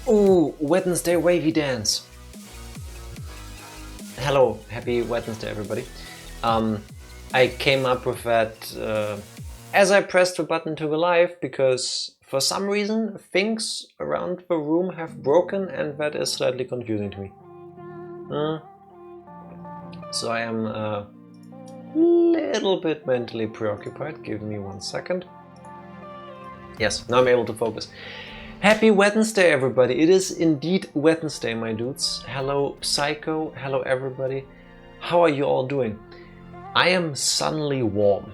Ooh, Wednesday wavy dance. Hello, happy Wednesday, everybody. I came up with that as I pressed the button to go live because for some reason things around the room have broken and that is slightly confusing to me. So I am a little bit mentally preoccupied. Give me 1 second. Yes, now I'm able to focus. Happy Wednesday, everybody. It is indeed Wednesday, my dudes. Hello, Psycho. Hello, everybody. How are you all doing? I am suddenly warm.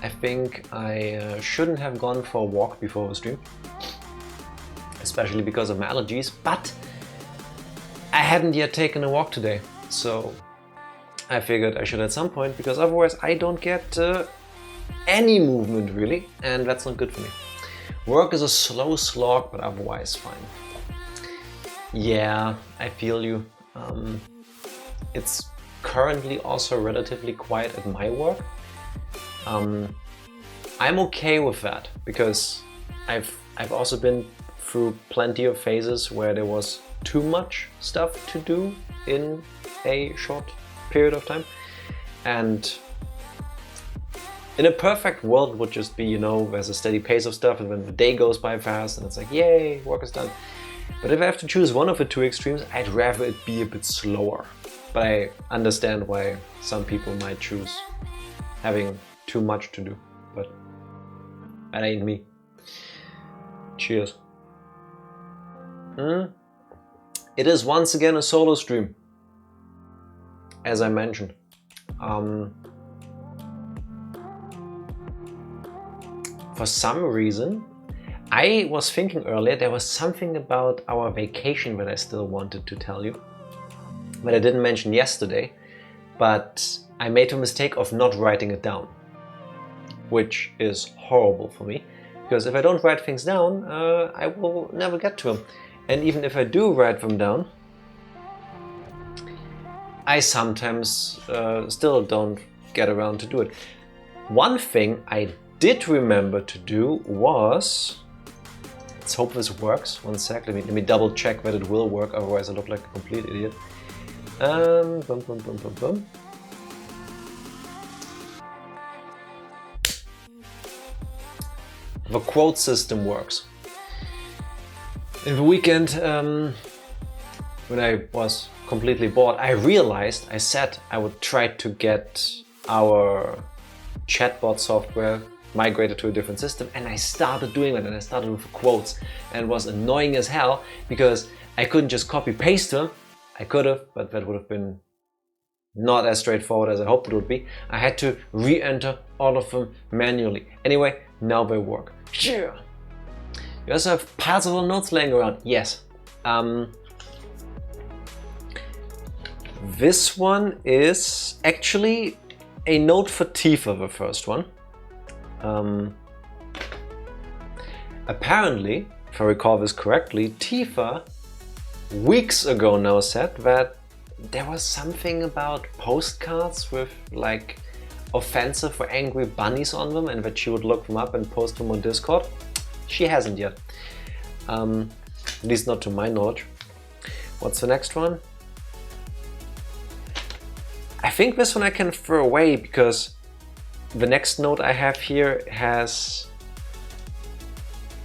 I think I shouldn't have gone for a walk before the stream, especially because of my allergies, but I hadn't yet taken a walk today, so I figured I should at some point, because otherwise I don't get any movement really, and that's not good for me. Work is a slow slog, but otherwise fine. Yeah, I feel you. It's currently also relatively quiet at my work. I'm okay with that because I've also been through plenty of phases where there was too much stuff to do in a short period of time, and in a perfect world it would just be, you know, there's a steady pace of stuff and then the day goes by fast and it's like, yay, work is done. But if I have to choose one of the two extremes, I'd rather it be a bit slower. But I understand why some people might choose having too much to do, but that ain't me. Cheers. It is once again a solo stream, as I mentioned. For some reason, I was thinking earlier there was something about our vacation that I still wanted to tell you, that I didn't mention yesterday, but I made a mistake of not writing it down, which is horrible for me, because if I don't write things down, I will never get to them. And even if I do write them down, I sometimes still don't get around to do it. One thing I did remember to do was, let's hope this works. 1 sec, let me double check that it will work, otherwise I look like a complete idiot. The quote system works. In the weekend, when I was completely bored, I realized I said I would try to get our chatbot software migrated to a different system, and I started doing that, and I started with quotes, and it was annoying as hell because I couldn't just copy paste them. I could have, but that would have been not as straightforward as I hoped it would be. I had to re-enter all of them manually. Anyway, now they work. You also have piles of notes laying around. Yes. This one is actually a note for Tifa, the first one. Apparently, if I recall this correctly, Tifa weeks ago now said that there was something about postcards with like offensive or angry bunnies on them and that she would look them up and post them on Discord. She hasn't yet. At least not to my knowledge. What's the next one? I think this one I can throw away because the next note I have here has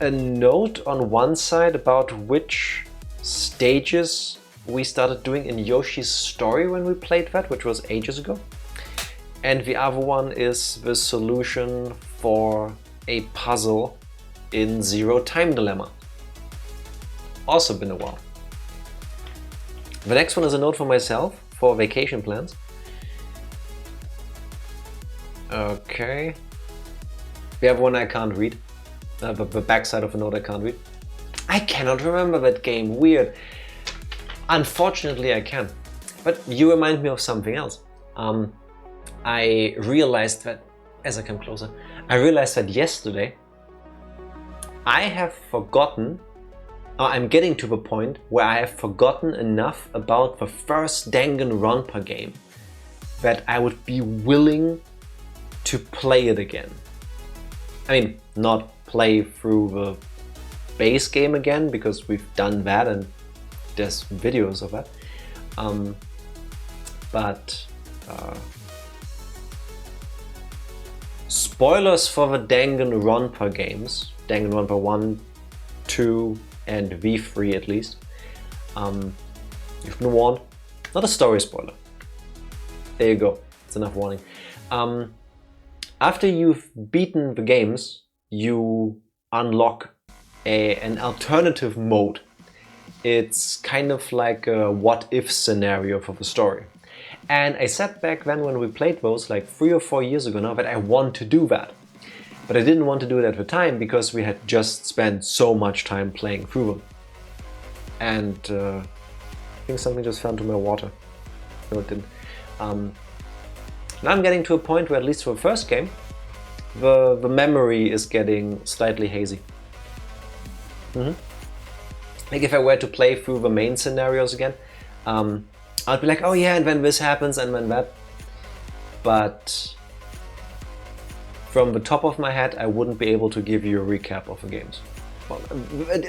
a note on one side about which stages we started doing in Yoshi's Story when we played that, which was ages ago. And the other one is the solution for a puzzle in Zero Time Dilemma. Also been a while. The next one is a note for myself for vacation plans. Okay. The other one I can't read. The backside of a note I can't read. I cannot remember that game. Weird. Unfortunately, I can. But you remind me of something else. I realized that, as I come closer, I realized that yesterday I have forgotten, or I'm getting to the point where I have forgotten enough about the first Danganronpa game that I would be willing to play it again. I mean, not play through the space game again, because we've done that and there's videos of that. Spoilers for the Danganronpa games, Danganronpa 1, 2 and V3 at least. You've been warned. Not a story spoiler. There you go, it's enough warning. After you've beaten the games, you unlock an alternative mode. It's kind of like a what-if scenario for the story. And I said back then when we played those, like 3 or 4 years ago now, that I want to do that. But I didn't want to do it at the time because we had just spent so much time playing through them. And I think something just fell into my water. No, it didn't. Now I'm getting to a point where, at least for the first game, the memory is getting slightly hazy. Like if I were to play through the main scenarios again, I'd be like, oh yeah, and then this happens and then that. But from the top of my head, I wouldn't be able to give you a recap of the games. Well,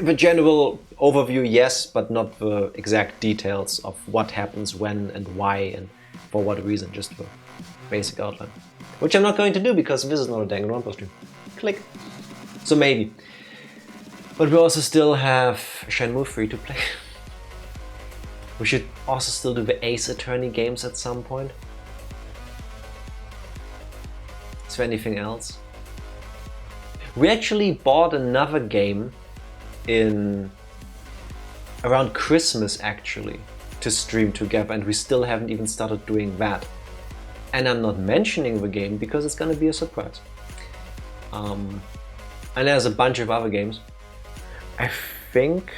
the general overview, yes, but not the exact details of what happens when and why and for what reason, just the basic outline. Which I'm not going to do because this is not a Danganronpa stream. Click. So maybe. But we also still have Shenmue 3 to play. We should also still do the Ace Attorney games at some point. Is there anything else? We actually bought another game in around Christmas actually to stream together, and we still haven't even started doing that. And I'm not mentioning the game because it's gonna be a surprise. And there's a bunch of other games. I think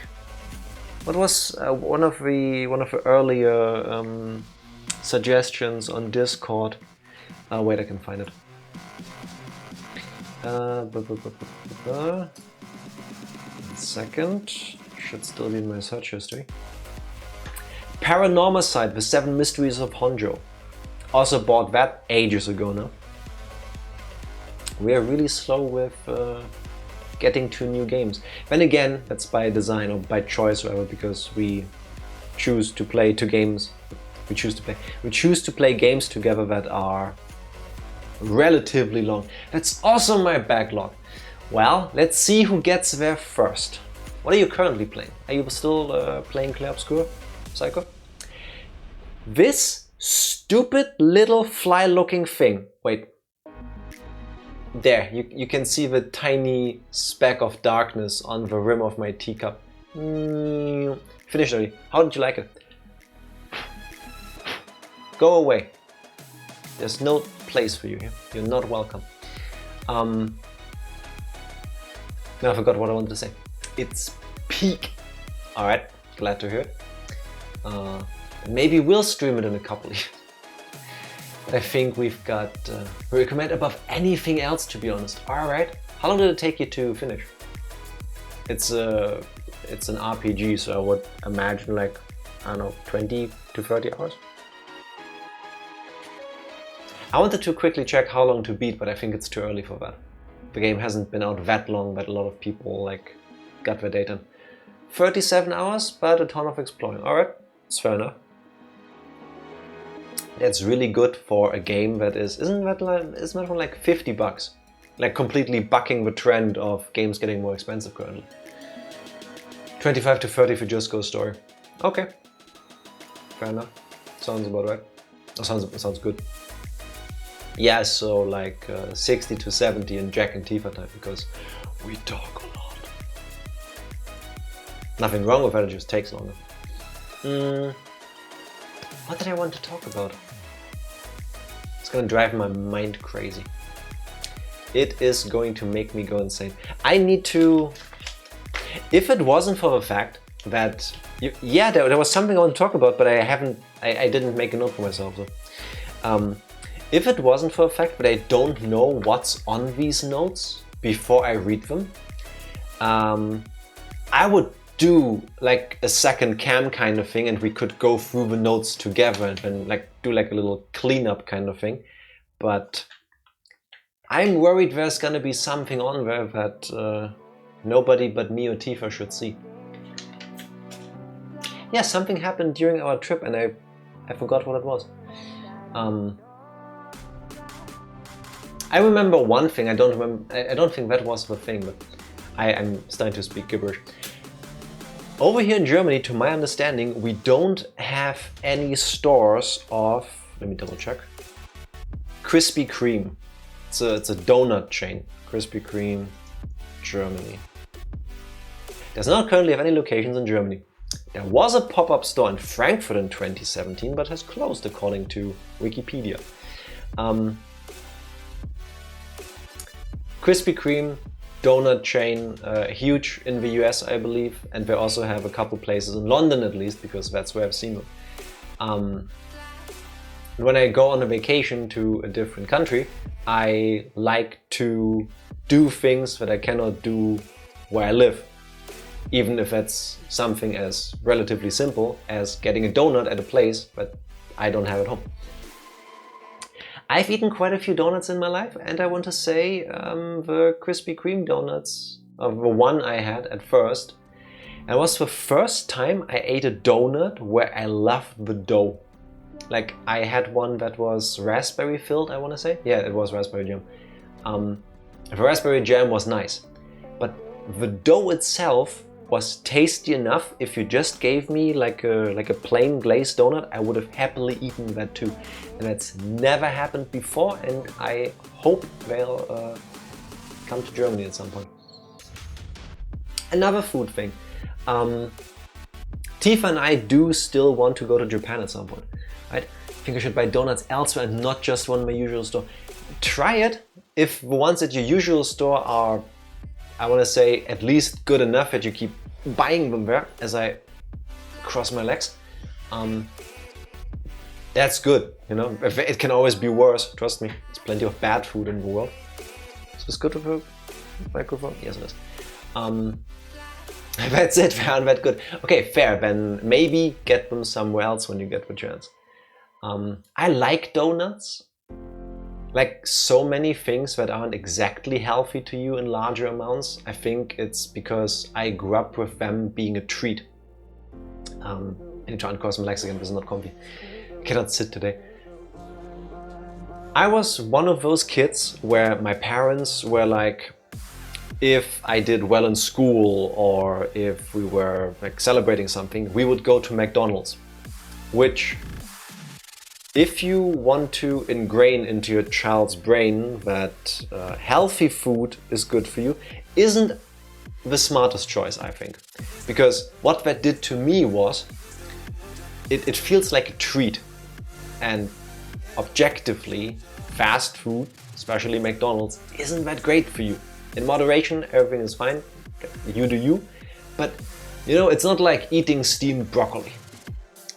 what was one of the earlier suggestions on Discord. Wait, I can find it. One second, should still be in my search history. Paranormicide, The 7 Mysteries of Honjo. Also bought that ages ago now. We are really slow with getting to new games. Then again, that's by design or by choice, or whatever, because we choose to play games together that are relatively long. That's also my backlog. Well, let's see who gets there first. What are you currently playing? Are you still playing Clair Obscur Psycho? This stupid little fly-looking thing. Wait. There, you can see the tiny speck of darkness on the rim of my teacup. Finished already. How did you like it? Go away. There's no place for you here. You're not welcome. Now I forgot what I wanted to say. It's peak. Alright, glad to hear it. Maybe we'll stream it in a couple of years. But I think we've got we recommend above anything else, to be honest. Alright. How long did it take you to finish? It's an RPG, so I would imagine like, I don't know, 20 to 30 hours. I wanted to quickly check how long to beat, but I think it's too early for that. The game hasn't been out that long that a lot of people like got their data. 37 hours, but a ton of exploring. Alright, it's fair enough. That's really good for a game that isn't that from like 50 bucks? Like completely bucking the trend of games getting more expensive currently. 25 to 30 for Just Go story. Okay. Fair enough. Sounds about right. Oh, sounds good. Yeah, so like 60 to 70 in Jack and Tifa time, because we talk a lot. Nothing wrong with that, it just takes longer. What did I want to talk about? It's gonna drive my mind crazy. It is going to make me go insane. I need to... If it wasn't for the fact that... Yeah, there was something I want to talk about, but I didn't make a note for myself. So. If it wasn't for the fact that I don't know what's on these notes before I read them, I would do like a second cam kind of thing, and we could go through the notes together and then like do like a little cleanup kind of thing. But I'm worried there's gonna be something on there that nobody but me or Tifa should see. Yeah, something happened during our trip and I forgot what it was. I remember one thing, I don't think that was the thing, but I'm starting to speak gibberish. Over here in Germany, to my understanding, we don't have any stores of, let me double check, Krispy Kreme. It's a donut chain. Krispy Kreme, Germany. Does not currently have any locations in Germany. There was a pop-up store in Frankfurt in 2017, but has closed according to Wikipedia. Krispy Kreme, donut chain, huge in the US, I believe, and they also have a couple places in London at least, because that's where I've seen them. When I go on a vacation to a different country, I like to do things that I cannot do where I live, even if that's something as relatively simple as getting a donut at a place that I don't have at home. I've eaten quite a few donuts in my life, and I want to say the Krispy Kreme donuts, the one I had at first, it was the first time I ate a donut where I loved the dough. Like, I had one that was raspberry filled, I want to say. Yeah, it was raspberry jam. The raspberry jam was nice, but the dough itself was tasty enough. If you just gave me like a plain glazed donut, I would have happily eaten that too. And that's never happened before, and I hope they'll come to Germany at some point. Another food thing. Tifa and I do still want to go to Japan at some point. Right? I think I should buy donuts elsewhere and not just one in my usual store. Try it. If the ones at your usual store are, I want to say, at least good enough that you keep buying them there as I cross my legs, that's good, you know. It can always be worse, trust me. There's plenty of bad food in the world. Is this good with a microphone? Yes, it is. That's it, they aren't that good. Okay, fair, then maybe get them somewhere else when you get the chance. I like donuts. Like so many things that aren't exactly healthy to you in larger amounts. I think it's because I grew up with them being a treat. I need to uncross my legs again, this is not comfy. I cannot sit today. I was one of those kids where my parents were like, if I did well in school or if we were like celebrating something, we would go to McDonald's, which, if you want to ingrain into your child's brain that healthy food is good for you, isn't the smartest choice, I think. Because what that did to me was, it feels like a treat. And objectively, fast food, especially McDonald's, isn't that great for you. In moderation, everything is fine, you do you. But, you know, it's not like eating steamed broccoli.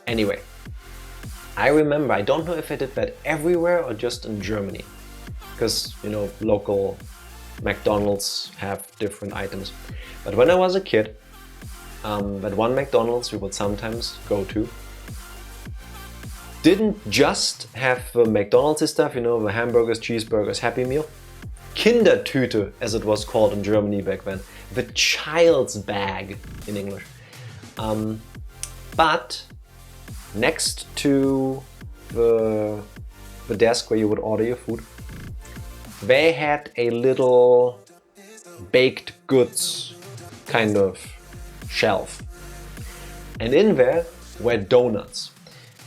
Anyway. I remember, I don't know if I did that everywhere or just in Germany, because, you know, local McDonald's have different items. But when I was a kid, that one McDonald's we would sometimes go to didn't just have the McDonald's stuff, you know, the hamburgers, cheeseburgers, Happy Meal. Kindertüte, as it was called in Germany back then. The child's bag in English. But next to the desk where you would order your food, they had a little baked goods kind of shelf. And in there were donuts.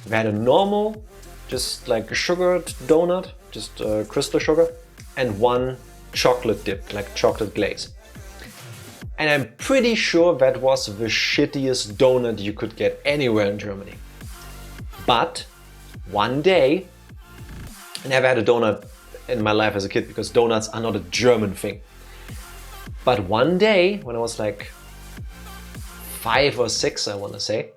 They had a normal, just like a sugared donut, just crystal sugar, and one chocolate dip, like chocolate glaze. And I'm pretty sure that was the shittiest donut you could get anywhere in Germany. But one day, I never had a donut in my life as a kid because donuts are not a German thing. But one day, when I was like 5 or 6, I want to say,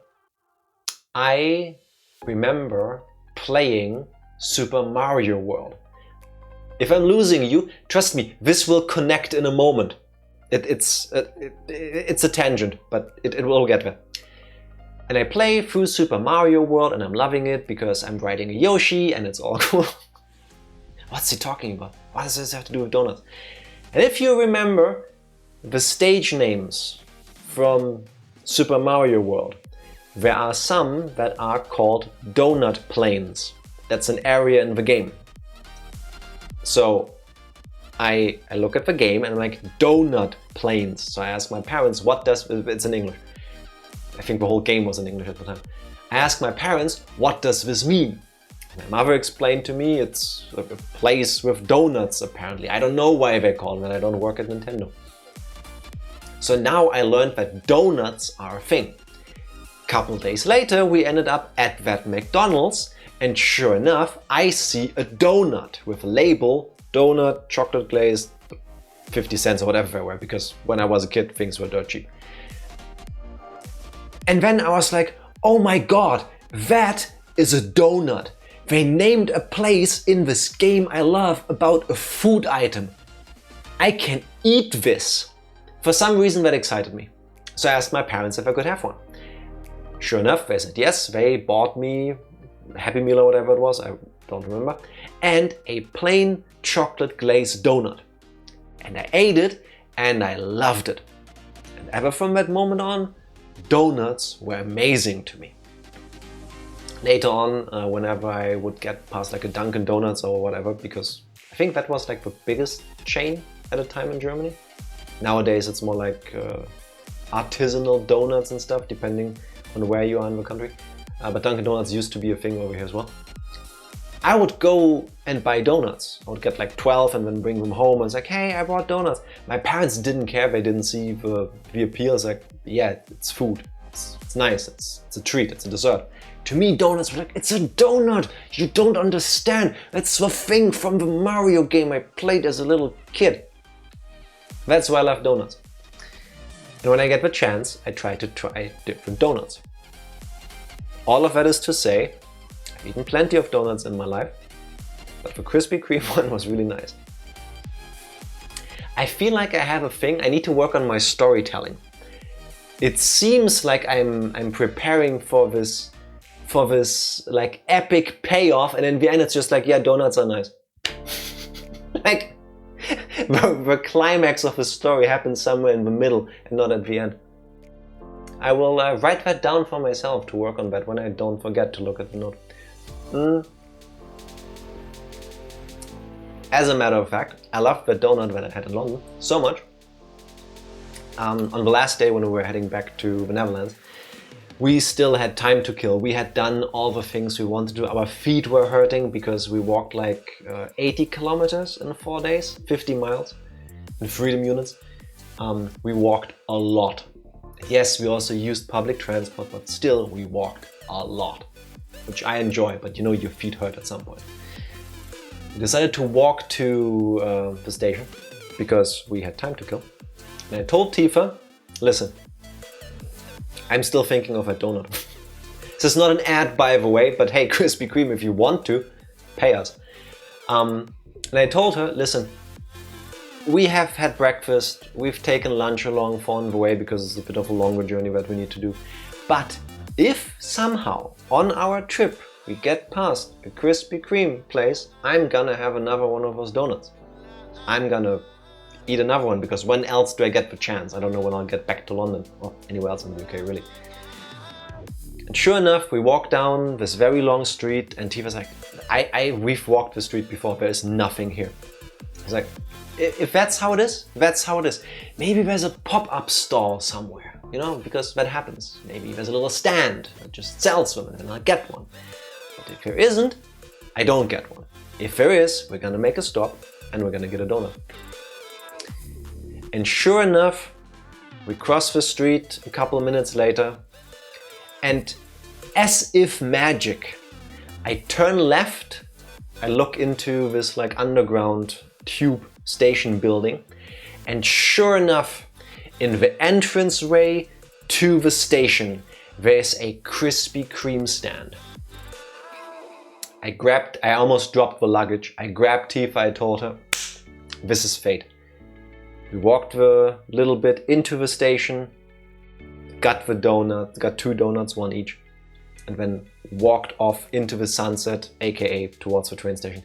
I remember playing Super Mario World. If I'm losing you, trust me, this will connect in a moment. It's a tangent, but it will get there. And I play through Super Mario World and I'm loving it because I'm riding a Yoshi and it's all cool. What's he talking about? What does this have to do with donuts? And if you remember, the stage names from Super Mario World, there are some that are called donut plains. That's an area in the game. So I look at the game and I'm like, donut plains. So I ask my parents, what does, it's in English. I think the whole game was in English at the time. I asked my parents, what does this mean? My mother explained to me it's a place with donuts apparently. I don't know why they call it, I don't work at Nintendo. So now I learned that donuts are a thing. Couple days later we ended up at that McDonald's and sure enough I see a donut with a label, donut, chocolate glazed, 50 cents or whatever they were, because when I was a kid things were dirt cheap. And then I was like, oh my god, that is a donut. They named a place in this game I love about a food item. I can eat this. For some reason that excited me. So I asked my parents if I could have one. Sure enough, they said yes. They bought me a Happy Meal or whatever it was, I don't remember, and a plain chocolate glazed donut. And I ate it and I loved it. And ever from that moment on, donuts were amazing to me. Later on, whenever I would get past like a Dunkin' Donuts or whatever, because I think that was like the biggest chain at a time in Germany. Nowadays it's more like artisanal donuts and stuff, depending on where you are in the country. But Dunkin' Donuts used to be a thing over here as well. I would go and buy donuts. I would get like 12 and then bring them home and it's like, hey, I bought donuts. My parents didn't care, they didn't see the appeal. It's like, yeah, it's food. It's nice, it's a treat, it's a dessert. To me, donuts were like, it's a donut! You don't understand! That's the thing from the Mario game I played as a little kid. That's why I love donuts. And when I get the chance, I try to try different donuts. All of that is to say, I've eaten plenty of donuts in my life, but the Krispy Kreme one was really nice. I feel like I have a thing, I need to work on my storytelling. It seems like I'm preparing for this like epic payoff, and in the end it's just like, yeah, donuts are nice. Like, the climax of the story happens somewhere in the middle and not at the end. I will write that down for myself to work on that when I don't forget to look at the note. As a matter of fact, I loved the donut that I had in London so much. On the last day when we were heading back to the Netherlands, we still had time to kill. We had done all the things we wanted to do. Our feet were hurting because we walked like 80 kilometers in 4 days, 50 miles in freedom units. We walked a lot. Yes, we also used public transport, but still we walked a lot, which I enjoy, but you know your feet hurt at some point. We decided to walk to the station because we had time to kill. And I told Tifa, listen, I'm still thinking of a donut. This is not an ad, by the way, but hey, Krispy Kreme, if you want to, pay us. And I told her, listen, we have had breakfast, we've taken lunch along for on the way because it's a bit of a longer journey that we need to do. But if somehow on our trip we get past a Krispy Kreme place, I'm gonna have another one of those donuts. I'm gonna eat another one, because when else do I get the chance? I don't know when I'll get back to London or anywhere else in the UK really. And sure enough, we walk down this very long street and Tifa's like, we've walked the street before, there is nothing here. I was like, if that's how it is, that's how it is. Maybe there's a pop-up store somewhere, you know, because that happens. Maybe there's a little stand that just sells them and then I'll get one. But if there isn't, I don't get one. If there is, we're gonna make a stop and we're gonna get a donut. And sure enough, we cross the street a couple of minutes later, and as if magic, I turn left, I look into this like underground tube station building, and sure enough, in the entranceway to the station, there's a Krispy Kreme stand. I almost dropped the luggage, I grabbed Tifa, I told her, this is fate. We walked a little bit into the station, got the donut, got 2 donuts, 1 each, and then walked off into the sunset, aka towards the train station.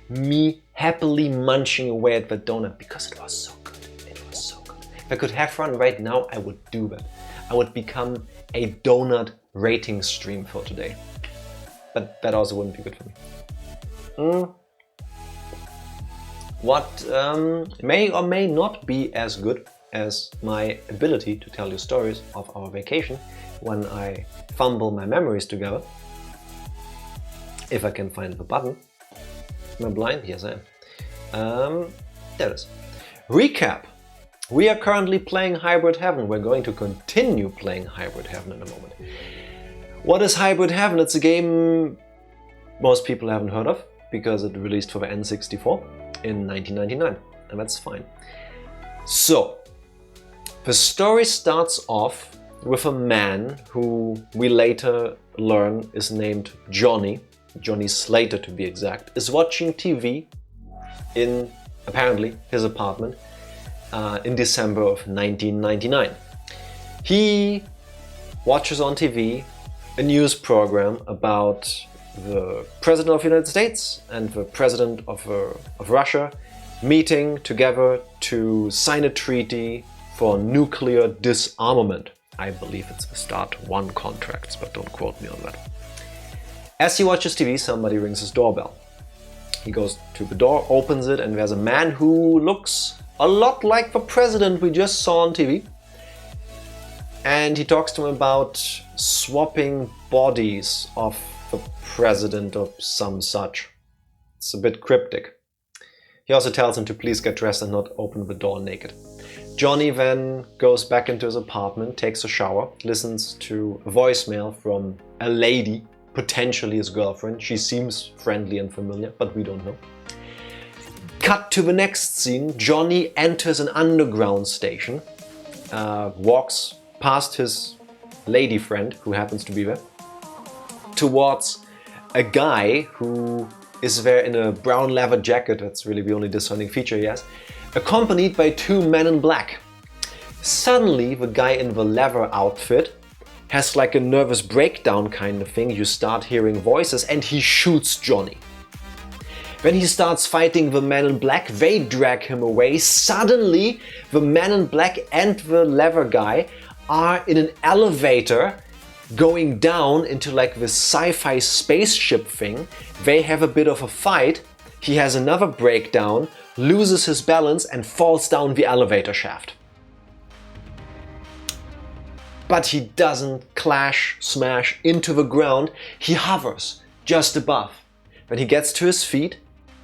Me happily munching away at the donut because it was so good. It was so good. If I could have fun right now, I would do that. I would become a donut rating stream for today. But that also wouldn't be good for me. What may or may not be as good as my ability to tell you stories of our vacation when I fumble my memories together. If I can find the button. Am I blind? Yes, I am. There it is. Recap. We are currently playing Hybrid Heaven. We're going to continue playing Hybrid Heaven in a moment. What is Hybrid Heaven? It's a game most people haven't heard of because it released for the N64 in 1999, and that's fine. So, the story starts off with a man who we later learn is named Johnny Slater to be exact, is watching TV in, apparently, his apartment in December of 1999. He watches on TV a news program about the President of the United States and the President of Russia meeting together to sign a treaty for nuclear disarmament. I believe it's the START 1 contracts, but don't quote me on that. As he watches TV, somebody rings his doorbell. He goes to the door, opens it, and there's a man who looks a lot like the president we just saw on TV. And he talks to him about swapping bodies of the president or some such. It's a bit cryptic. He also tells him to please get dressed and not open the door naked. Johnny then goes back into his apartment, takes a shower, listens to a voicemail from a lady, potentially his girlfriend. She seems friendly and familiar, but we don't know. Cut to the next scene. Johnny enters an underground station, walks past his lady friend, who happens to be there, towards a guy who is there in a brown leather jacket. That's really the only discerning feature he has, accompanied by two men in black. Suddenly, the guy in the leather outfit has like a nervous breakdown kind of thing. You start hearing voices and he shoots Johnny. When he starts fighting the man in black, they drag him away. Suddenly, the man in black and the leather guy are in an elevator going down into like this sci-fi spaceship thing. They have a bit of a fight. He has another breakdown, loses his balance and falls down the elevator shaft. But he doesn't smash into the ground. He hovers just above. Then he gets to his feet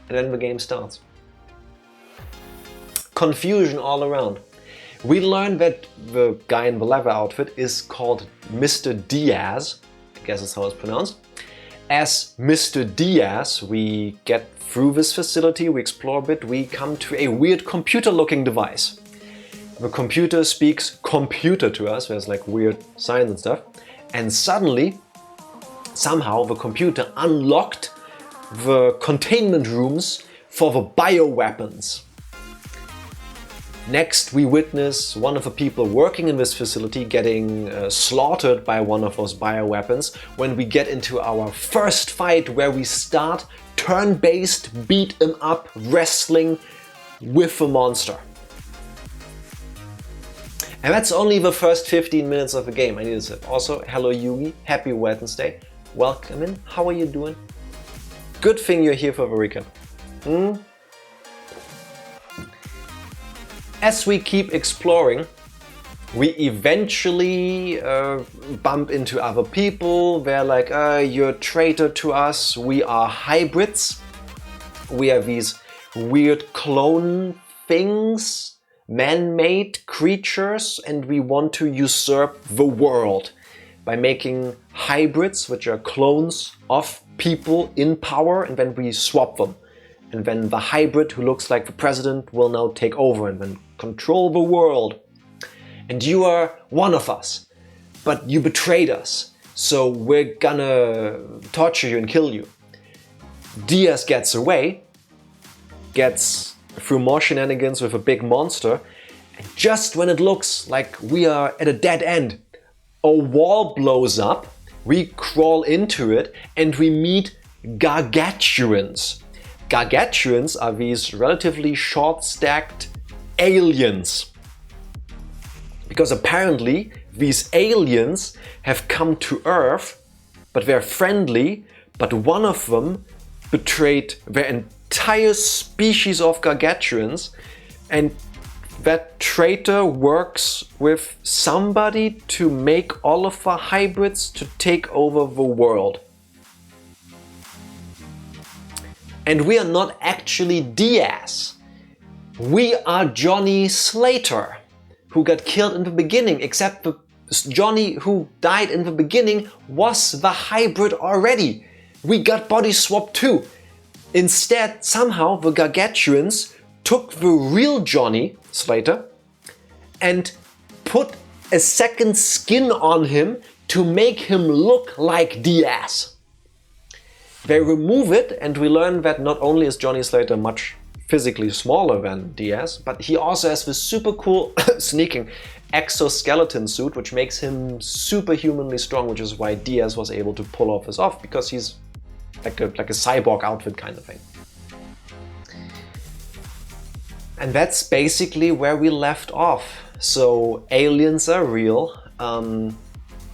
and then the game starts. Confusion all around. We learn that the guy in the leather outfit is called Mr. Diaz. I guess that's how it's pronounced. As Mr. Diaz, we get through this facility, we explore a bit, we come to a weird computer-looking device. The computer speaks computer to us, there's like weird signs and stuff. And suddenly, somehow, the computer unlocked the containment rooms for the bioweapons. Next, we witness one of the people working in this facility getting slaughtered by one of those bioweapons when we get into our first fight where we start turn-based beat 'em up wrestling with the monster. And that's only the first 15 minutes of the game, I need to say. Also, hello Yugi, happy Wednesday. Welcome in, how are you doing? Good thing you're here for the recap. As we keep exploring, we eventually bump into other people. They're like, you're a traitor to us, we are hybrids. We are these weird clone things, man-made creatures, and we want to usurp the world by making hybrids, which are clones of people in power, and then we swap them. And then the hybrid who looks like the president will now take over and then control the world. And you are one of us, but you betrayed us, so we're gonna torture you and kill you. Diaz gets away, gets through more shenanigans with a big monster, and just when it looks like we are at a dead end, a wall blows up, we crawl into it, and we meet gargantuans. Gargantuans are these relatively short-stacked aliens. Because apparently these aliens have come to Earth, but they're friendly, but one of them betrayed their entire species of gargantuans, and that traitor works with somebody to make all of the hybrids to take over the world. And we are not actually Diaz. We are Johnny Slater, who got killed in the beginning, except the Johnny who died in the beginning was the hybrid already. We got body swap too. Instead, somehow the gargantuans took the real Johnny Slater and put a second skin on him to make him look like Diaz. They remove it, and we learn that not only is Johnny Slater much physically smaller than Diaz, but he also has this super cool sneaking exoskeleton suit, which makes him superhumanly strong, which is why Diaz was able to pull off this off, because he's like a cyborg outfit kind of thing. And that's basically where we left off. So aliens are real.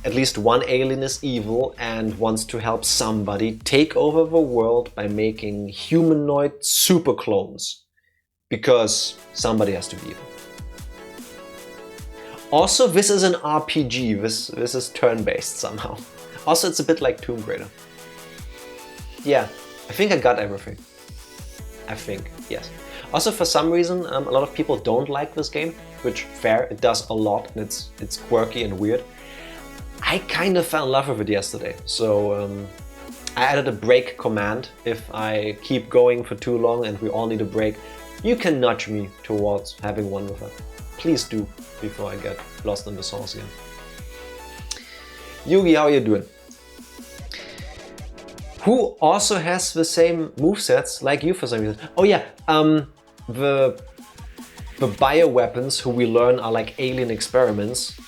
At least one alien is evil and wants to help somebody take over the world by making humanoid super clones. Because somebody has to be evil. Also, this is an RPG. This is turn-based somehow. Also, it's a bit like Tomb Raider. Yeah, I think I got everything. I think, yes. Also, for some reason, a lot of people don't like this game, which fair, it does a lot and it's quirky and weird. I kind of fell in love with it yesterday, so I added a break command. If I keep going for too long and we all need a break, you can nudge me towards having one with it. Please do, before I get lost in the sauce again. Yugi, how are you doing? Who also has the same movesets like you for some reason? Oh yeah, the bioweapons who we learn are like alien experiments,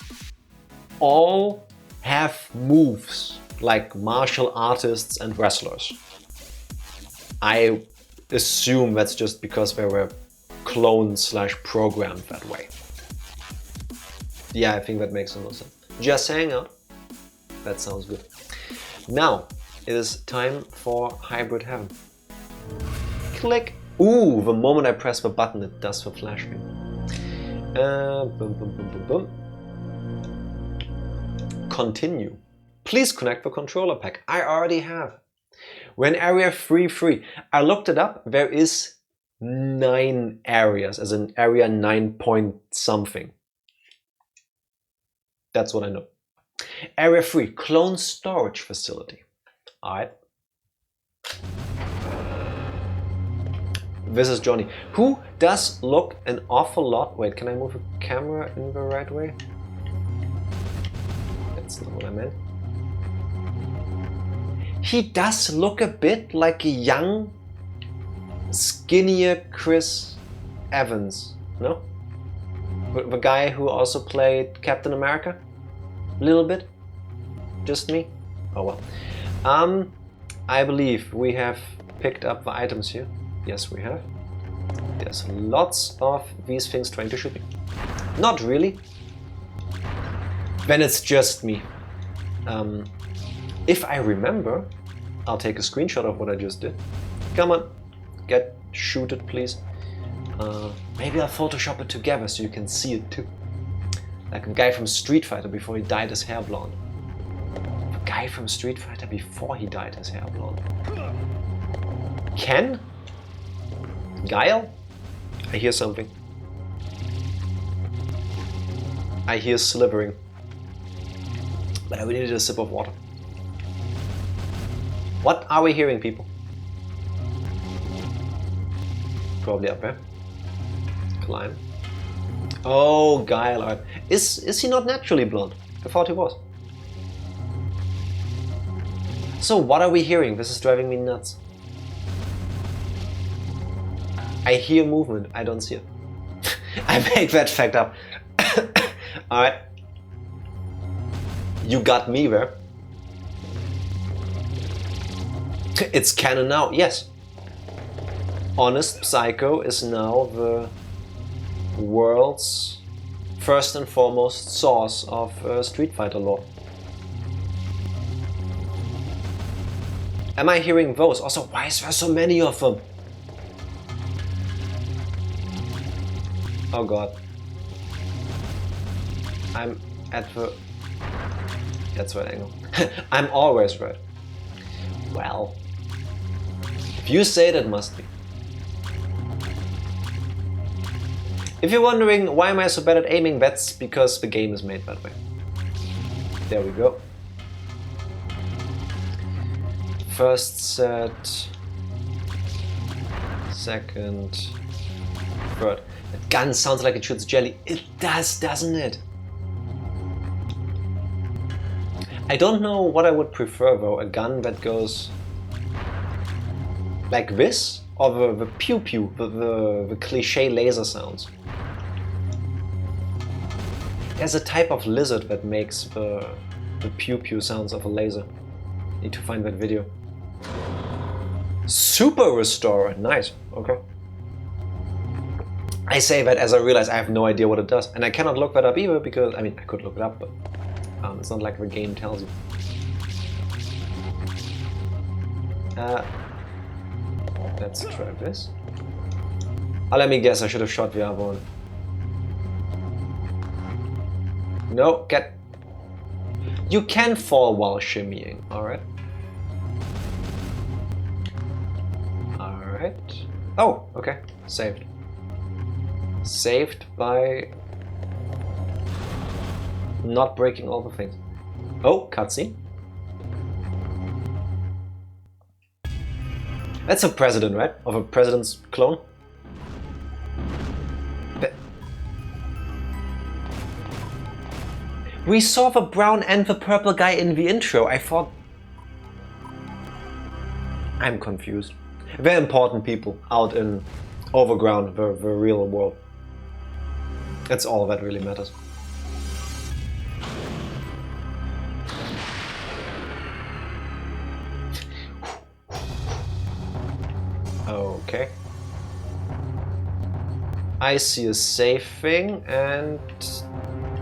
all have moves like martial artists and wrestlers. I assume that's just because they were cloned / programmed that way. Yeah, I think that makes a lot of sense. Just hang out. That sounds good. Now it is time for Hybrid Heaven. Click. Ooh, the moment I press the button, it does the flash thing. Boom, boom, boom, boom, boom. Continue. Please connect the controller pack. I already have. We're in area 3.3. I looked it up. There is 9 areas, as in area 9 point something. That's what I know. Area 3, clone storage facility. Alright. This is Johnny, who does look an awful lot. Wait, can I move the camera in the right way? That's not what I meant. He does look a bit like a young, skinnier Chris Evans, no? The guy who also played Captain America? A little bit? Just me? Oh well. I believe we have picked up the items here. Yes, we have. There's lots of these things trying to shoot me. Not really. Then it's just me. If I remember, I'll take a screenshot of what I just did. Come on, get shooted, please. Maybe I'll Photoshop it together so you can see it too. Like a guy from Street Fighter before he dyed his hair blonde. The guy from Street Fighter before he dyed his hair blonde. Ken? Guile? I hear something. I hear slivering. But I really need a sip of water. What are we hearing, people? Probably up there. Climb. Oh, Guile. Is he not naturally blonde? I thought he was. So what are we hearing? This is driving me nuts. I hear movement, I don't see it. I made that fact up. Alright. You got me there. It's canon now, yes. Honest Psycho is now the world's first and foremost source of Street Fighter lore. Am I hearing those? Also, why is there so many of them? Oh god. I'm at the... That's right angle. I'm always right. Well... If you say it, it must be. If you're wondering why am I so bad at aiming, that's because the game is made that way. There we go. First set, second, third. That gun sounds like it shoots jelly. It does, doesn't it? I don't know what I would prefer though, a gun that goes like this, or the pew pew, the cliche laser sounds. There's a type of lizard that makes the pew pew sounds of a laser. Need to find that video. Super Restorer, nice, okay. I say that as I realize I have no idea what it does, and I cannot look that up either because, I mean, I could look it up, but it's not like the game tells you. Let's try this. Let me guess, I should have shot the other one. No, get... You can fall while shimmying, alright. Alright. Oh, okay, saved. Saved by not breaking all the things. Oh, cutscene. That's a president, right? Of a president's clone? We saw the brown and the purple guy in the intro. I thought... I'm confused. Very important people out in overground, the real world. That's all that really matters. Okay. I see a safe thing and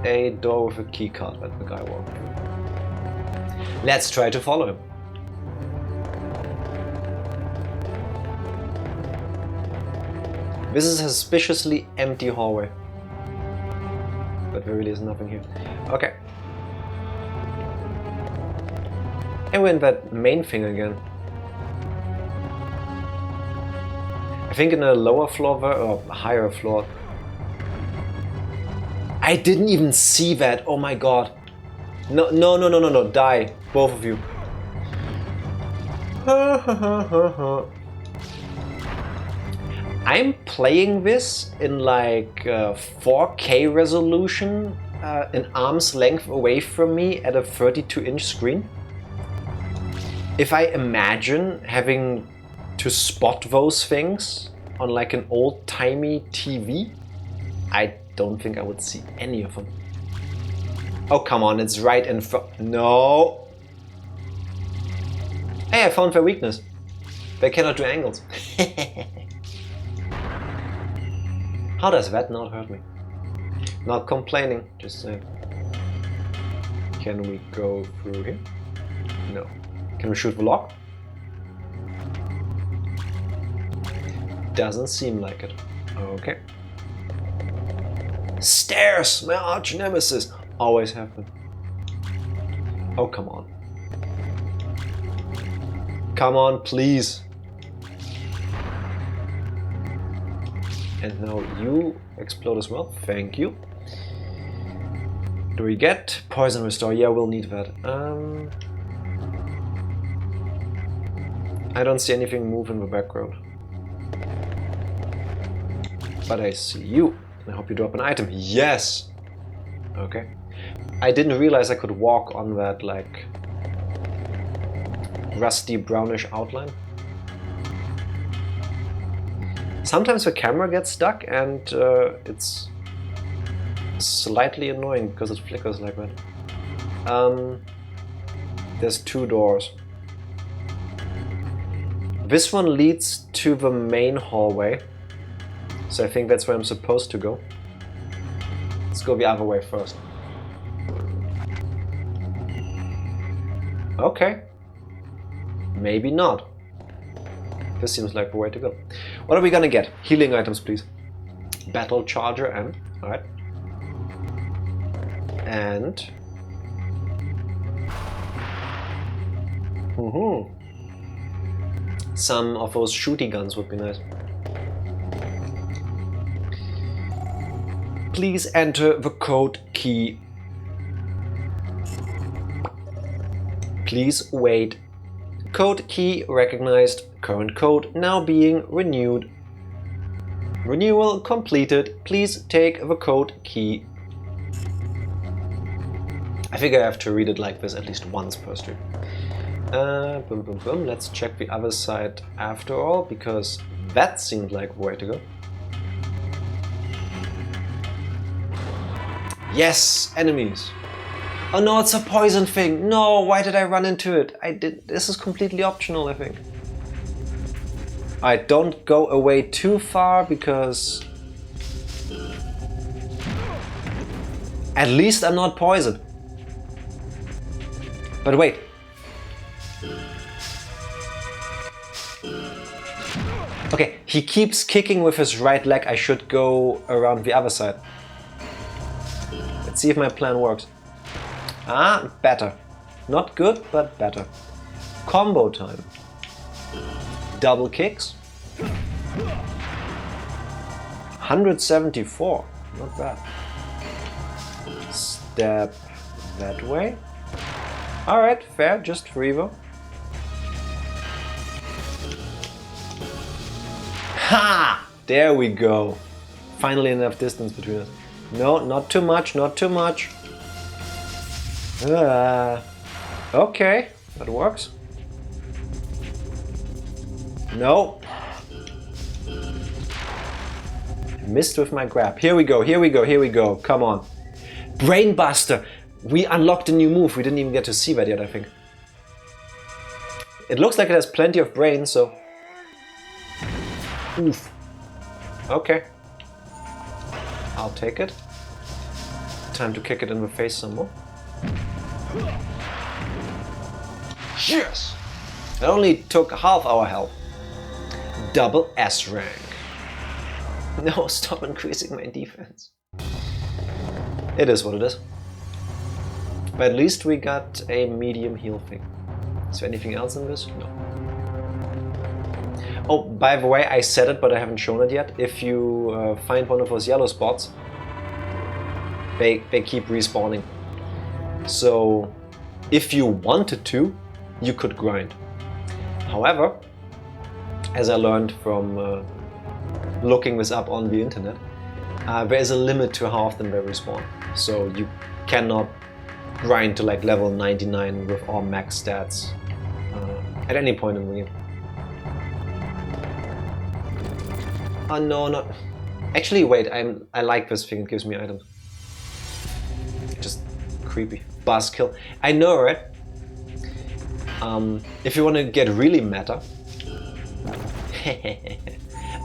a door with a key card that the guy walked through. Let's try to follow him. This is a suspiciously empty hallway. But there really is nothing here. Okay. And we're in that main thing again. I think in a lower floor or a higher floor. I didn't even see that. Oh my god. No, no, no, no, no, no. Die. Both of you. I'm playing this in like 4K resolution, an arm's length away from me at a 32-inch screen. If I imagine having to spot those things on like an old-timey TV, I don't think I would see any of them. Oh, come on, it's right in front. No! Hey, I found their weakness. They cannot do angles. How does that not hurt me? Not complaining, just saying. Can we go through here? No. Can we shoot the lock? Doesn't seem like it. Okay. Stairs! My arch nemesis! Always happen. Oh, come on. Come on, please. And now you explode as well. Thank you. Do we get poison restore? Yeah, we'll need that. I don't see anything move in the background. But I see you. I hope you drop an item. Yes! Okay. I didn't realize I could walk on that, like, rusty brownish outline. Sometimes the camera gets stuck and it's slightly annoying because it flickers like that. There's two doors. This one leads to the main hallway. So I think that's where I'm supposed to go. Let's go the other way first. Okay. Maybe not. This seems like the way to go. What are we gonna get? Healing items, please. Battle charger and... Alright. And... Some of those shooty guns would be nice. Please enter the code key. Please wait. Code key recognized. Current code now being renewed. Renewal completed. Please take the code key. I think I have to read it like this at least once per stream. Boom, boom, boom. Let's check the other side after all, because that seemed like the way to go. Yes, enemies. Oh no, it's a poison thing. No, why did I run into it? This is completely optional, I think. Alright, don't go away too far, because at least I'm not poisoned. But wait. Okay, he keeps kicking with his right leg. I should go around the other side. Let's see if my plan works. Ah, better. Not good, but better. Combo time. Double kicks. 174. Not bad. Step that way. Alright, fair, just revo. Ha! There we go. Finally enough distance between us. No, not too much, not too much. Okay, that works. No. Missed with my grab. Here we go, here we go, here we go. Come on. Brainbuster! We unlocked a new move. We didn't even get to see that yet, I think. It looks like it has plenty of brains, so... Oof. Okay. I'll take it. Time to kick it in the face some more. Yes! It only took half our health. Double S rank. No, stop increasing my defense. It is what it is. But at least we got a medium heal thing. Is there anything else in this? No. Oh, by the way, I said it, but I haven't shown it yet. If you find one of those yellow spots, they keep respawning. So, if you wanted to, you could grind. However, as I learned from looking this up on the internet, there is a limit to how often they respawn. So you cannot grind to like level 99 with all max stats at any point in the game. Oh no, not... Actually, wait, I like this thing, it gives me items. Just creepy. Buzzkill. I know, right? If you want to get really meta,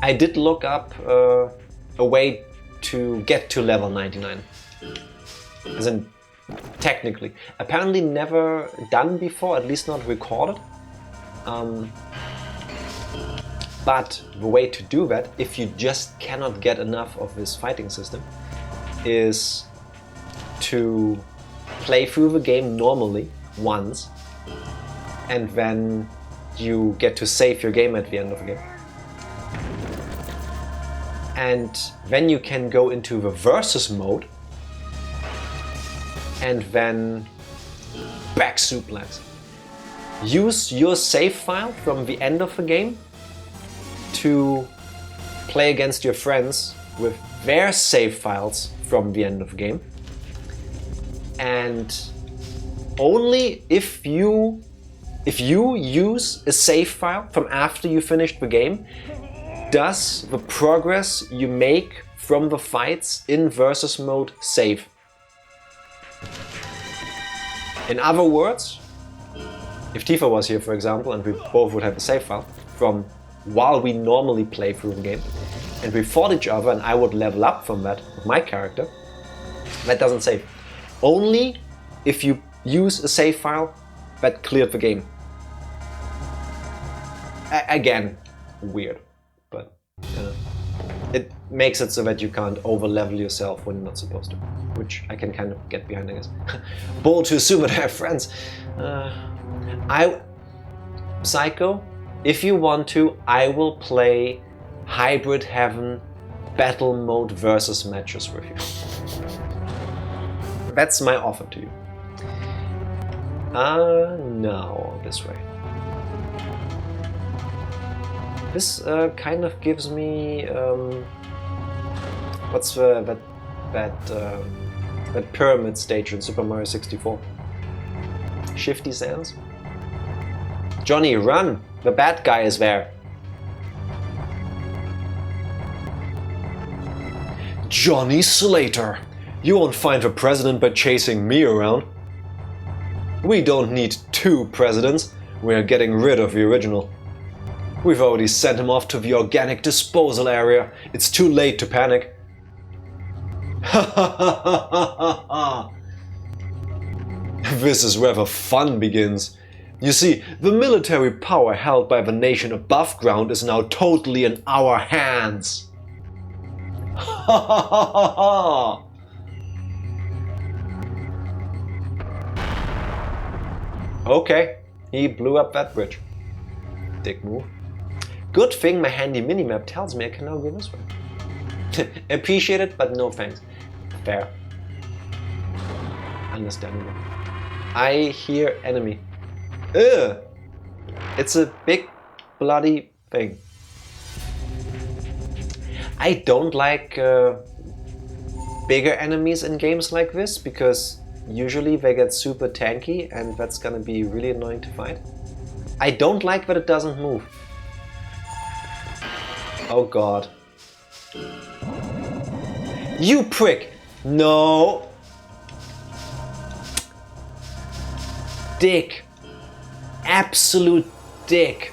I did look up a way to get to level 99. As in, technically. Apparently never done before, at least not recorded. But the way to do that, if you just cannot get enough of this fighting system, is to play through the game normally, once, and then you get to save your game at the end of the game. And then you can go into the versus mode, and then back suplex. Use your save file from the end of the game to play against your friends with their save files from the end of the game. And only if you use a save file from after you finished the game, does the progress you make from the fights in versus mode save. In other words, if Tifa was here, for example, and we both would have a save file from while we normally play through the game, and we fought each other and I would level up from that with my character, That doesn't save. Only if you use a save file that cleared the game. Again, weird, but it makes it so that you can't over-level yourself when you're not supposed to, which I can kind of get behind, I guess. Bold to assume that I have friends. Psycho, if you want to, I will play Hybrid Heaven Battle Mode versus matches with you. That's my offer to you. No, this way. This kind of gives me what's that pyramid stage in Super Mario 64? Shifty Sands? Johnny, run! The bad guy is there. Johnny Slater! You won't find the president by chasing me around. We don't need two presidents. We're getting rid of the original. We've already sent him off to the organic disposal area. It's too late to panic. Ha ha ha ha ha ha! This is where the fun begins. You see, the military power held by the nation above ground is now totally in our hands. Ha ha ha ha ha! Okay, he blew up that bridge. Dick move. Good thing my handy minimap tells me I can now go this way. Appreciate it, but no thanks. Fair. Understandable. I hear enemy. Ugh! It's a big bloody thing. I don't like bigger enemies in games like this because usually they get super tanky and that's gonna be really annoying to fight. I don't like that it doesn't move. Oh god. You prick! No! Dick! Absolute dick!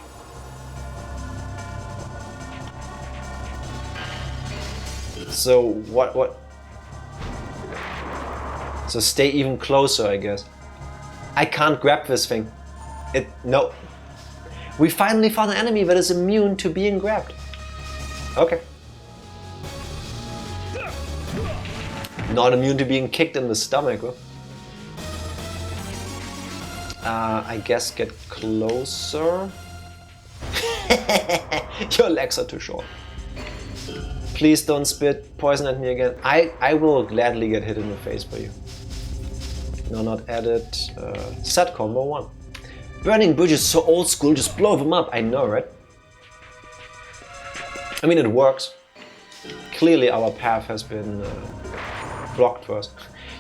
So what? So stay even closer, I guess. I can't grab this thing. No. We finally found an enemy that is immune to being grabbed. Okay. Not immune to being kicked in the stomach, huh? I guess get closer. Your legs are too short. Please don't spit poison at me again. I will gladly get hit in the face by you. No, not added. Set combo 1. Burning bridges so old school, just blow them up. I know, right? I mean, it works. Clearly our path has been blocked first.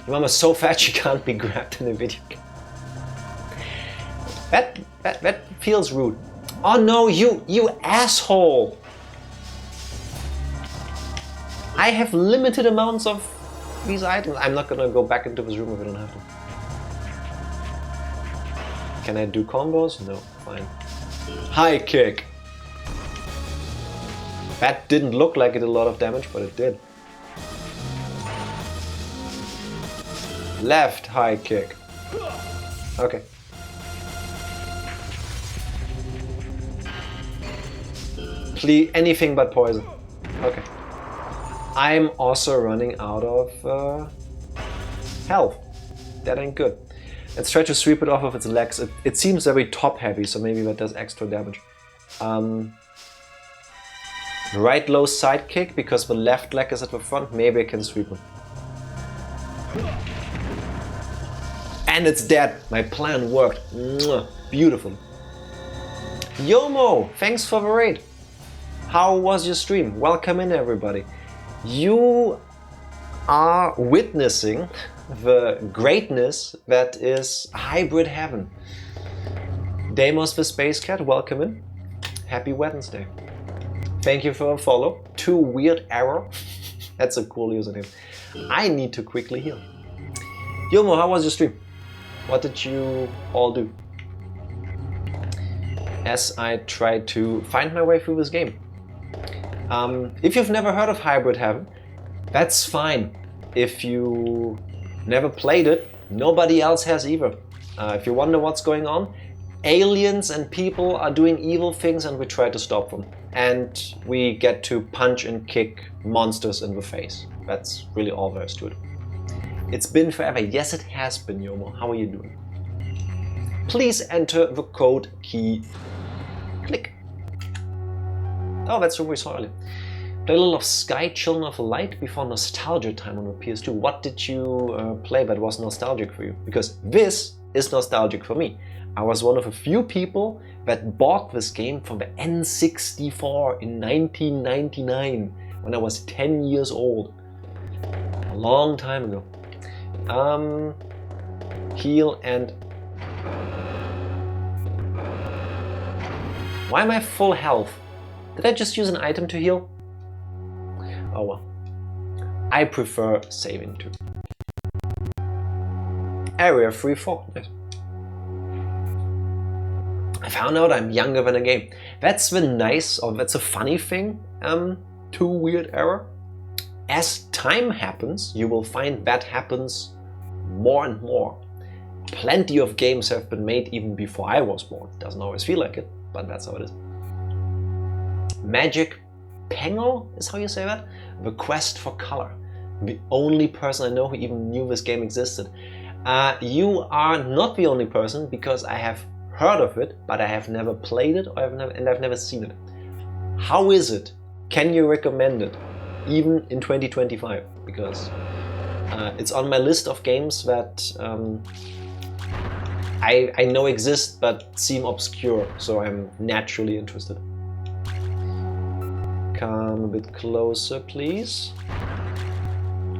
Your mom is so fat she can't be grabbed in a video game. That feels rude. Oh no, you asshole! I have limited amounts of these items. I'm not gonna go back into this room if I don't have to. Can I do combos? No, fine. High kick! That didn't look like it did a lot of damage, but it did. Left high kick. Okay. Please, anything but poison. Okay. I'm also running out of health. That ain't good. Let's try to sweep it off of its legs. It seems very top heavy, so maybe that does extra damage. Right low side kick, because the left leg is at the front. Maybe I can sweep him. And it's dead. My plan worked. Mwah. Beautiful. Yomo, thanks for the raid. How was your stream? Welcome in, everybody. You are witnessing the greatness that is Hybrid Heaven. Deimos the Space Cat, welcome in. Happy Wednesday. Thank you for a follow. Too weird error. That's a cool username. I need to quickly heal. Yomo, how was your stream? What did you all do? As I try to find my way through this game. If you've never heard of Hybrid Heaven, that's fine. if you never played it, nobody else has either. If you wonder what's going on, aliens and people are doing evil things and we try to stop them. And we get to punch and kick monsters in the face. That's really all there is to it. It's been forever. Yes, it has been, Yomo. How are you doing? Please enter the code key. Click. Oh, that's what we saw earlier. Play a little of Sky Children of Light before nostalgia time on the PS2. What did you play that was nostalgic for you? Because this is nostalgic for me. I was one of a few people that bought this game from the N64 in 1999 when I was 10 years old. A long time ago. Heal and... Why am I full health? Did I just use an item to heal? Oh well. I prefer saving too. Area 3-4. Nice. I found out I'm younger than a game. That's the nice, or that's a funny thing to Weird Error. As time happens, you will find that happens more and more. Plenty of games have been made even before I was born. Doesn't always feel like it, but that's how it is. Magic Pengo is how you say that? The Quest for Color. The only person I know who even knew this game existed. You are not the only person, because I have heard of it, but I have never played it, or I've never seen it. How is it? Can you recommend it? Even in 2025, because it's on my list of games that I know exist but seem obscure, so I'm naturally interested. Come a bit closer, please.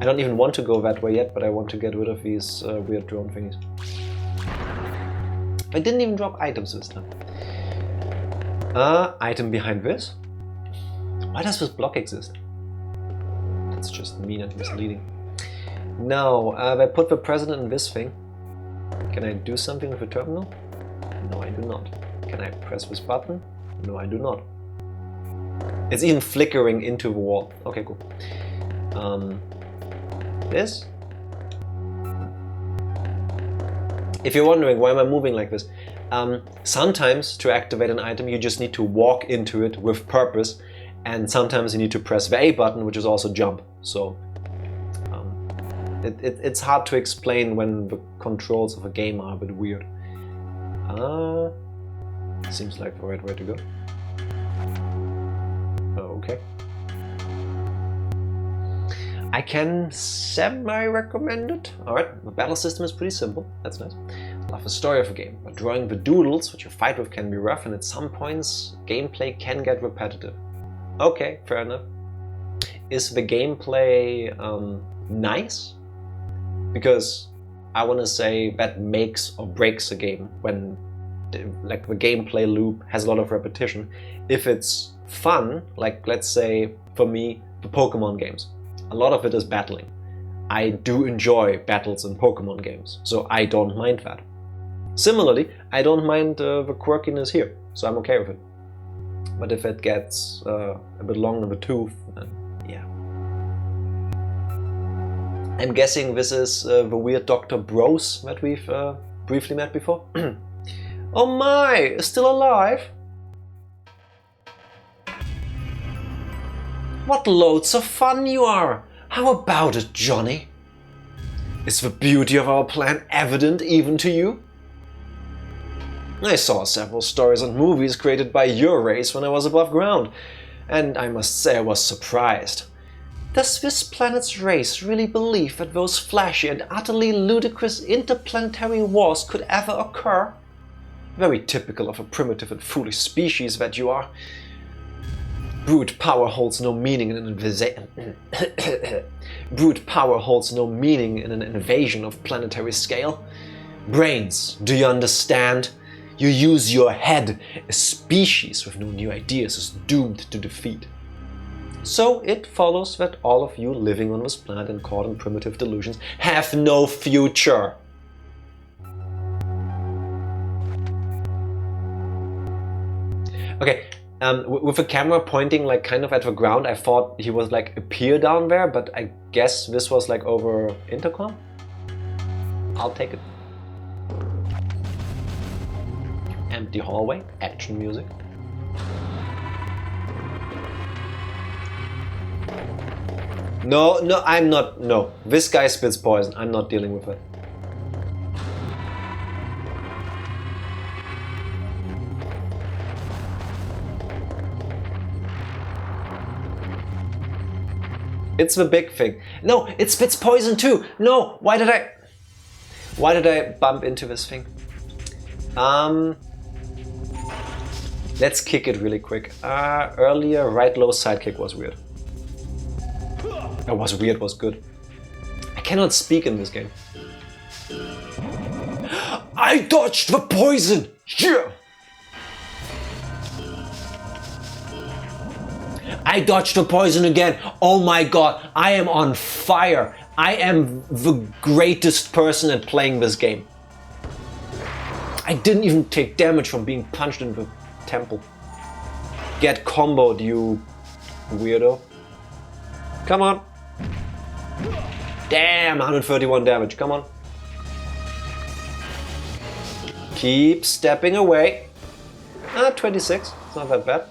I don't even want to go that way yet, but I want to get rid of these weird drone thingies. I didn't even drop items this time. Item behind this? Why does this block exist? That's just mean and misleading. No, they put the president in this thing. Can I do something with the terminal? No, I do not. Can I press this button? No, I do not. It's even flickering into the wall. Okay, cool. This? If you're wondering why am I moving like this, sometimes to activate an item you just need to walk into it with purpose, and sometimes you need to press the A button, which is also jump. So it's hard to explain when the controls of a game are a bit weird. Seems like the right way to go. Okay. I can semi-recommend it. Alright, the battle system is pretty simple. That's nice. Love the story of a game, but drawing the doodles which you fight with can be rough, and at some points gameplay can get repetitive. Okay, fair enough. Is the gameplay nice? Because I want to say that makes or breaks a game when the gameplay loop has a lot of repetition. If it's fun, like let's say for me, the Pokemon games, a lot of it is battling. I do enjoy battles in Pokemon games, so I don't mind that. Similarly, I don't mind the quirkiness here, so I'm okay with it. But if it gets a bit long in the tooth, then yeah. I'm guessing this is the weird Dr. Bros that we've briefly met before. Oh my, still alive? What loads of fun you are! How about it, Johnny? Is the beauty of our plan evident even to you? I saw several stories and movies created by your race when I was above ground, and I must say I was surprised. Does this planet's race really believe that those flashy and utterly ludicrous interplanetary wars could ever occur? Very typical of a primitive and foolish species that you are. Brute power holds no meaning in an Brute power holds no meaning in an invasion of planetary scale. Brains, do you understand? You use your head. A species with no new ideas is doomed to defeat. So it follows that all of you living on this planet and caught in primitive delusions have no future. Okay, With the camera pointing like kind of at the ground, I thought he was like appear down there, but I guess this was like over intercom. I'll take it. Empty hallway, action music. No, no, I'm not, no. This guy spits poison, I'm not dealing with it. It's the big thing. No, it spits poison too. No, why did I bump into this thing? Let's kick it really quick. Earlier, right low sidekick was weird. It was weird, was good. I cannot speak in this game. I dodged the poison! Yeah! I dodged the poison again. Oh my god, I am on fire. I am the greatest person at playing this game. I didn't even take damage from being punched in the temple. Get comboed, you weirdo. Come on. Damn, 131 damage, come on. Keep stepping away. 26, it's not that bad.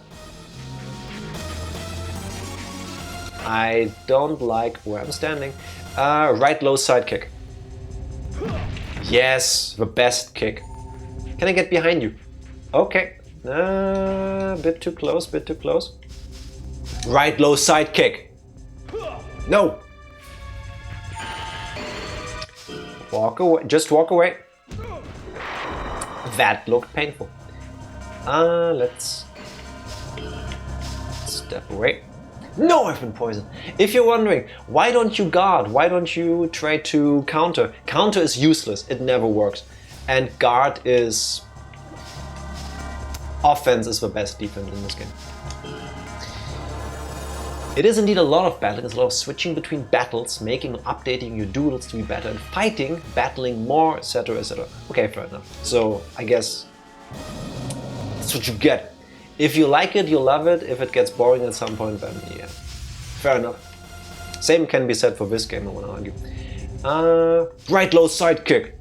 I don't like where I'm standing. Right low side kick. Yes, the best kick. Can I get behind you? Okay. Bit too close, bit too close. Right low side kick. No. Walk away, just walk away. That looked painful. Let's step away. No, I've been poisoned. If you're wondering, why don't you guard? Why don't you try to counter? Counter is useless, it never works. And guard is... Offense is the best defense in this game. It is indeed a lot of battling, it's a lot of switching between battles, making and updating your duels to be better, and fighting, battling more, etc, etc. Okay, fair enough. So, I guess that's what you get. If you like it, you love it. If it gets boring at some point, then yeah, fair enough. Same can be said for this game, I want to argue. Right low side kick.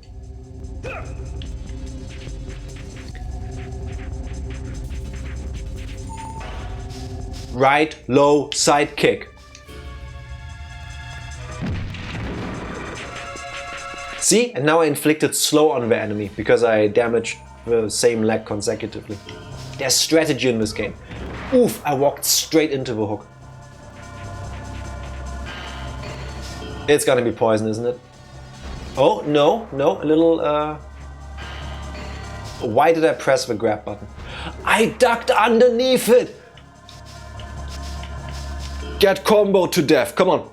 Right low side kick. See, and now I inflicted slow on the enemy because I damaged the same leg consecutively. There's strategy in this game. Oof, I walked straight into the hook. It's gonna be poison, isn't it? Oh, no, no, a little, Why did I press the grab button? I ducked underneath it! Get comboed to death, come on.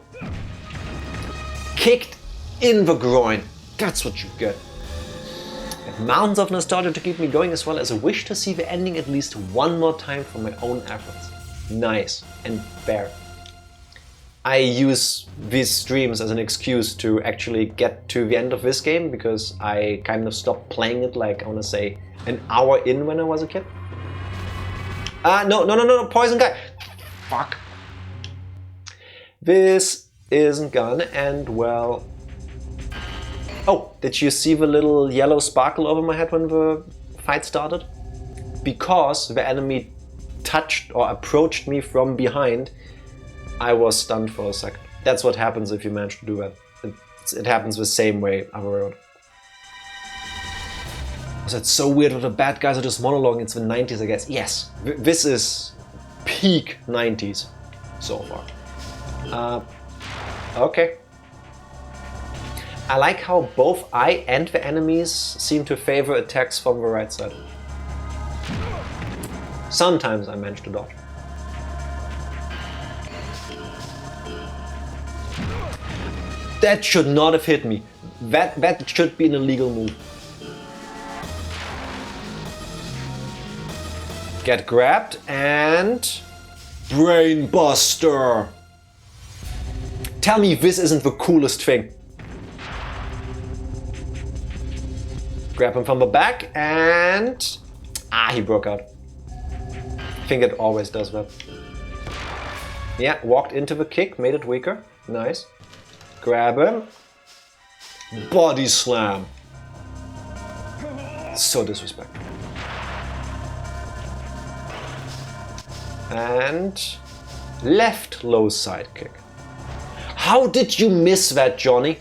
Kicked in the groin. That's what you get. Mountains of nostalgia to keep me going, as well as a wish to see the ending at least one more time for my own efforts. Nice and fair. I use these streams as an excuse to actually get to the end of this game because I kind of stopped playing it like, I want to say, an hour in when I was a kid. No, poison guy. Fuck. This isn't gonna end well. Oh, did you see the little yellow sparkle over my head when the fight started? Because the enemy touched or approached me from behind, I was stunned for a second. That's what happens if you manage to do that. It happens the same way other way around. So it's so weird that the bad guys are just monologuing. It's the 90s, I guess. Yes, this is peak 90s so far. Okay. I like how both I and the enemies seem to favor attacks from the right side. Sometimes I manage to dodge. That should not have hit me. That should be an illegal move. Get grabbed and... Brain Buster! Tell me this isn't the coolest thing. Grab him from the back and... he broke out. I think it always does that. Yeah, walked into the kick, made it weaker. Nice. Grab him. Body slam. So disrespectful. And left low side kick. How did you miss that, Johnny?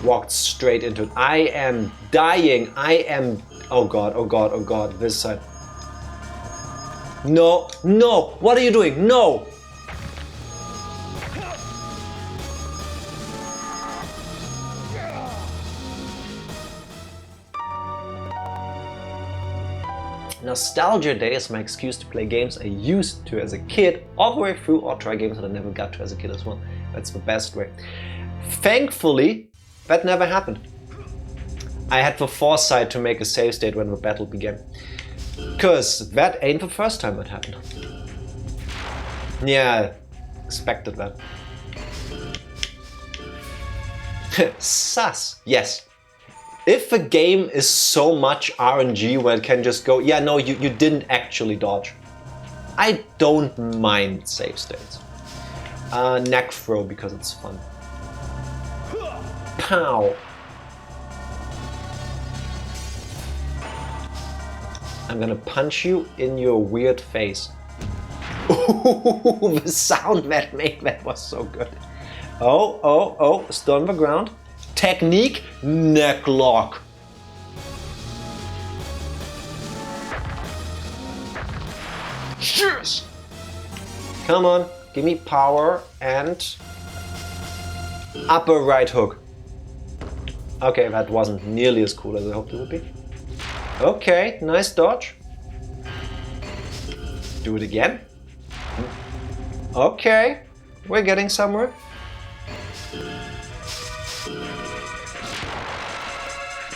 Walked straight into it. I am dying. I am... Oh god, oh god, oh god. This side. No, no. What are you doing? No. Nostalgia Day is my excuse to play games I used to as a kid all the way through, or try games that I never got to as a kid as well. That's the best way. Thankfully, that never happened. I had the foresight to make a save state when the battle began. Cause that ain't the first time that happened. Yeah, expected that. Sus, yes. If a game is so much RNG where it can just go, yeah, no, you didn't actually dodge. I don't mind save states. Neck throw because it's fun. Pow! I'm gonna punch you in your weird face. Ooh, the sound that made, that was so good. Oh, oh, oh, still on the ground. Technique, neck lock. Yes! Come on, give me power and upper right hook. Okay, that wasn't nearly as cool as I hoped it would be. Okay, nice dodge. Do it again. Okay, we're getting somewhere.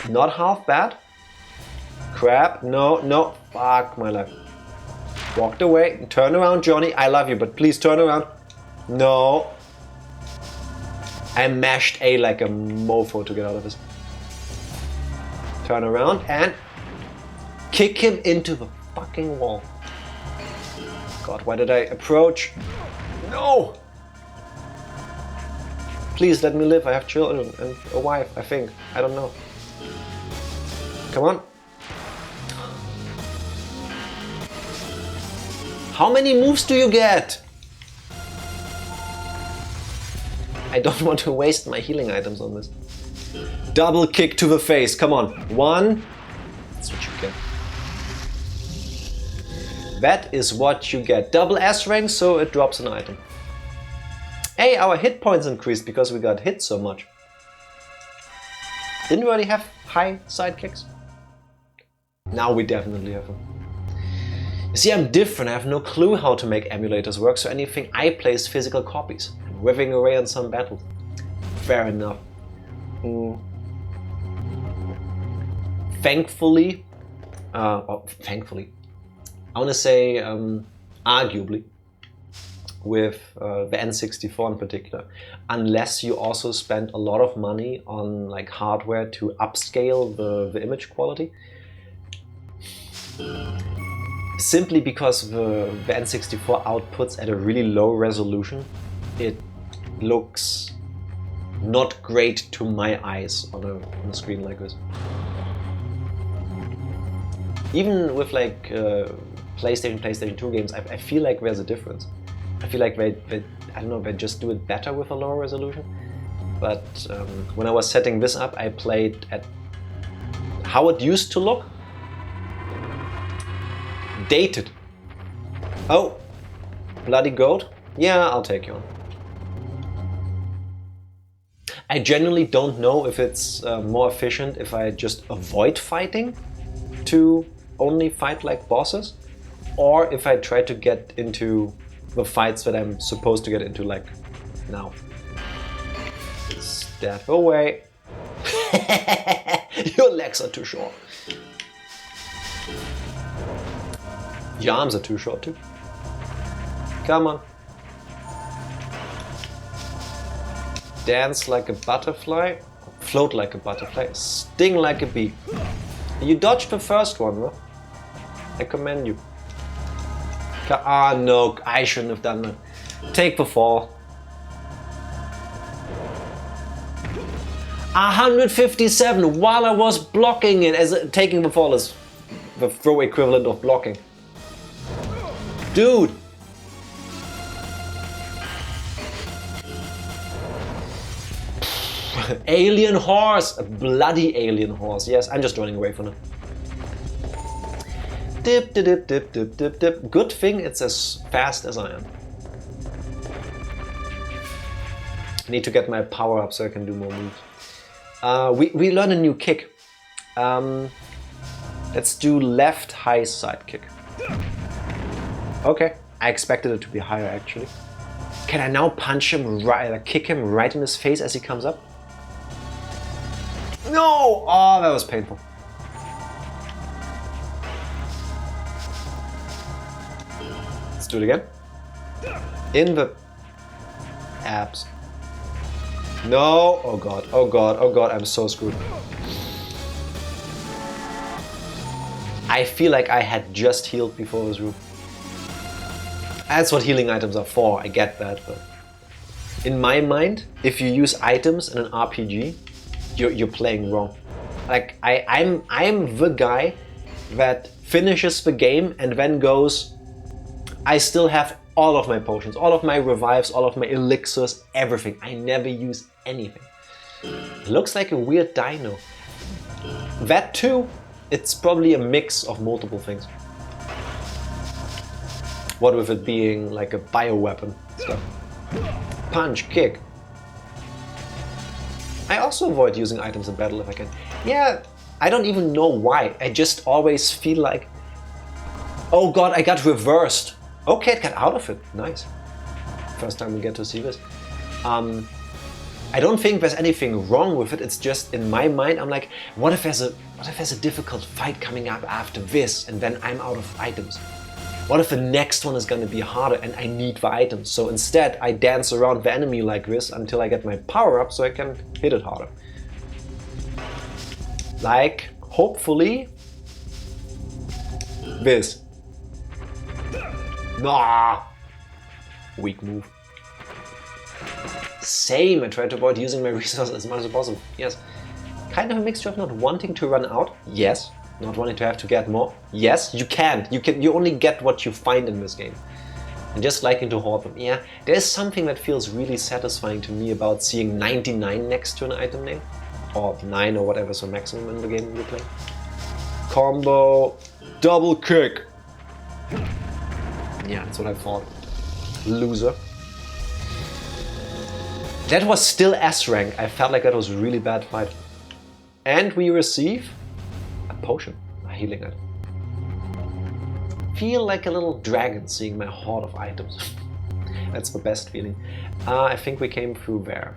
Not half bad. Crap, no, no, fuck my life. Walked away, turn around, Johnny, I love you, but please turn around. No. I mashed A like a mofo to get out of this. Turn around and kick him into the fucking wall. God, why did I approach? No! Please let me live, I have children and a wife, I think. I don't know. Come on. How many moves do you get? I don't want to waste my healing items on this. Double kick to the face, come on. One. That's what you get. That is what you get. Double S rank, so it drops an item. Hey, our hit points increased because we got hit so much. Didn't we already have high side kicks? Now we definitely have them. You see, I'm different. I have no clue how to make emulators work, so anything I play is physical copies. I'm whiffing away on some battles. Fair enough. Thankfully, I want to say arguably, with the N64 in particular, unless you also spend a lot of money on like hardware to upscale the image quality. Simply because the N64 outputs at a really low resolution, it looks not great to my eyes on a screen like this. Even with like PlayStation 2 games, I feel like there's a difference. I feel like they I don't know, they just do it better with a lower resolution. But when I was setting this up, I played at how it used to look. Dated. Oh, bloody goat. Yeah, I'll take you on. I genuinely don't know if it's more efficient if I just avoid fighting to only fight like bosses, or if I try to get into the fights that I'm supposed to get into like now. Step away. Your legs are too short. Your arms are too short too. Come on. Dance like a butterfly, float like a butterfly, sting like a bee. You dodged the first one, though. I commend you. Ah, no, I shouldn't have done that. Take the fall. 157 while I was blocking it, as taking the fall is the throw equivalent of blocking. Dude! Alien horse! A bloody alien horse. Yes, I'm just running away from it. Dip, dip, dip, dip, dip, dip, dip. Good thing it's as fast as I am. I need to get my power up so I can do more moves. We learn a new kick. Let's do left high side kick. Okay, I expected it to be higher actually. Can I now punch him right, kick him right in his face as he comes up? No! Oh, that was painful. Let's do it again. In the abs. No! Oh god, oh god, oh god, I'm so screwed. I feel like I had just healed before this room. That's what healing items are for, I get that, but in my mind, if you use items in an RPG, you're playing wrong. Like I'm the guy that finishes the game and then goes, I still have all of my potions, all of my revives, all of my elixirs, everything. I never use anything. It looks like a weird dino. That too, it's probably a mix of multiple things. What with it being like a bioweapon stuff. Punch, kick. I also avoid using items in battle if I can. Yeah, I don't even know why. I just always feel like, oh god, I got reversed. Okay, it got out of it. Nice. First time we get to see this. I don't think there's anything wrong with it. It's just in my mind, I'm like, what if there's a difficult fight coming up after this, and then I'm out of items? What if the next one is going to be harder and I need the items? So instead, I dance around the enemy like this until I get my power up so I can hit it harder. Like, hopefully, this. Nah! Weak move. Same, I try to avoid using my resources as much as possible. Yes. Kind of a mixture of not wanting to run out. Yes. Not wanting to have to get more. Yes, you can't. You only get what you find in this game. And just liking to hoard them. Yeah, there's something that feels really satisfying to me about seeing 99 next to an item name. Or 9 or whatever's the maximum in the game you play. Combo. Double kick. Yeah, that's what I thought. Loser. That was still S rank. I felt like that was a really bad fight. And we receive a potion, a healing item. Feel like a little dragon seeing my hoard of items. That's the best feeling. I think we came through there.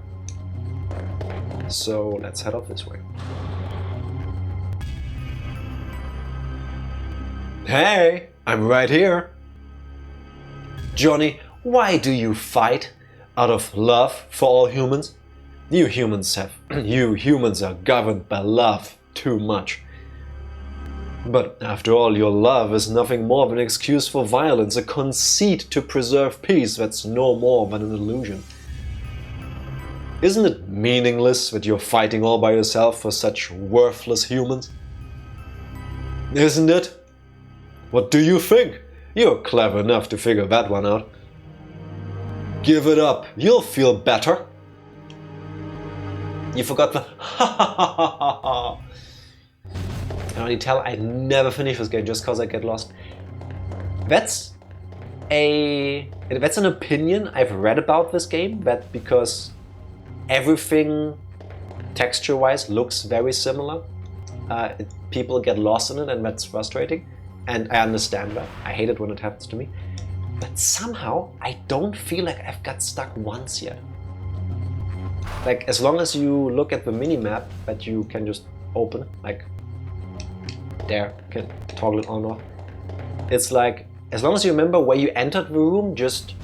So let's head off this way. Hey, I'm right here. Johnny, why do you fight? Out of love for all humans? You humans are governed by love too much. But after all, your love is nothing more than an excuse for violence, a conceit to preserve peace that's no more than an illusion. Isn't it meaningless that you're fighting all by yourself for such worthless humans? Isn't it? What do you think? You're clever enough to figure that one out. Give it up, you'll feel better. You forgot the ha ha ha ha ha. I can already tell I never finish this game just because I get lost. That's an opinion I've read about this game, that because everything texture-wise looks very similar, people get lost in it, and that's frustrating. And I understand that. I hate it when it happens to me. But somehow I don't feel like I've got stuck once yet. Like, as long as you look at the mini-map that you can just open, like there, you can toggle it on or off. It's like, as long as you remember where you entered the room, just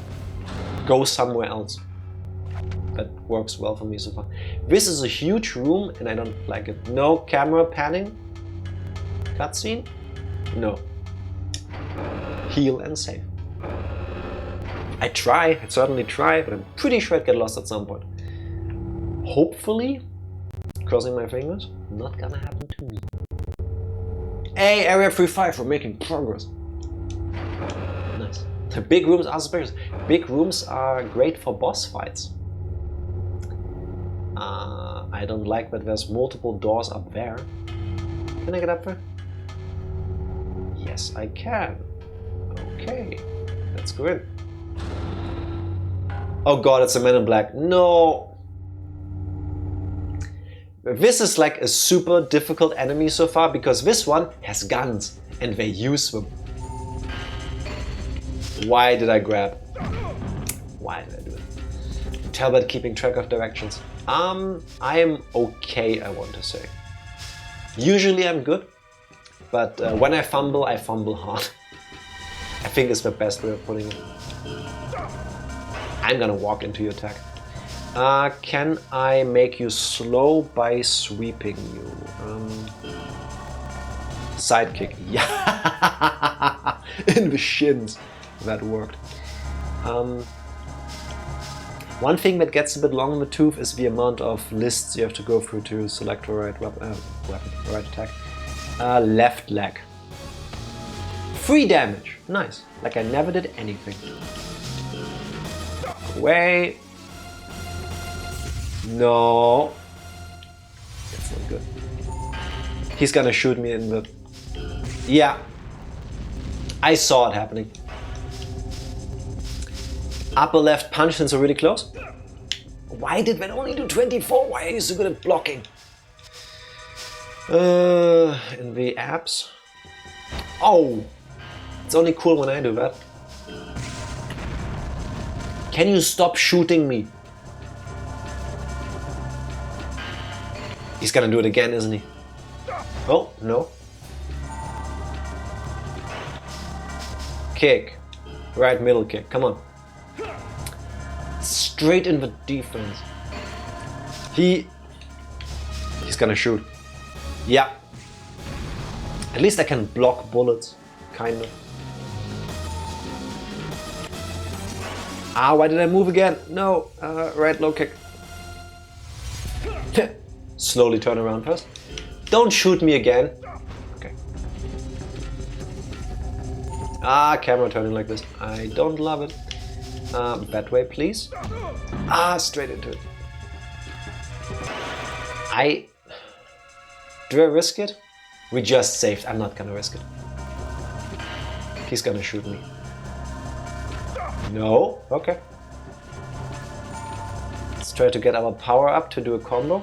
go somewhere else. That works well for me so far. This is a huge room and I don't like it. No camera panning. Cutscene? No. heal and save. I certainly try, but I'm pretty sure I'd get lost at some point. Hopefully, crossing my fingers, not gonna happen to me. Hey, Area 3-5, we're making progress. Nice. The big rooms are suspicious. Big rooms are great for boss fights. I don't like that there's multiple doors up there. Can I get up there? Yes, I can. Okay, let's go in. Oh god, it's a man in black. No! This is like a super difficult enemy so far because this one has guns and they use them. Why did I grab? Why did I do it? Tell about keeping track of directions. I am okay, I want to say. Usually I'm good, but when I fumble hard. I think it's the best way of putting it. I'm gonna walk into your attack. Can I make you slow by sweeping you? Sidekick. Yeah! In the shins. That worked. One thing that gets a bit long in the tooth is the amount of lists you have to go through to select the right weapon, right attack. Left leg. 3 damage. Nice. Like I never did anything. Away. No. That's not good. He's gonna shoot me in the... Yeah. I saw it happening. Upper left punch since we're really close. Why did that only do 24? Why are you so good at blocking? In the abs. Oh! It's only cool when I do that. Can you stop shooting me? He's gonna do it again, isn't he? Oh, no. Kick. Right middle kick, come on. Straight in the defense. He's gonna shoot. Yeah. At least I can block bullets, kind of. Ah, why did I move again? No, right low kick. Slowly turn around first. Don't shoot me again. Okay. Ah, camera turning like this. I don't love it. That way, please. Ah, straight into it. Do I risk it? We just saved. I'm not gonna risk it. He's gonna shoot me. No? Okay. Let's try to get our power up to do a combo.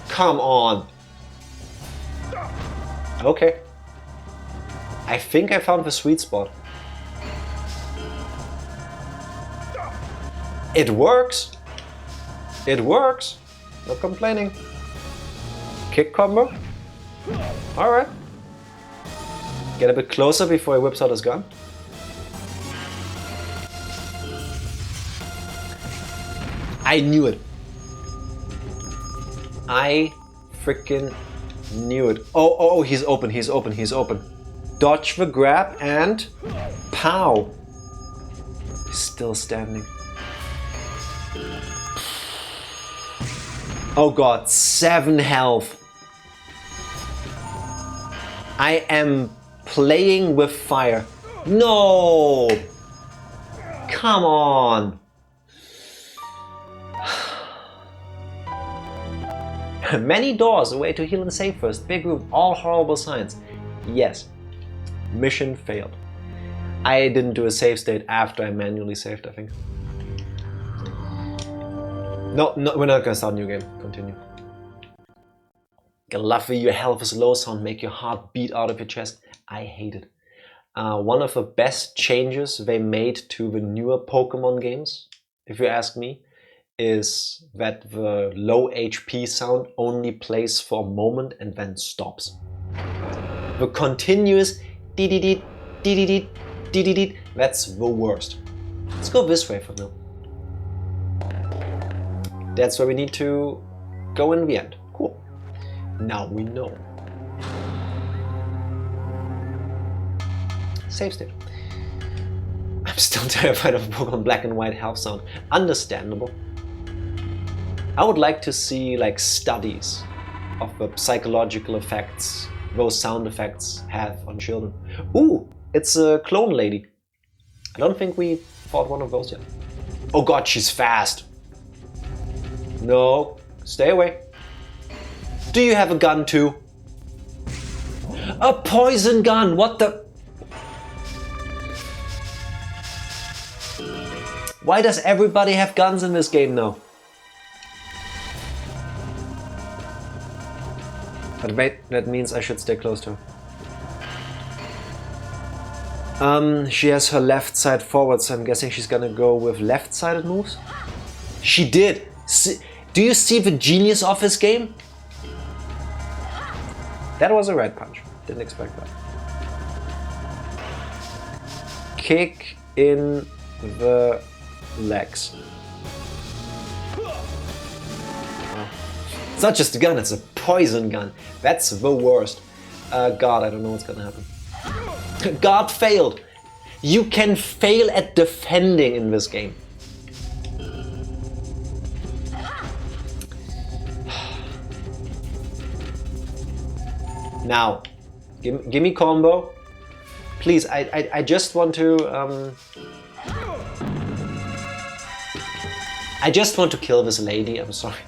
Come on! Okay. I think I found the sweet spot. It works! It works! No complaining. Kick combo. Alright. Get a bit closer before he whips out his gun. I knew it. I freaking knew it. Oh, he's open, he's open, he's open. Dodge the grab and pow. He's still standing. Oh god, 7 health. I am playing with fire. No! Come on! Many doors, a way to heal and save first. Big room, all horrible signs. Yes. Mission failed. I didn't do a save state after I manually saved, I think. No, we're not gonna start a new game. Continue. I love your health is low sound, make your heart beat out of your chest. I hate it. One of the best changes they made to the newer Pokemon games, if you ask me, is that the low HP sound only plays for a moment and then stops. The continuous dee-dee-dee, dee-dee-dee, dee-dee-dee, that's the worst. Let's go this way for now. That's where we need to go in the end. Cool. Now we know. Save state. I'm still terrified of a book on black and white health sound. Understandable. I would like to see like studies of the psychological effects those sound effects have on children. Ooh, it's a clone lady. I don't think we fought one of those yet. Oh god, she's fast. No, stay away. Do you have a gun too? A poison gun, what the? Why does everybody have guns in this game now? But wait, that means I should stay close to her. She has her left side forward, so I'm guessing she's gonna go with left-sided moves. She did! Do you see the genius of this game? That was a right punch. Didn't expect that. Kick in the legs. Oh. It's not just a gun, it's a poison gun. That's the worst. God, I don't know what's gonna happen. God failed. You can fail at defending in this game. Now, give me combo. Please, I just want to... I just want to kill this lady, I'm sorry.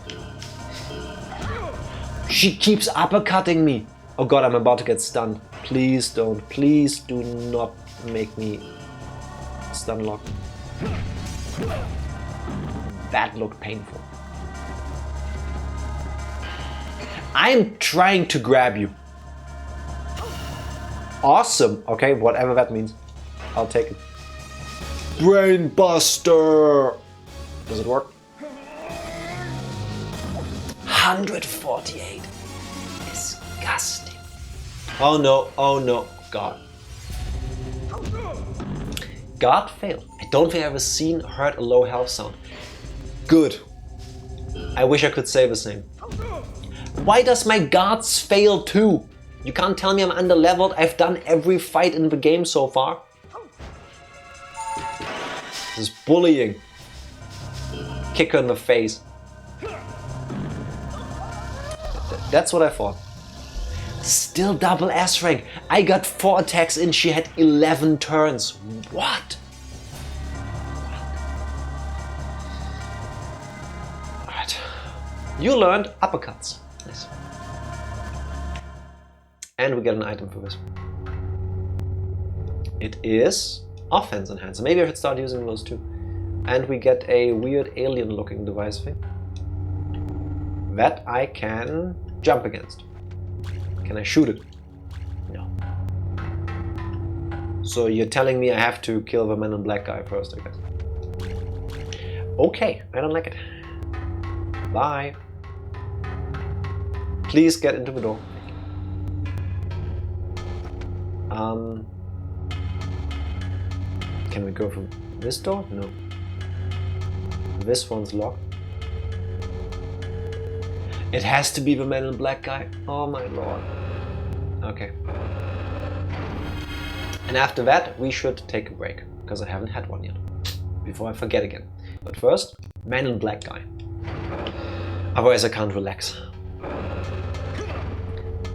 She keeps uppercutting me. Oh god, I'm about to get stunned. Please don't. Please do not make me stun lock. That looked painful. I'm trying to grab you. Awesome. Okay, whatever that means. I'll take it. Brain Buster! Does it work? 148. Disgusting. Oh no, oh no. God. God failed. I don't think I've ever seen or heard a low health sound. Good. I wish I could say the same. Why does my guards fail too? You can't tell me I'm under-leveled. I've done every fight in the game so far. This is bullying. Kick her in the face. That's what I thought. Still double S rank. I got 4 attacks in, she had 11 turns. What? Alright. You learned uppercuts. Nice. And we get an item for this. It is offense enhancer. Maybe I should start using those too. And we get a weird alien looking device thing that I can jump against. Can I shoot it? No. So you're telling me I have to kill the man in black guy first, I guess. Okay, I don't like it. Bye. Please get into the door. Can we go from this door? No. This one's locked. It has to be the man in black guy. Oh my lord. Okay. And after that, we should take a break, because I haven't had one yet. Before I forget again. But first, man in black guy. Otherwise I can't relax.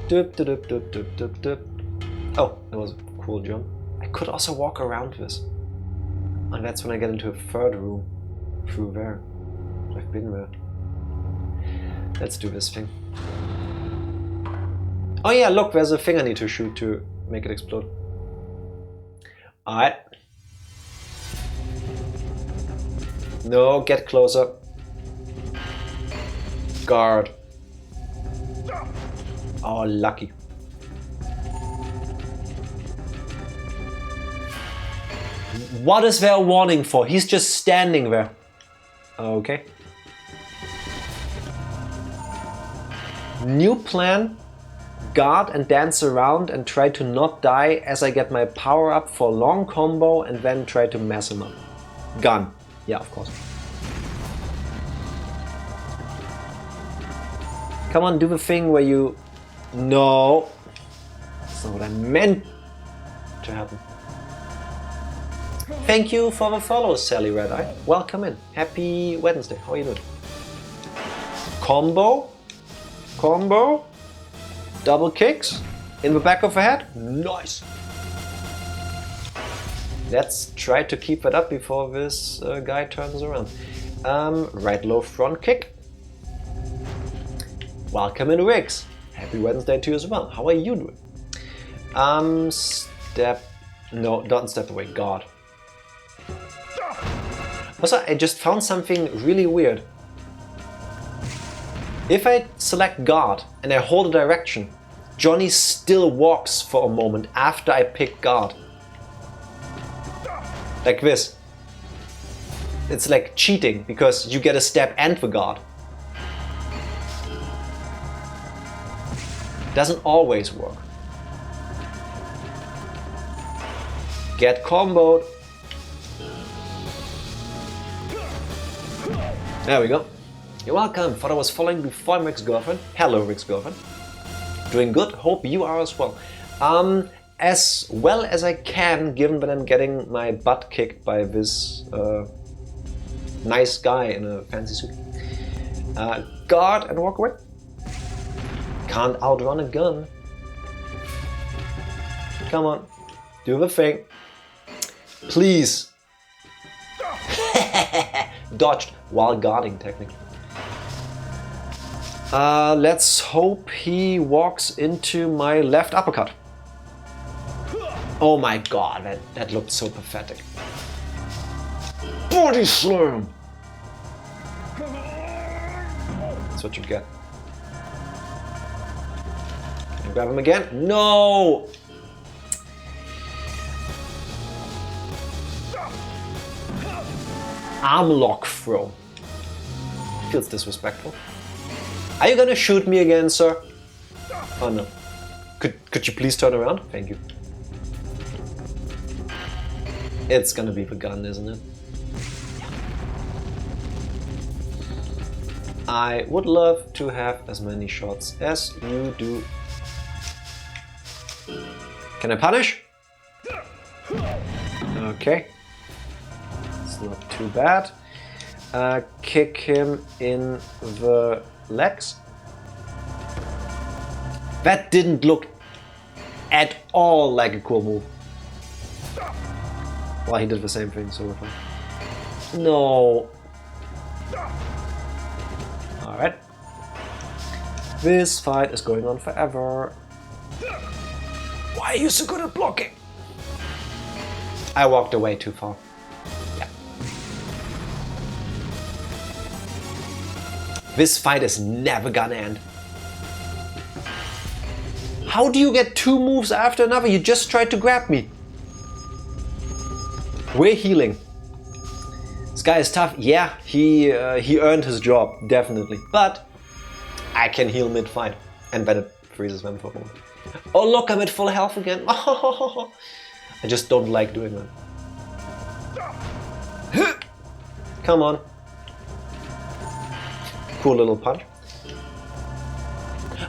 Doop, doop, doop, doop, doop, doop. Oh, that was a cool jump. I could also walk around this. And that's when I get into a third room. Through there. I've been there. Let's do this thing. Oh yeah, look, there's a thing I need to shoot to make it explode. Alright. No, get closer. Guard. Oh, lucky. What is there a warning for? He's just standing there. Okay. New plan. Guard and dance around and try to not die as I get my power up for long combo and then try to mess him up. Gun. Yeah, of course. Come on, do the thing where you... No. That's not what I meant to happen. Thank you for the follow, Sally Redeye. Welcome in. Happy Wednesday. How are you doing? Combo. Combo. Double kicks. In the back of the head. Nice. Let's try to keep that up before this guy turns around. Right low front kick. Welcome in, Riggs. Happy Wednesday to you as well. How are you doing? Step... No, don't step away. God. Also, I just found something really weird. If I select guard and I hold a direction, Johnny still walks for a moment after I pick guard. Like this. It's like cheating because you get a step and the guard. Doesn't always work. Get comboed. There we go. You're welcome. Thought I was following before Rick's girlfriend. Hello, Rick's girlfriend. Doing good. Hope you are as well. As well as I can, given that I'm getting my butt kicked by this nice guy in a fancy suit. Guard and walk away. Can't outrun a gun. Come on. Do the thing. Please. Dodged while guarding, technically. Let's hope he walks into my left uppercut. Oh my god, that looked so pathetic. Body slam! That's what you get. Can I grab him again? No! Arm lock throw. Feels disrespectful. Are you gonna shoot me again, sir? Oh no. Could you please turn around? Thank you. It's gonna be the gun, isn't it? I would love to have as many shots as you do. Can I punish? Okay. It's not too bad. Kick him in the legs. That didn't look at all like a cool move. Well, he did the same thing, so we're fine. No. Alright. This fight is going on forever. Why are you so good at blocking? I walked away too far. Yeah. This fight is never gonna end. How do you get two moves after another? You just tried to grab me. We're healing. This guy is tough. Yeah, he earned his job, definitely. But I can heal mid-fight. And then it freezes them for a moment. Oh look, I'm at full health again. I just don't like doing that. Come on. Cool little punch.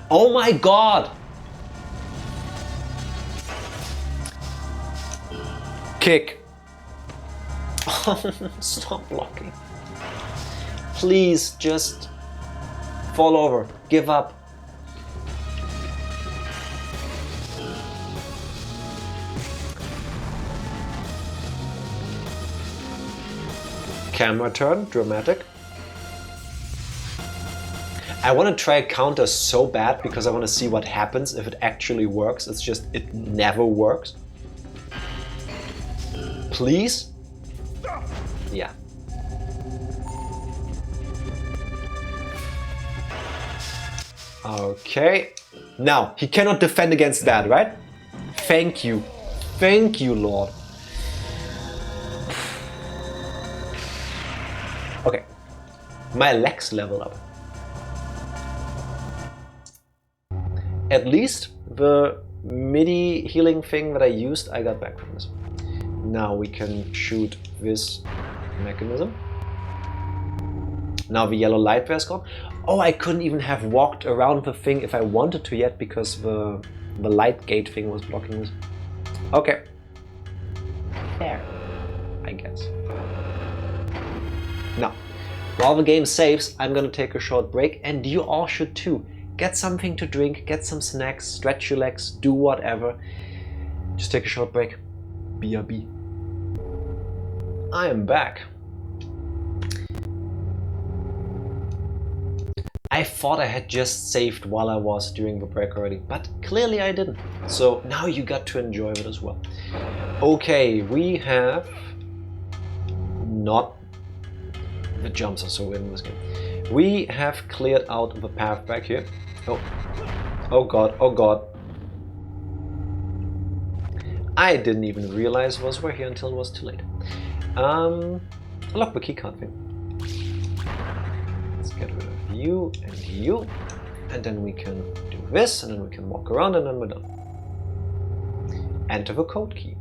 Oh my god! Kick. Stop blocking. Please just fall over. Give up. Camera turn, dramatic. I want to try a counter so bad because I want to see what happens if it actually works. It's just, it never works. Please? Yeah. Okay. Now, he cannot defend against that, right? Thank you. Thank you, Lord. Okay. My legs level up. At least the MIDI healing thing that I used, I got back from this. Now we can shoot this mechanism. Now the yellow light bear's gone. Oh, I couldn't even have walked around the thing if I wanted to yet because the light gate thing was blocking this. Okay. There. I guess. Now, while the game saves, I'm gonna take a short break, and you all should too. Get something to drink, get some snacks, stretch your legs, do whatever. Just take a short break. BRB. I am back. I thought I had just saved while I was during the break already, but clearly I didn't. So now you got to enjoy it as well. Okay, we have not... The jumps are so weird in this game. We have cleared out the path back here. Oh. Oh god, oh god. I didn't even realize those were here until it was too late. Lock the keycard thing. Let's get rid of you and you. And then we can do this, and then we can walk around, and then we're done. Enter the code key.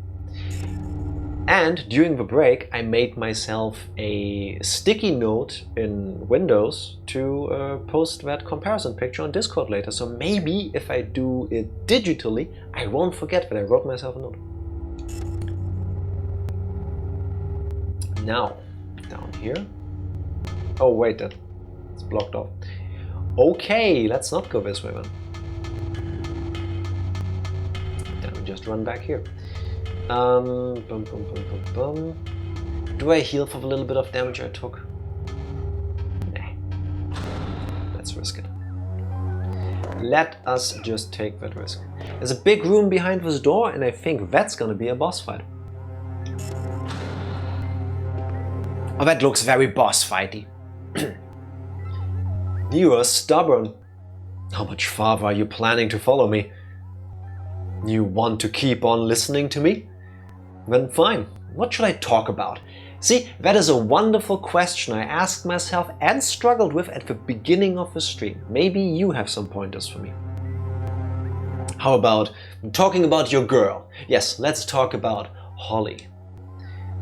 And during the break, I made myself a sticky note in Windows to post that comparison picture on Discord later. So maybe if I do it digitally, I won't forget that I wrote myself a note. Now, down here. Oh wait, that's blocked off. Okay, let's not go this way then. Then we just run back here. Bum, bum, bum, bum, bum. Do I heal for the little bit of damage I took? Nah. Let's risk it. Let us just take that risk. There's a big room behind this door, and I think that's gonna be a boss fight. Oh, that looks very boss fighty. You are stubborn. How much farther are you planning to follow me? You want to keep on listening to me? Then fine. What should I talk about? See, that is a wonderful question I asked myself and struggled with at the beginning of the stream. Maybe you have some pointers for me. How about talking about your girl? Yes, let's talk about Holly.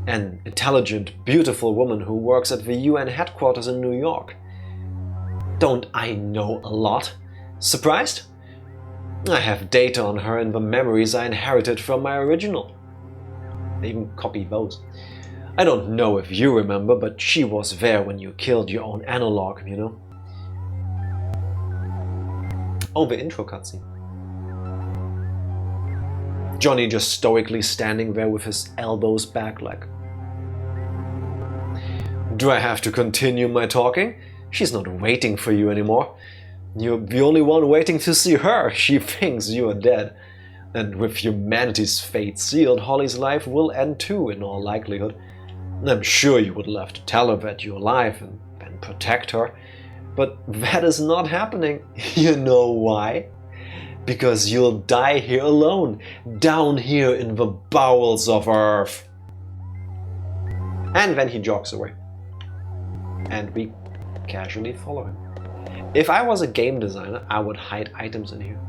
An intelligent, beautiful woman who works at the UN headquarters in New York. Don't I know a lot? Surprised? I have data on her in the memories I inherited from my original. I even copy those. I don't know if you remember, but she was there when you killed your own analog, you know? Oh, the intro cutscene. Johnny just stoically standing there with his elbows back like... Do I have to continue my talking? She's not waiting for you anymore. You're the only one waiting to see her. She thinks you are dead. And with humanity's fate sealed, Holly's life will end too, in all likelihood. I'm sure you would love to tell her that you're alive and protect her. But that is not happening. You know why? Because you'll die here alone, down here in the bowels of Earth. And then he jogs away. And we casually follow him. If I was a game designer, I would hide items in here.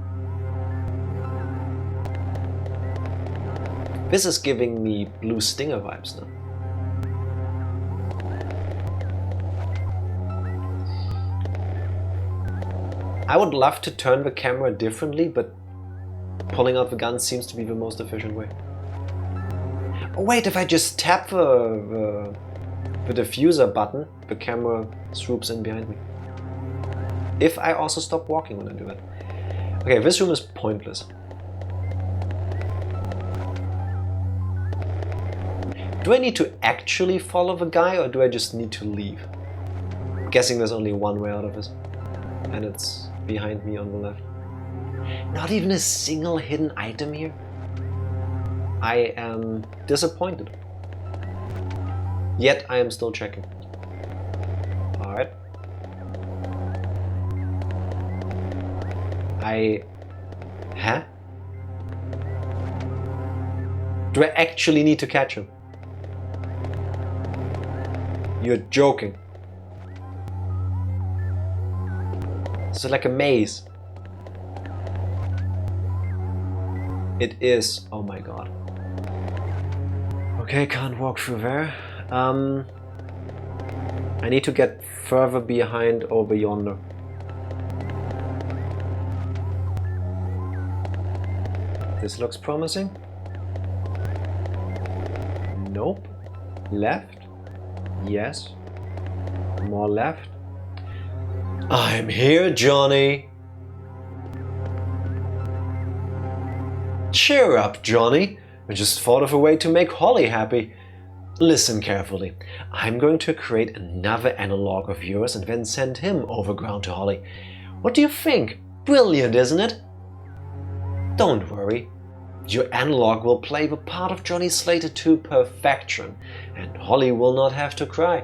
This is giving me Blue Stinger vibes now. I would love to turn the camera differently, but pulling out the gun seems to be the most efficient way. Oh wait, if I just tap the diffuser button, the camera swoops in behind me. If I also stop walking when I do that. Okay, this room is pointless. Do I need to actually follow the guy, or do I just need to leave? I'm guessing there's only one way out of this. And it's behind me on the left. Not even a single hidden item here? I am disappointed. Yet I am still checking. Alright. Huh? Do I actually need to catch him? You're joking. Is it like a maze? It is. Oh my god. Okay, can't walk through there. I need to get further behind over yonder. This looks promising. Nope. Left. Yes. More left. I'm here, Johnny. Cheer up, Johnny. I just thought of a way to make Holly happy. Listen carefully. I'm going to create another analog of yours and then send him overground to Holly. What do you think? Brilliant, isn't it? Don't worry. Your analog will play the part of Johnny Slater to perfection, and Holly will not have to cry.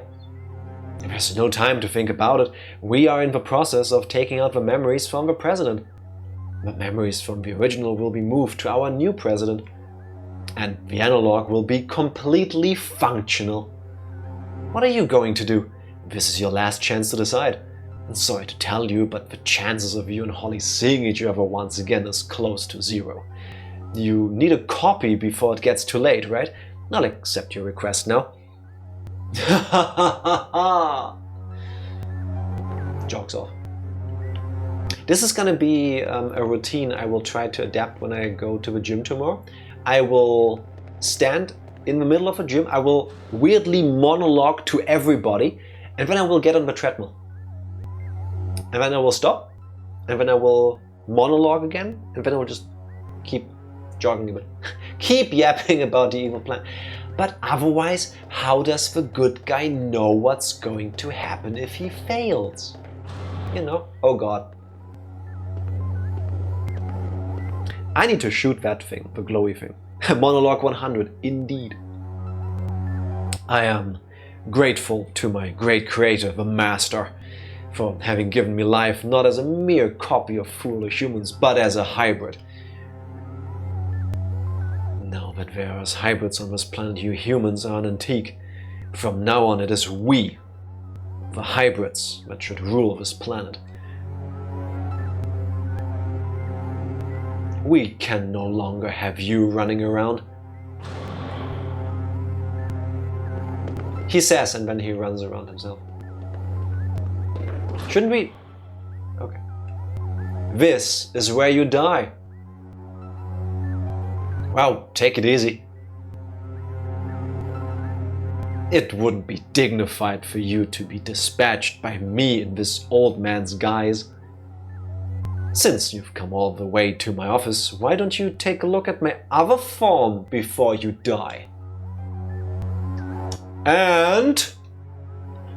There's no time to think about it. We are in the process of taking out the memories from the president. The memories from the original will be moved to our new president, and the analog will be completely functional. What are you going to do? This is your last chance to decide. I'm sorry to tell you, but the chances of you and Holly seeing each other once again is close to zero. You need a copy before it gets too late, right? I'll accept your request now. Ha ha ha ha! Jokes off. This is gonna be a routine I will try to adapt when I go to the gym tomorrow. I will stand in the middle of a gym, I will weirdly monologue to everybody, and then I will get on the treadmill. And then I will stop, and then I will monologue again, and then I will just keep jogging a bit. Keep yapping about the evil plan. But otherwise, how does the good guy know what's going to happen if he fails? You know, oh god. I need to shoot that thing, the glowy thing. Monologue 100, indeed. I am grateful to my great creator, the master, for having given me life not as a mere copy of foolish humans, but as a hybrid. Now that there are hybrids on this planet, you humans are an antique. From now on it is we, the hybrids, that should rule this planet. We can no longer have you running around. He says, and then he runs around himself. Shouldn't we? Okay. This is where you die. Wow, take it easy. It wouldn't be dignified for you to be dispatched by me in this old man's guise. Since you've come all the way to my office, why don't you take a look at my other form before you die? And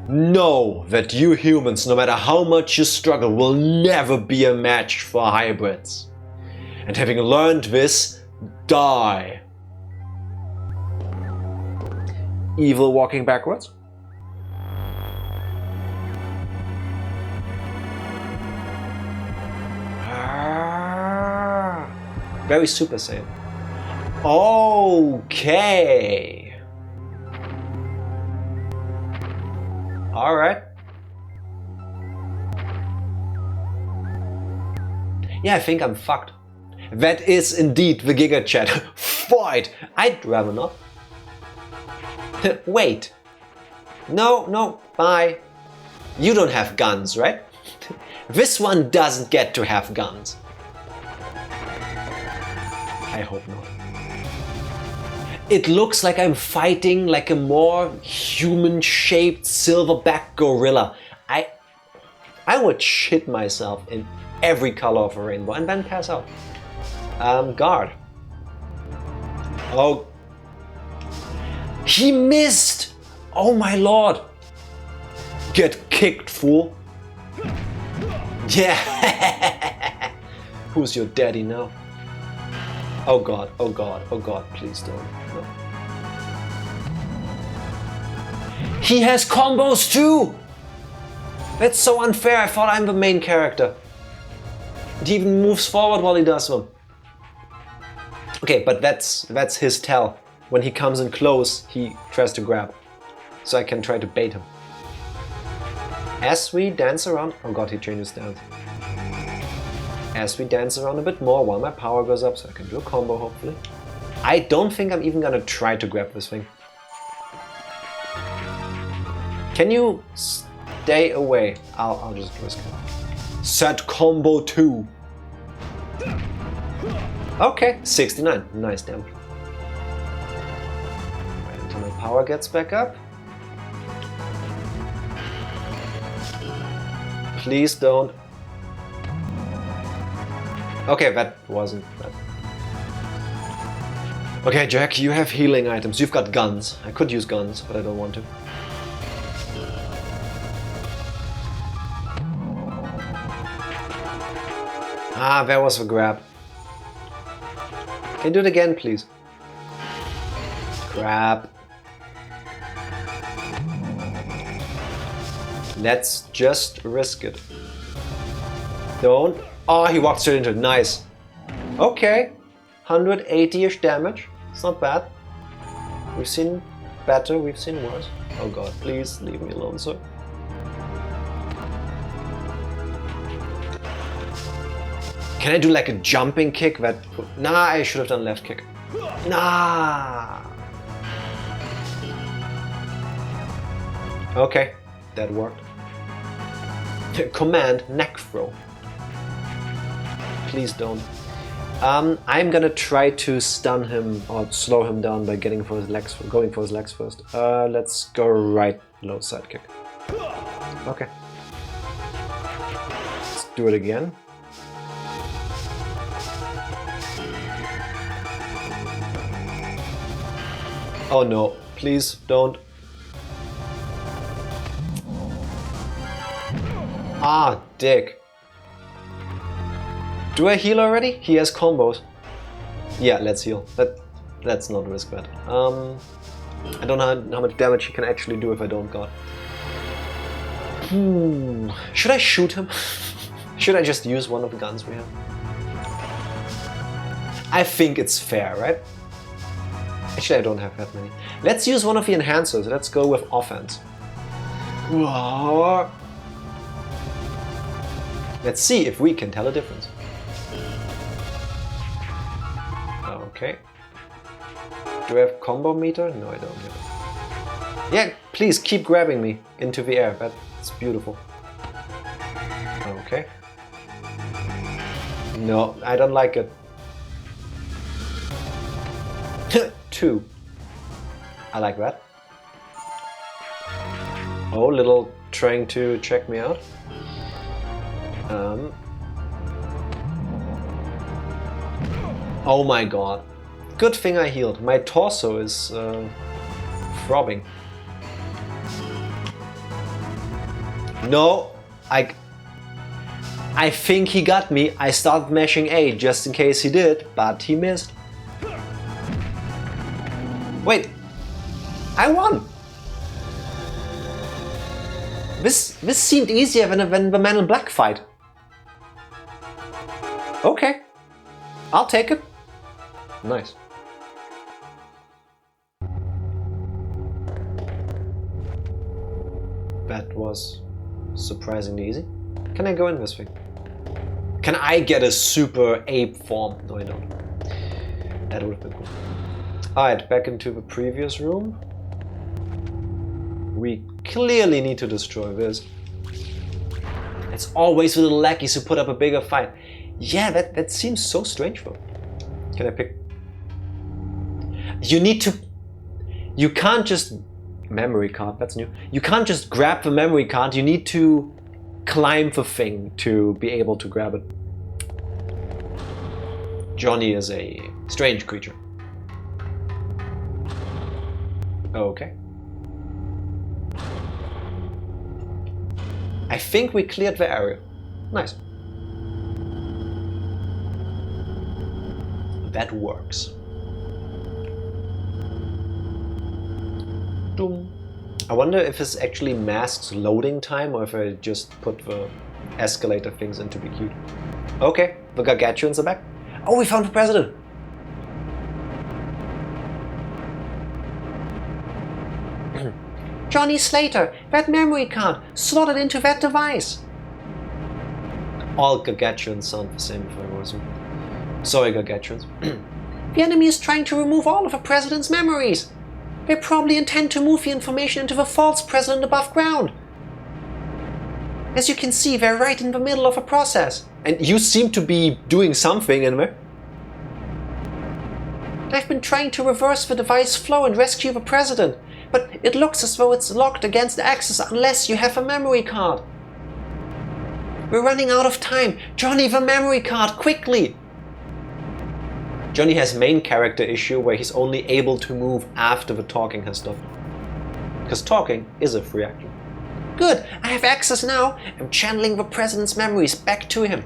know that you humans, no matter how much you struggle, will never be a match for hybrids. And having learned this, die. Evil walking backwards? Very Super Saiyan. Okay. Alright. Yeah, I think I'm fucked. That is indeed the Giga Chat. Fight! I'd rather not. Wait. No, bye. You don't have guns, right? This one doesn't get to have guns. I hope not. It looks like I'm fighting like a more human-shaped silverback gorilla. I would shit myself in every color of a rainbow and then pass out. Guard. Oh. He missed! Oh my lord! Get kicked, fool! Yeah! Who's your daddy now? Oh god, oh god, oh god, please don't. No. He has combos too! That's so unfair, I thought I'm the main character. He even moves forward while he does them. Okay, but that's his tell. When he comes in close, he tries to grab. So I can try to bait him. As we dance around... Oh god, he changes stance. As we dance around a bit more while my power goes up, so I can do a combo hopefully. I don't think I'm even gonna try to grab this thing. Can you stay away? I'll just risk it. Set combo 2. Okay, 69. Nice damage. Wait until My power gets back up. Please don't. Okay, that wasn't bad. Okay, Jack, you have healing items. You've got guns. I could use guns, but I don't want to. Ah, there was a grab. Can you do it again, please? Crap. Let's just risk it. Don't. Oh, he walked straight into it. Nice. Okay. 180-ish damage. It's not bad. We've seen better, we've seen worse. Oh god, please leave me alone, sir. Can I do like a jumping kick that... Nah, I should have done left kick. Nah. Okay, that worked. Command neck throw. Please don't. I'm gonna try to stun him or slow him down by going for his legs first. Let's go right low side kick. Okay. Let's do it again. Oh no, please don't. Ah, dick. Do I heal already? He has combos. Yeah, let's heal. Let's not risk that. I don't know how much damage he can actually do if I don't god. Should I shoot him? Should I just use one of the guns we have? I think it's fair, right? Actually, I don't have that many. Let's use one of the enhancers. Let's go with offense. Whoa. Let's see if we can tell a difference. Okay. Do I have combo meter? No, I don't have it. Yeah, please keep grabbing me into the air. That's beautiful. Okay. No, I don't like it. 2. I like that. Oh, little trying to check me out. Oh my god. Good thing I healed. My torso is throbbing. No, I think he got me. I started mashing A just in case he did, but he missed. Wait, I won. This seemed easier than the Man in Black fight. Okay, I'll take it. Nice. That was surprisingly easy. Can I go in this thing? Can I get a super ape form? No, I don't. That would have been cool. Alright, back into the previous room. We clearly need to destroy this. It's always the little lackeys who put up a bigger fight. Yeah, that seems so strange though. Can I pick? You need to... You can't just... Memory card, that's new. You can't just grab the memory card, you need to climb the thing to be able to grab it. Johnny is a strange creature. Okay. I think we cleared the area. Nice. That works. Doom. I wonder if this actually masks loading time or if I just put the escalator things into the queue. Okay, the Gargantuans are back. Oh, we found the president! Johnny Slater, that memory card, slotted into that device. All Gargantuans sound the same if I was. Sorry, Gargantuans. The enemy is trying to remove all of the president's memories. They probably intend to move the information into the false president above ground. As you can see, they're right in the middle of a process. And you seem to be doing something in there. I've been trying to reverse the device flow and rescue the president, but it looks as though it's locked against access unless you have a memory card. We're running out of time. Johnny, the memory card, quickly! Johnny has main character issue where he's only able to move after the talking has stopped. Because talking is a free action. Good, I have access now. I'm channeling the president's memories back to him.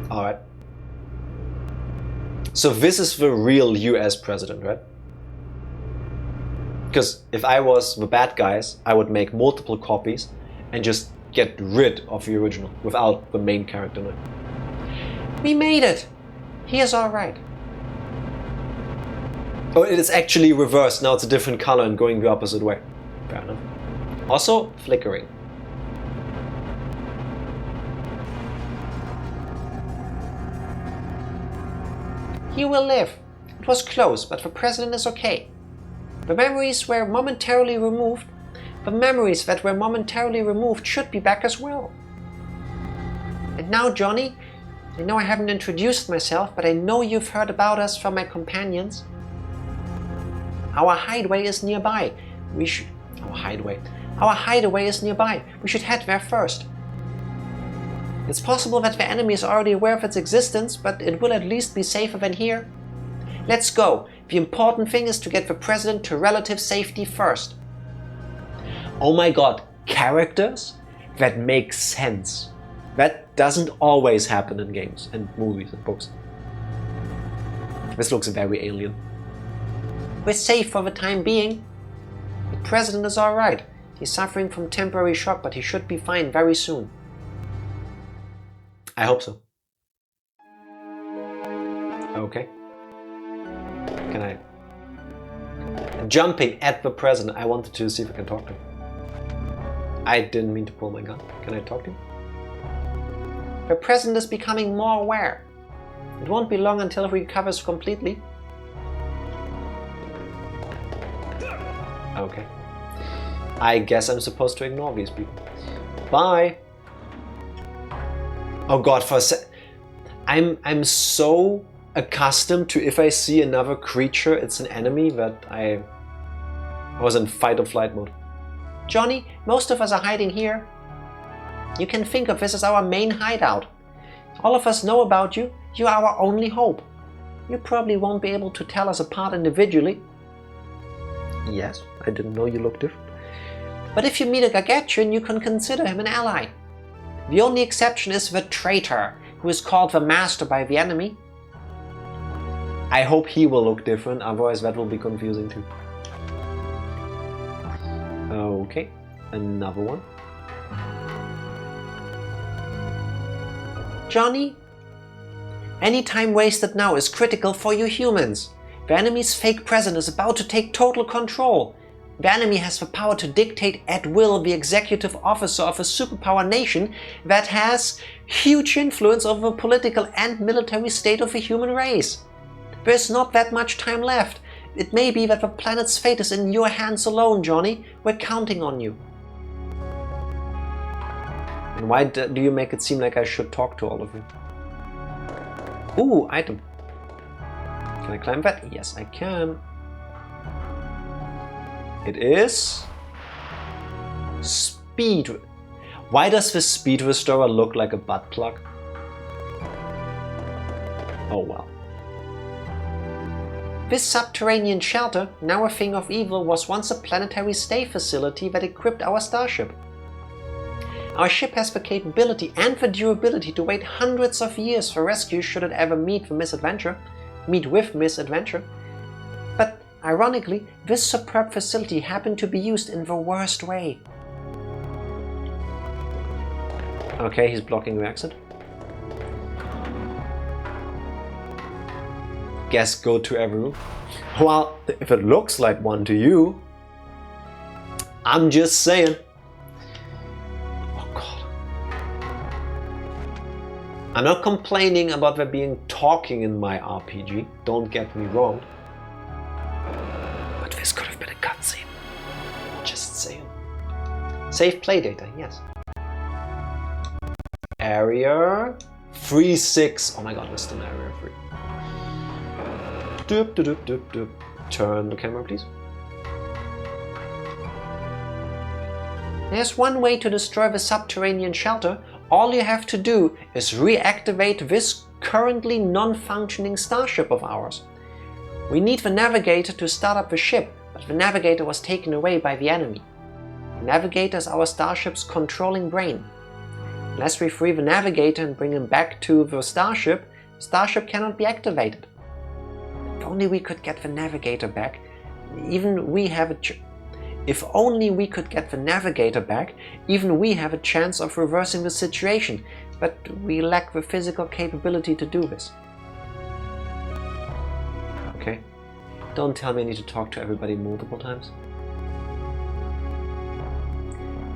Alright. So this is the real US president, right? Because if I was the bad guys, I would make multiple copies and just get rid of the original without the main character in it. We made it! He is alright. Oh, it is actually reversed. Now it's a different color and going the opposite way. Fair enough. Also, flickering. He will live. It was close, but the president is okay. The memories were momentarily removed. The memories that were momentarily removed should be back as well. And now, Johnny, I know I haven't introduced myself, but I know you've heard about us from my companions. Our hideaway is nearby. Our hideaway is nearby. We should head there first. It's possible that the enemy is already aware of its existence, but it will at least be safer than here. Let's go. The important thing is to get the president to relative safety first. Oh my god, characters that make sense. That doesn't always happen in games and movies and books. This looks very alien. We're safe for the time being. The president is alright. He's suffering from temporary shock, but he should be fine very soon. I hope so. Okay. Can I... Jumping at the president, I wanted to see if I can talk to him. I didn't mean to pull my gun. Can I talk to him? The president is becoming more aware. It won't be long until he recovers completely. Okay. I guess I'm supposed to ignore these people. Bye! Oh god, for a sec... I'm so accustomed to if I see another creature, it's an enemy, that I was in fight or flight mode. Johnny, most of us are hiding here. You can think of this as our main hideout. All of us know about you. You are our only hope. You probably won't be able to tell us apart individually. Yes, I didn't know you looked different. But if you meet a gargantuan, you can consider him an ally. The only exception is the traitor, who is called the master by the enemy. I hope he will look different, otherwise that will be confusing too. Okay, another one. Johnny? Any time wasted now is critical for you humans. The enemy's fake president is about to take total control. The enemy has the power to dictate at will the executive officer of a superpower nation that has huge influence over the political and military state of the human race. There's not that much time left. It may be that the planet's fate is in your hands alone, Johnny. We're counting on you. And why do you make it seem like I should talk to all of you? Ooh, item. Can I climb that? Yes, I can. It is... Speed. Why does the speed restorer look like a butt plug? Oh well. This subterranean shelter, now a thing of evil, was once a planetary stay facility that equipped our starship. Our ship has the capability and the durability to wait hundreds of years for rescue should it ever meet with misadventure. But ironically, this superb facility happened to be used in the worst way. Okay, he's blocking the exit. Guess go to every room. Well, if it looks like one to you, I'm just saying. Oh god. I'm not complaining about there being talking in my RPG, don't get me wrong. But this could have been a cutscene. Just saying. Save play data, yes. Area 3-6. Oh my god, we're still in area 3. Doop, doop, doop, doop, doop. Turn the camera, please. There's one way to destroy the subterranean shelter. All you have to do is reactivate this currently non-functioning starship of ours. We need the navigator to start up the ship, but the navigator was taken away by the enemy. The navigator is our starship's controlling brain. Unless we free the navigator and bring him back to the starship cannot be activated. If only we could get the navigator back, even we have a If only we could get the navigator back, even we have a chance of reversing the situation, but we lack the physical capability to do this. Okay, don't tell me I need to talk to everybody multiple times.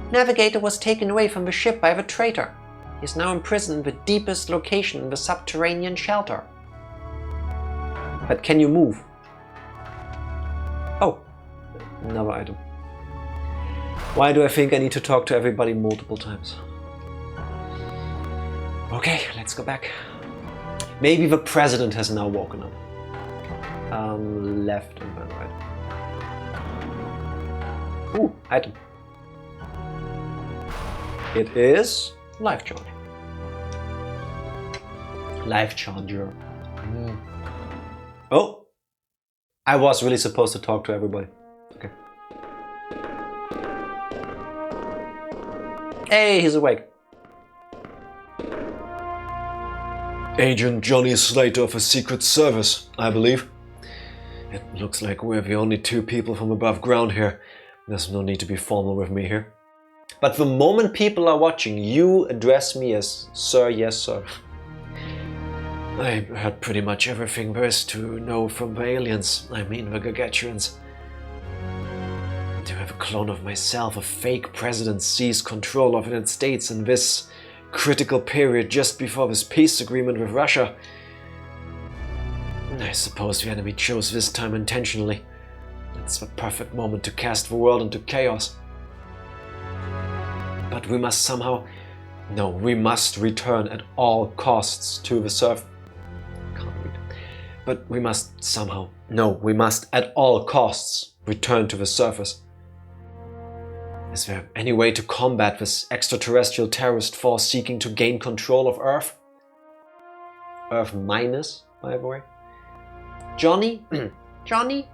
Navigator was taken away from the ship by the traitor. He is now imprisoned in the deepest location in the subterranean shelter. But can you move? Oh, another item. Why do I think I need to talk to everybody multiple times? Okay, let's go back. Maybe the president has now woken up. Left and then right. Ooh, item. It is life charger. Life charger. Oh, I was really supposed to talk to everybody. Okay. Hey, he's awake. Agent Johnny Slater of a Secret Service, I believe. It looks like we're the only two people from above ground here. There's no need to be formal with me here. But the moment people are watching, you address me as Sir, yes sir. I heard pretty much everything there is to know from the aliens, I mean the Gargantuans. To have a clone of myself, a fake president, seize control of the United States in this critical period just before this peace agreement with Russia. I suppose the enemy chose this time intentionally. It's the perfect moment to cast the world into chaos. But we must somehow... No, we must return at all costs to the surface. Can't read. But we must somehow... No, we must at all costs return to the surface. Is there any way to combat this extraterrestrial terrorist force seeking to gain control of Earth? Earth minus, by the way. Johnny? Johnny?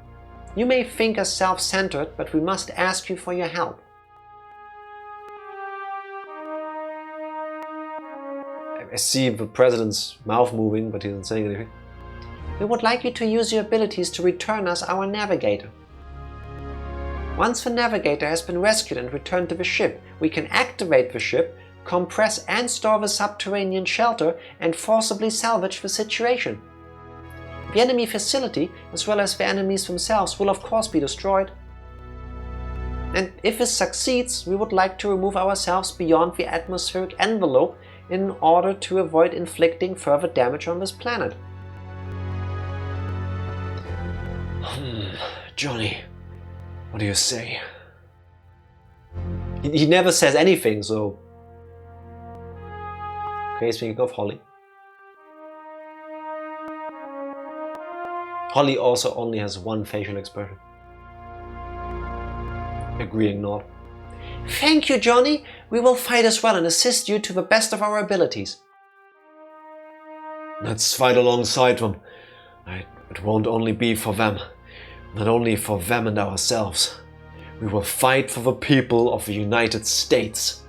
You may think us self-centered, but we must ask you for your help. I see the president's mouth moving, but he isn't saying anything. We would like you to use your abilities to return us our navigator. Once the navigator has been rescued and returned to the ship, we can activate the ship, compress and store the subterranean shelter, and forcibly salvage the situation. The enemy facility, as well as the enemies themselves, will of course be destroyed. And if this succeeds, we would like to remove ourselves beyond the atmospheric envelope in order to avoid inflicting further damage on this planet. Johnny, what do you say? He never says anything, so... Okay, speaking of Holly. Holly also only has one facial expression. Agreeing nod. Thank you, Johnny. We will fight as well and assist you to the best of our abilities. Let's fight alongside them. It won't only be for them. Not only for them and ourselves. We will fight for the people of the United States.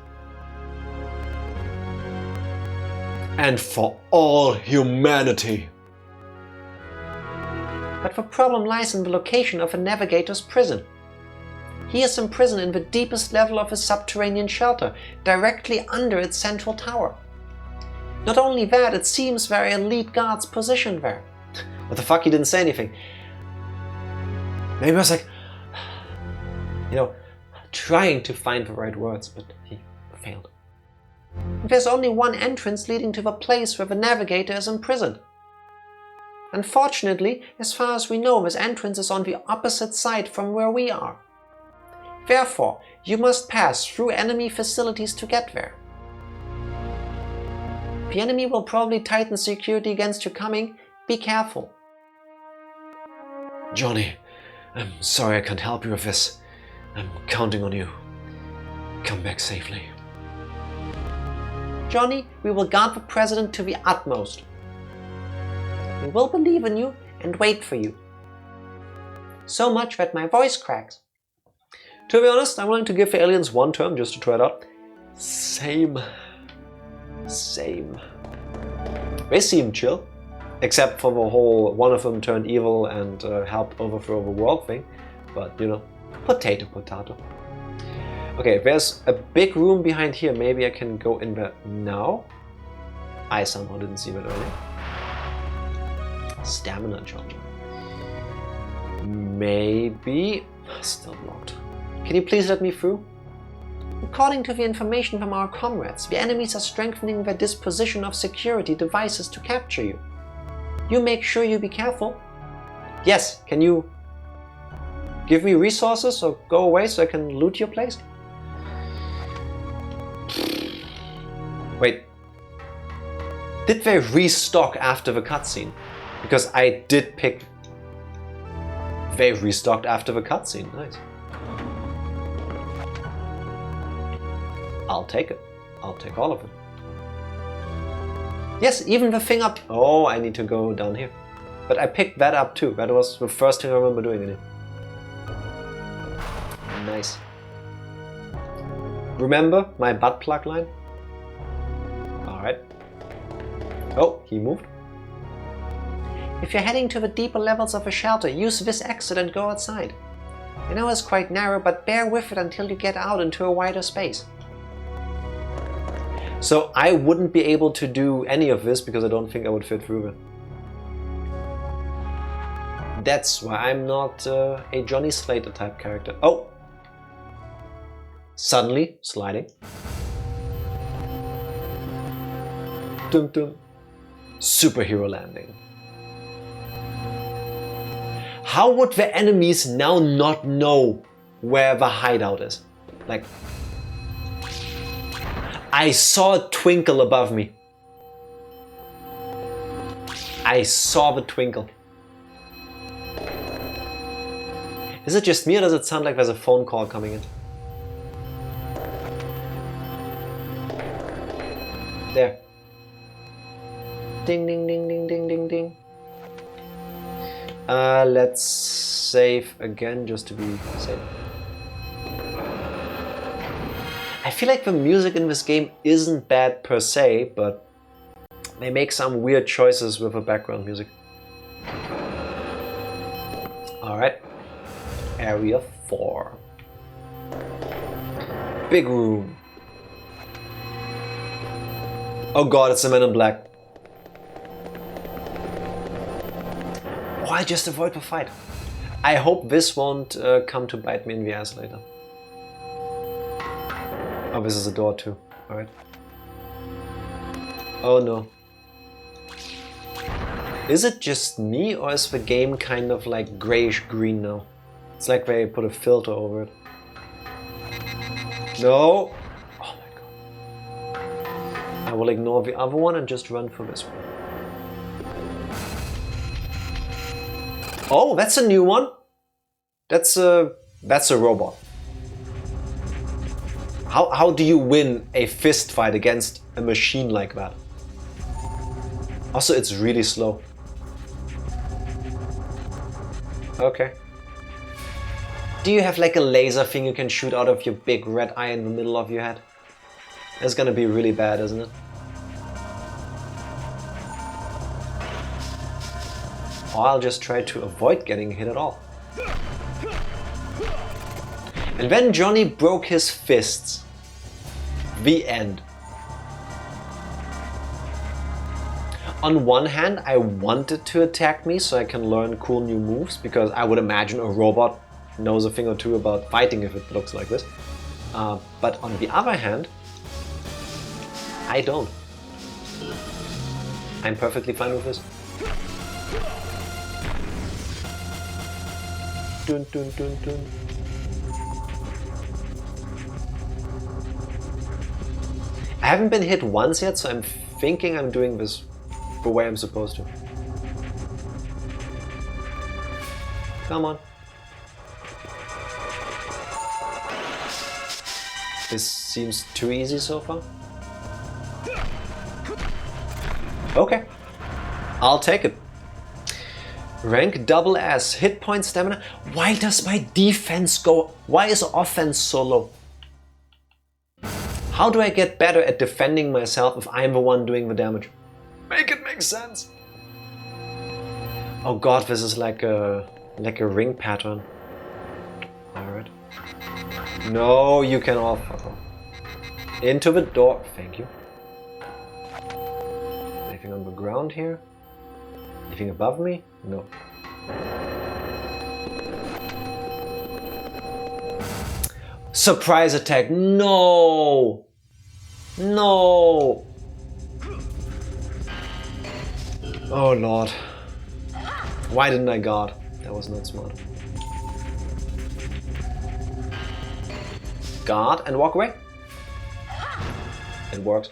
And for all humanity. But the problem lies in the location of a navigator's prison. He is imprisoned in the deepest level of his subterranean shelter, directly under its central tower. Not only that, it seems there are elite guards positioned there. What the fuck, he didn't say anything. Maybe I was like, trying to find the right words, but he failed. There's only one entrance leading to the place where the navigator is imprisoned. Unfortunately, as far as we know, this entrance is on the opposite side from where we are. Therefore, you must pass through enemy facilities to get there. The enemy will probably tighten security against you coming. Be careful. Johnny, I'm sorry I can't help you with this. I'm counting on you. Come back safely. Johnny, we will guard the President to the utmost. We will believe in you and wait for you. So much that my voice cracks. To be honest, I'm willing to give the aliens one turn just to try it out. Same. They seem chill. Except for the whole one of them turned evil and helped overthrow the world thing. But, you know, potato. Okay, there's a big room behind here. Maybe I can go in there now. I somehow didn't see that earlier. Stamina charger. Maybe... Still blocked. Can you please let me through? According to the information from our comrades, the enemies are strengthening their disposition of security devices to capture you. You make sure you be careful. Yes, can you give me resources or go away so I can loot your place? Wait. Did they restock after the cutscene? Because I did pick... They restocked after the cutscene. Nice. I'll take it. I'll take all of it. Yes, even the thing up... Oh, I need to go down here. But I picked that up too. That was the first thing I remember doing in it. Nice. Remember my butt plug line? Alright. Oh, he moved. If you're heading to the deeper levels of a shelter, use this exit and go outside. I know it's quite narrow, but bear with it until you get out into a wider space. So I wouldn't be able to do any of this because I don't think I would fit through it. That's why I'm not a Johnny Slater type character. Oh! Suddenly, sliding. Dum dum. Superhero landing. How would the enemies now not know where the hideout is? Like... I saw a twinkle above me. I saw the twinkle. Is it just me or does it sound like there's a phone call coming in? There. Ding ding ding ding ding ding ding. Let's save again just to be safe. I feel like the music in this game isn't bad per se, but they make some weird choices with the background music. Alright. Area 4. Big room. Oh god, it's the Man in Black. Why just avoid the fight? I hope this won't come to bite me in the ass later. Oh, this is a door too. Alright. Oh no. Is it just me or is the game kind of like grayish green now? It's like they put a filter over it. No! Oh my god. I will ignore the other one and just run for this one. Oh, that's a new one. That's a robot. How do you win a fist fight against a machine like that? Also, it's really slow. Okay. Do you have like a laser thing you can shoot out of your big red eye in the middle of your head? It's gonna be really bad, isn't it? Or I'll just try to avoid getting hit at all. And then Johnny broke his fists. The end. On one hand, I wanted to attack me so I can learn cool new moves, because I would imagine a robot knows a thing or two about fighting if it looks like this. But on the other hand, I don't. I'm perfectly fine with this. Dun, dun, dun, dun. I haven't been hit once yet, so I'm thinking I'm doing this the way I'm supposed to. Come on. This seems too easy so far. Okay. I'll take it. Rank double S, hit point, stamina. Why does my defense go? Why is offense so low? How do I get better at defending myself if I'm the one doing the damage? Make it make sense. Oh god, this is like a ring pattern. Alright. No, you can all fuck off. Into the door. Thank you. Anything on the ground here? Anything above me? No. Surprise attack! No! No! Oh lord. Why didn't I guard? That was not smart. Guard and walk away. It works.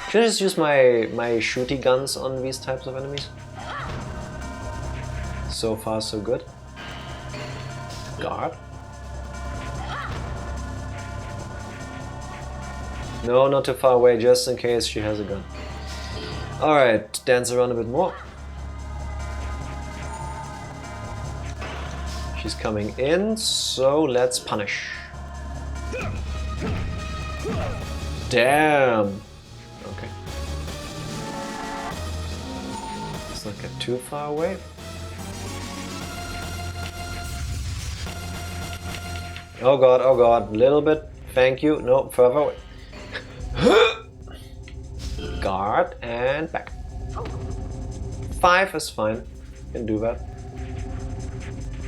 Should I just use my shooty guns on these types of enemies? So far so good. Guard. No, not too far away, just in case she has a gun. Alright, dance around a bit more. She's coming in, so let's punish. Damn! Okay. Let's not get too far away. Oh god, little bit. Thank you. No, further away. Guard and back. 5 is fine. Can do that.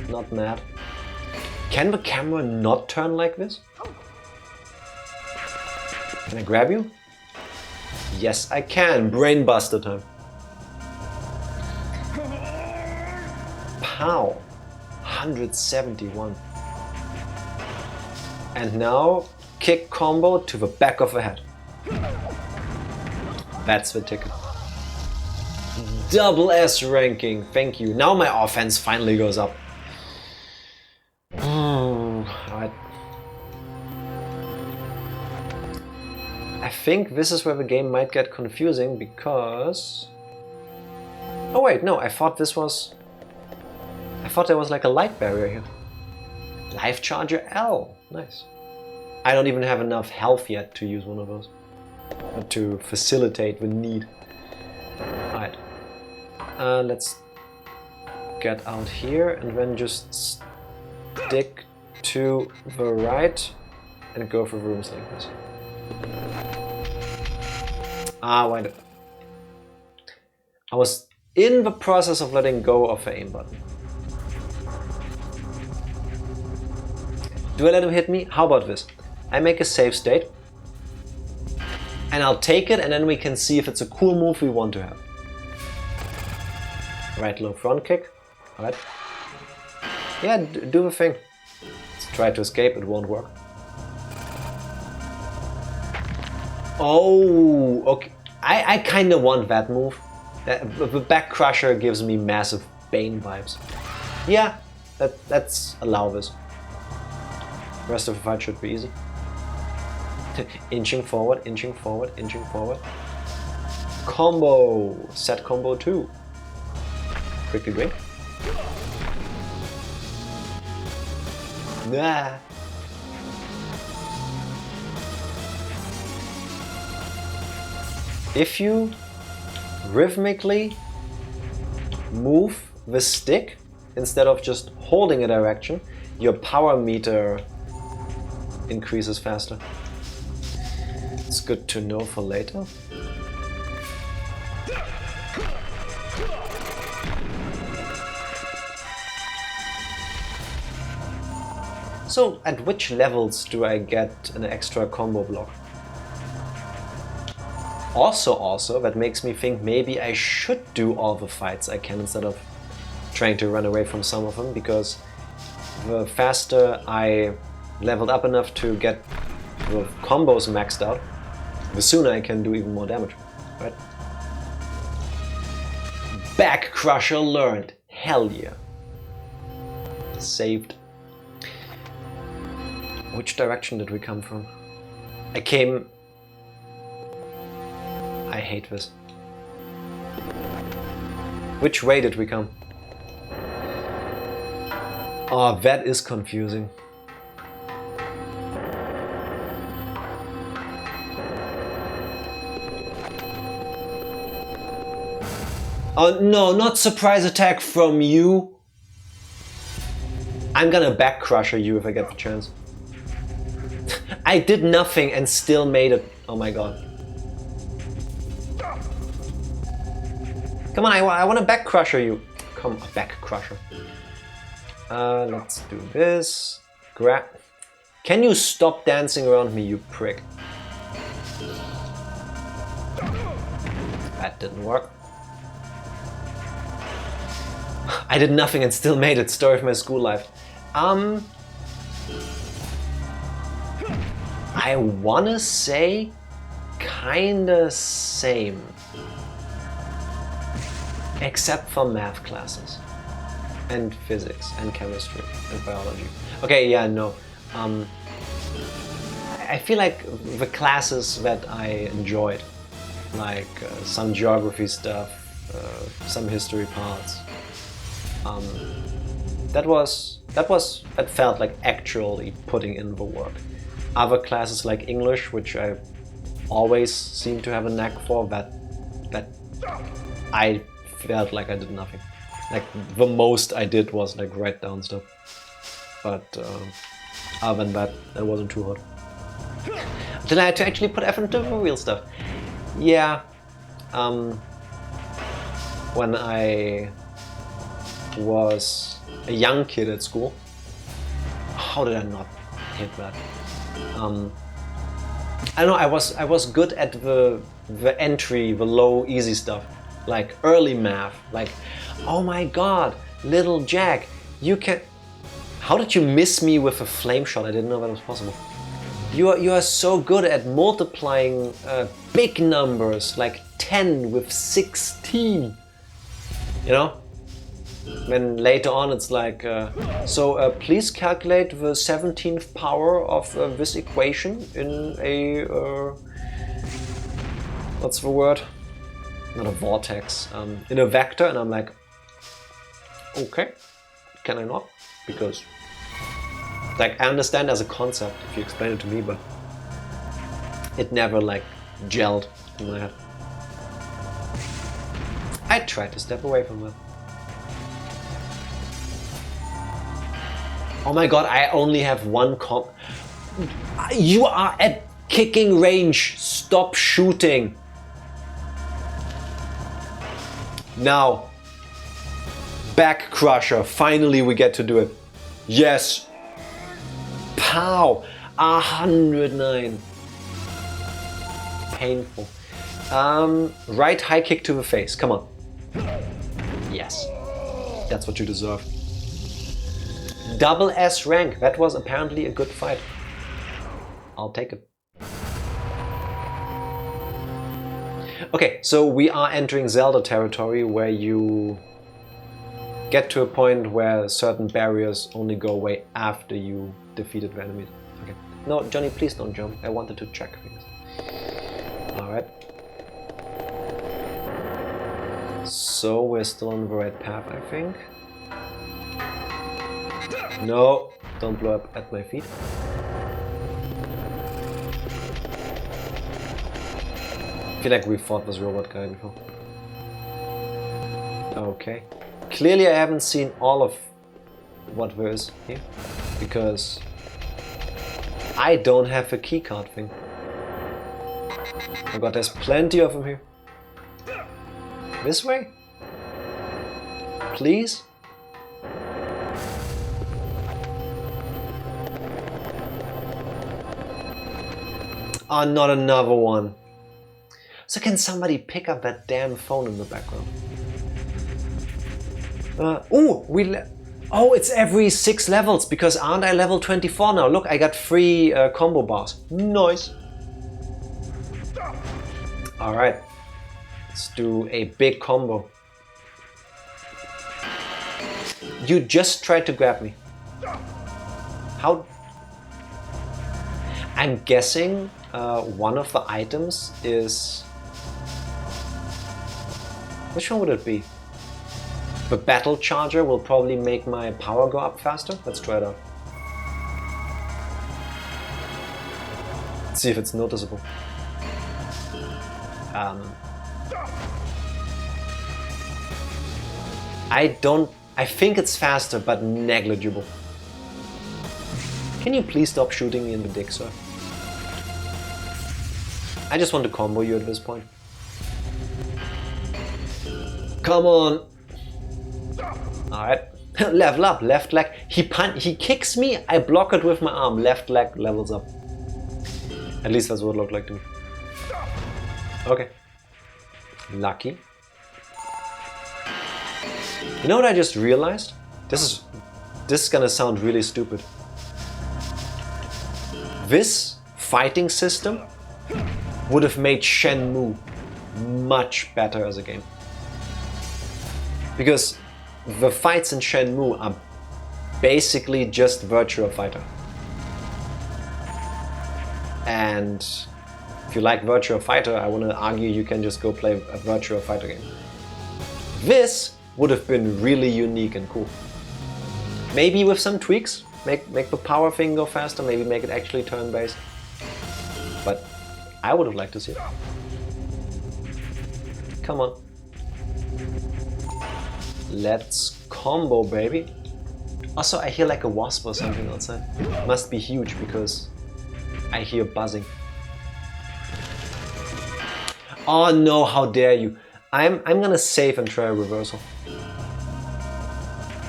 Not mad. Can the camera not turn like this? Can I grab you? Yes, I can. Brainbuster time. Pow. 171. And now, kick combo to the back of the head. That's the ticket. Double S ranking, thank you. Now my offense finally goes up. Alright. I think this is where the game might get confusing because... Oh wait, no, I thought there was like a light barrier here. Life Charger L, nice. I don't even have enough health yet to use one of those. But to facilitate the need. Alright. Let's get out here and then just stick to the right and go for rooms like this. Ah, why did... I was in the process of letting go of the aim button. Do I let him hit me? How about this? I make a save state and I'll take it and then we can see if it's a cool move we want to have. Right low front kick. Alright. Yeah, do the thing. Let's try to escape, it won't work. Oh, okay. I kinda want that move. The back crusher gives me massive Bane vibes. Yeah, let's allow this. The rest of the fight should be easy. Inching forward, inching forward, inching forward. Combo! Set combo 2. Quickly drink. Nah. If you rhythmically move the stick instead of just holding a direction, your power meter increases faster. It's good to know for later. So, at which levels do I get an extra combo block? Also, that makes me think maybe I should do all the fights I can instead of trying to run away from some of them, because the faster I leveled up enough to get the combos maxed out, the sooner I can do even more damage, right? Back Crusher learned. Hell yeah. Saved. Which direction did we come from? I came... I hate this. Which way did we come? Oh, that is confusing. Oh no, not surprise attack from you. I'm gonna back crusher you if I get the chance. I did nothing and still made it. Oh my god. Come on, I want to back crusher you. Come on, back crusher. Let's do this. Grab. Can you stop dancing around me, you prick? That didn't work. I did nothing and still made it. Story of my school life. I wanna say kinda same. Except for math classes. And physics and chemistry and biology. Okay, yeah, no. I feel like the classes that I enjoyed, like some geography stuff, some history parts, that felt like actually putting in the work. Other classes like English, which I always seem to have a knack for, that I felt like I did nothing. Like the most I did was like write down stuff. But other than that, it wasn't too hard. Until I had to actually put effort into the real stuff. Yeah. When I was a young kid at school. How did I not hit that? I don't know, I was good at the entry, the low, easy stuff. Like early math, like, oh my god, little Jack, you can... How did you miss me with a flame shot? I didn't know that was possible. You are so good at multiplying big numbers, like 10 with 16. You know? When later on it's like, please calculate the 17th power of this equation in a, what's the word? Not a vortex, in a vector, and I'm like, okay, can I not? Because, like, I understand as a concept if you explain it to me, but it never, like, gelled in my head. I tried to step away from that. Oh my god, I only have one comp. You are at kicking range. Stop shooting. Now. Back crusher. Finally we get to do it. Yes. Pow. 109. Painful. Right high kick to the face. Come on. Yes. That's what you deserve. Double S rank. That was apparently a good fight. I'll take it. Okay, so we are entering Zelda territory where you get to a point where certain barriers only go away after you defeated the enemies. Okay. No, Johnny, please don't jump. I wanted to check things. Alright. So we're still on the right path, I think. No, don't blow up at my feet. I feel like we fought this robot guy before. Okay. Clearly I haven't seen all of what there is here, because I don't have a keycard thing. Oh god, there's plenty of them here. This way? Please? Oh, not another one. So can somebody pick up that damn phone in the background? Oh, it's every 6 levels, because aren't I level 24 now? Look, I got 3 combo bars. Nice. Alright. Let's do a big combo. You just tried to grab me. How? I'm guessing one of the items is... Which one would it be? The battle charger will probably make my power go up faster. Let's try it out. Let's see if it's noticeable. I think it's faster, but negligible. Can you please stop shooting me in the dick, sir? I just want to combo you at this point. Come on! Alright. Level up, left leg. He kicks me, I block it with my arm. Left leg levels up. At least that's what it looked like to me. Okay. Lucky. You know what I just realized? This is gonna sound really stupid. This fighting system would have made Shenmue much better as a game. Because the fights in Shenmue are basically just Virtua Fighter. And if you like Virtua Fighter, I want to argue you can just go play a Virtua Fighter game. This would have been really unique and cool. Maybe with some tweaks, make the power thing go faster, maybe make it actually turn-based. But I would have liked to see it. Come on. Let's combo, baby. Also, I hear like a wasp or something outside. Must be huge because I hear buzzing. Oh no, how dare you. I'm gonna save and try a reversal.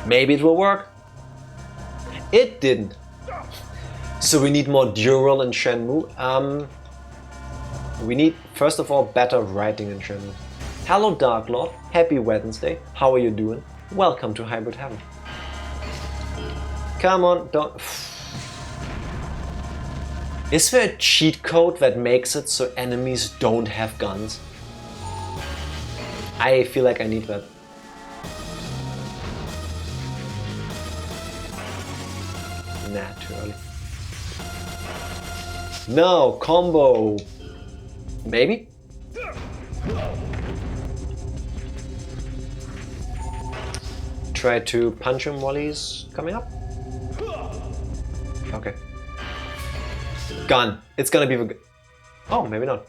Maybe it will work. It didn't. So we need more dural in Shenmue. We need, first of all, better writing in Shenmue. Hello Dark Lord, happy Wednesday. How are you doing? Welcome to Hybrid Heaven. Come on, don't... Is there a cheat code that makes it so enemies don't have guns? I feel like I need that. Nah, too early. No, combo. Maybe? Try to punch him while he's coming up. Okay. Gun. It's gonna be the... Oh, maybe not.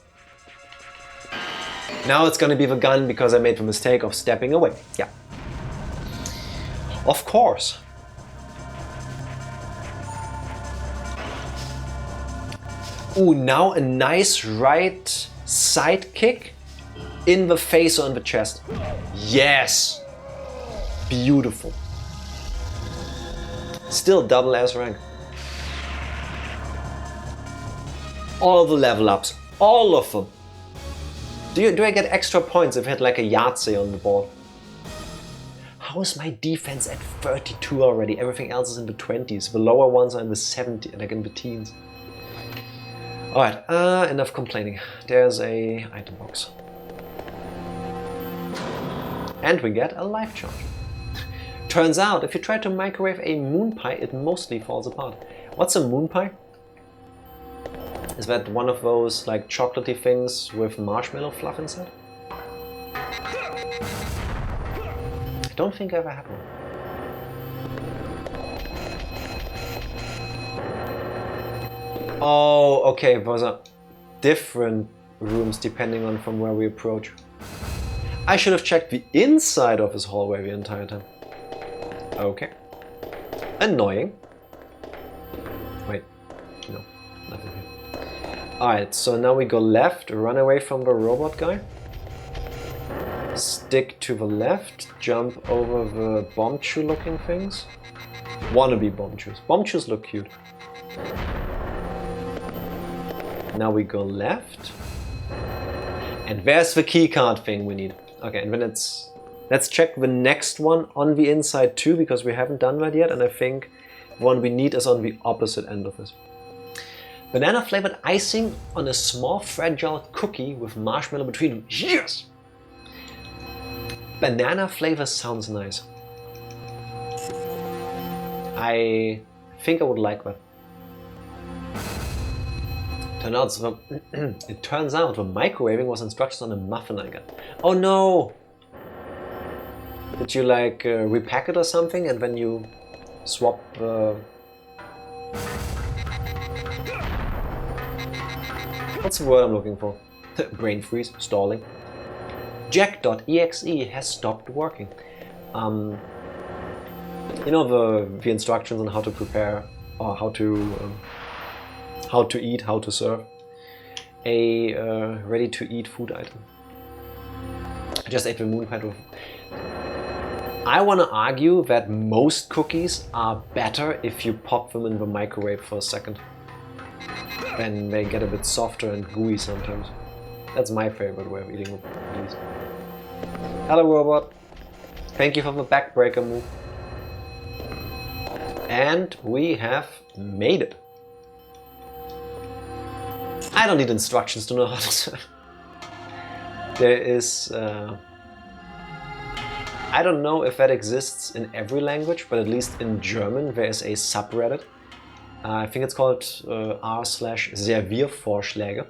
Now it's gonna be the gun because I made the mistake of stepping away. Yeah. Of course. Ooh, now a nice right side kick in the face or in the chest. Yes! Beautiful. Still double S rank. All the level ups. All of them. Do I get extra points if I had like a Yahtzee on the board? How is my defense at 32 already? Everything else is in the 20s. The lower ones are in the 70s, like in the teens. Alright, enough complaining. There's a item box. And we get a life charge. Turns out, if you try to microwave a moon pie, it mostly falls apart. What's a moon pie? Is that one of those like chocolatey things with marshmallow fluff inside? I don't think I ever had one. Oh, okay, those are different rooms depending on from where we approach. I should have checked the inside of this hallway the entire time. Okay. Annoying. Wait, no, nothing here. Alright, so now we go left, run away from the robot guy. Stick to the left, jump over the bomb chew looking things. Wannabe bomb chews. Bomb chews look cute. Now we go left. And there's the keycard thing we need. Okay, and then it's Let's check the next one on the inside too, because we haven't done that yet, and I think the one we need is on the opposite end of this. Banana flavored icing on a small fragile cookie with marshmallow between them. Yes! Banana flavor sounds nice. I think I would like that. It turns out the microwaving was instructions on a muffin I got. Oh no! Did you like repack it or something, and then you swap what's the word I'm looking for? Brain freeze, stalling. Jack.exe has stopped working. You know the instructions on how to prepare or how to eat, how to serve a ready-to-eat food item. I just ate the moon pie. I want to argue that most cookies are better if you pop them in the microwave for a second. Then they get a bit softer and gooey sometimes. That's my favorite way of eating cookies. Hello robot. Thank you for the backbreaker move. And we have made it. I don't need instructions to know how to serve. There is... I don't know if that exists in every language, but at least in German there is a subreddit. I think it's called r/Serviervorschläge,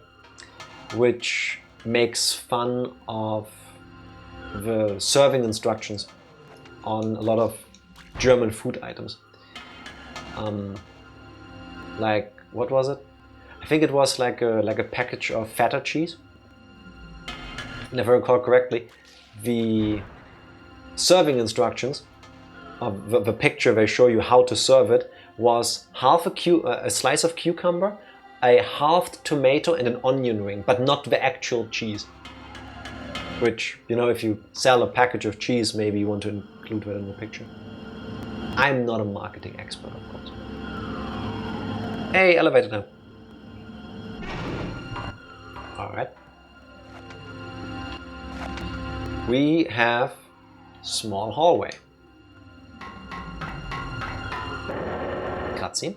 which makes fun of the serving instructions on a lot of German food items. Like, what was it? I think it was like a package of feta cheese. And if I recall correctly, the serving instructions, the picture they show you how to serve it, was a slice of cucumber, a halved tomato and an onion ring, but not the actual cheese. Which, you know, if you sell a package of cheese, maybe you want to include that in the picture. I'm not a marketing expert, of course. Hey, elevator time. Alright. We have small hallway. Cutscene.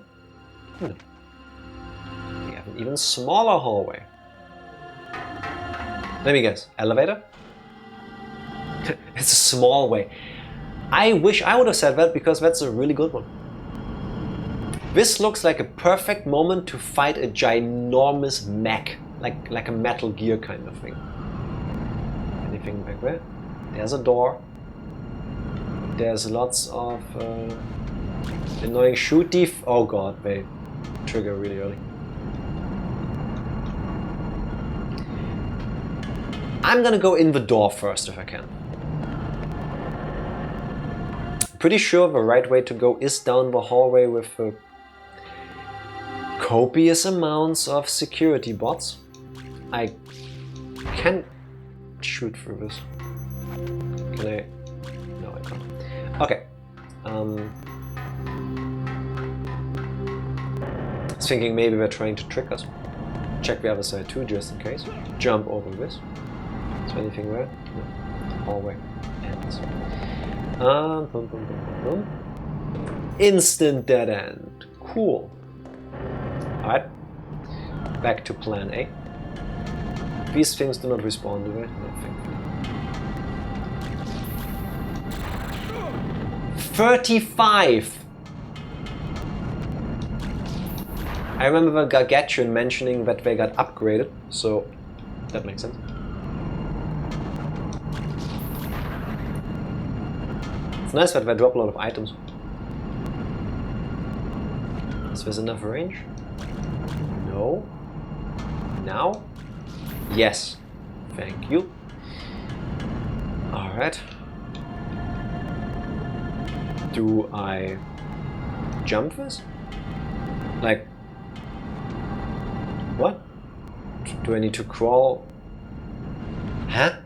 We have an even smaller hallway. Let me guess. Elevator? It's a small way. I wish I would have said that because that's a really good one. This looks like a perfect moment to fight a ginormous mech. Like a Metal Gear kind of thing. Anything back there? There's a door. There's lots of annoying shoot def. Oh god, they trigger really early. I'm gonna go in the door first if I can. Pretty sure the right way to go is down the hallway with copious amounts of security bots. I can shoot through this. Can I? No, I can't. Okay. I was thinking maybe they're trying to trick us. Check the other side too, just in case. Jump over this. Is there anything there? No. Hallway ends. Boom, boom, boom, boom, boom. Instant dead end. Cool. Alright. Back to plan A. These things do not respawn, do they? No, thankfully. 35! I remember the Gargantuan mentioning that they got upgraded, so that makes sense. It's nice that they drop a lot of items. Is there enough range? No. Now? Yes. Thank you. Alright. Do I jump this? Like, what? Do I need to crawl? Huh?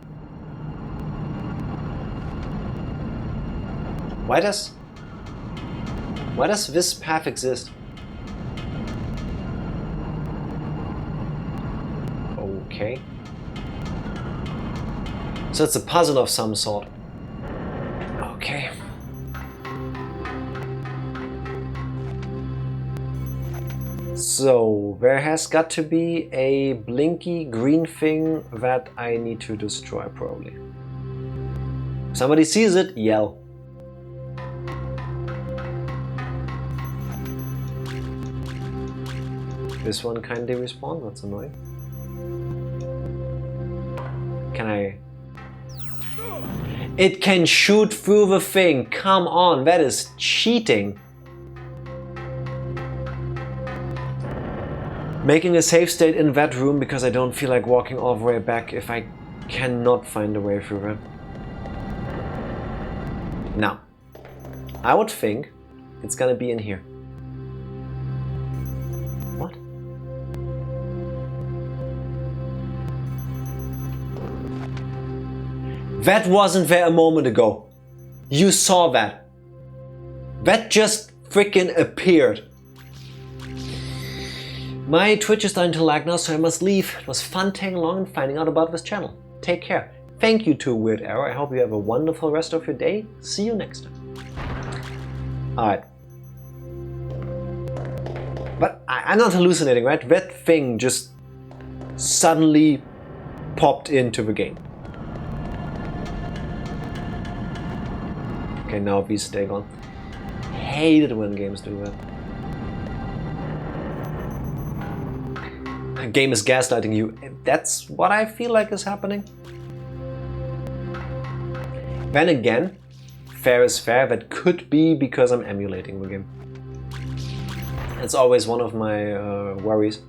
Why does this path exist? Okay. So it's a puzzle of some sort. So, there has got to be a blinky green thing that I need to destroy, probably. If somebody sees it, yell. This one kindly respawned, that's annoying. Can I... It can shoot through the thing, come on, that is cheating. Making a save state in that room because I don't feel like walking all the way back if I cannot find a way through that. Now, I would think it's gonna be in here. What? That wasn't there a moment ago. You saw that. That just freaking appeared. My Twitch is starting to lag now, so I must leave. It was fun tagging along and finding out about this channel. Take care. Thank you to Weird Arrow. I hope you have a wonderful rest of your day. See you next time. Alright. But I'm not hallucinating, right? That thing just suddenly popped into the game. Okay, now these stay on. Hate it when games do that. A game is gaslighting you. That's what I feel like is happening. Then again, fair is fair. That could be because I'm emulating the game. It's always one of my worries.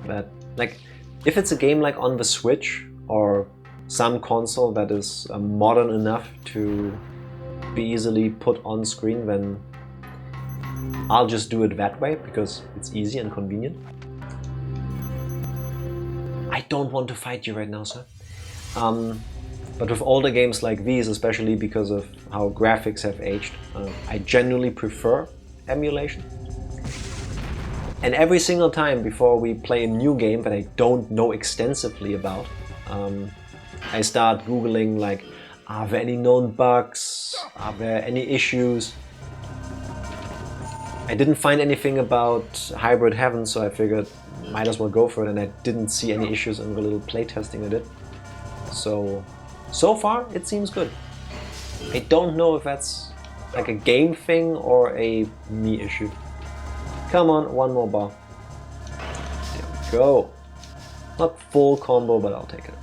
That, like, if it's a game like on the Switch or some console that is modern enough to be easily put on screen, then I'll just do it that way because it's easy and convenient. I don't want to fight you right now, sir. But with older games like these, especially because of how graphics have aged, I genuinely prefer emulation. And every single time before we play a new game that I don't know extensively about, I start Googling like, are there any known bugs? Are there any issues? I didn't find anything about Hybrid Heaven, so I figured might as well go for it, and I didn't see any issues in the little playtesting I did. So far it seems good. I don't know if that's like a game thing or a me issue. Come on, one more bar. There we go. Not full combo, but I'll take it.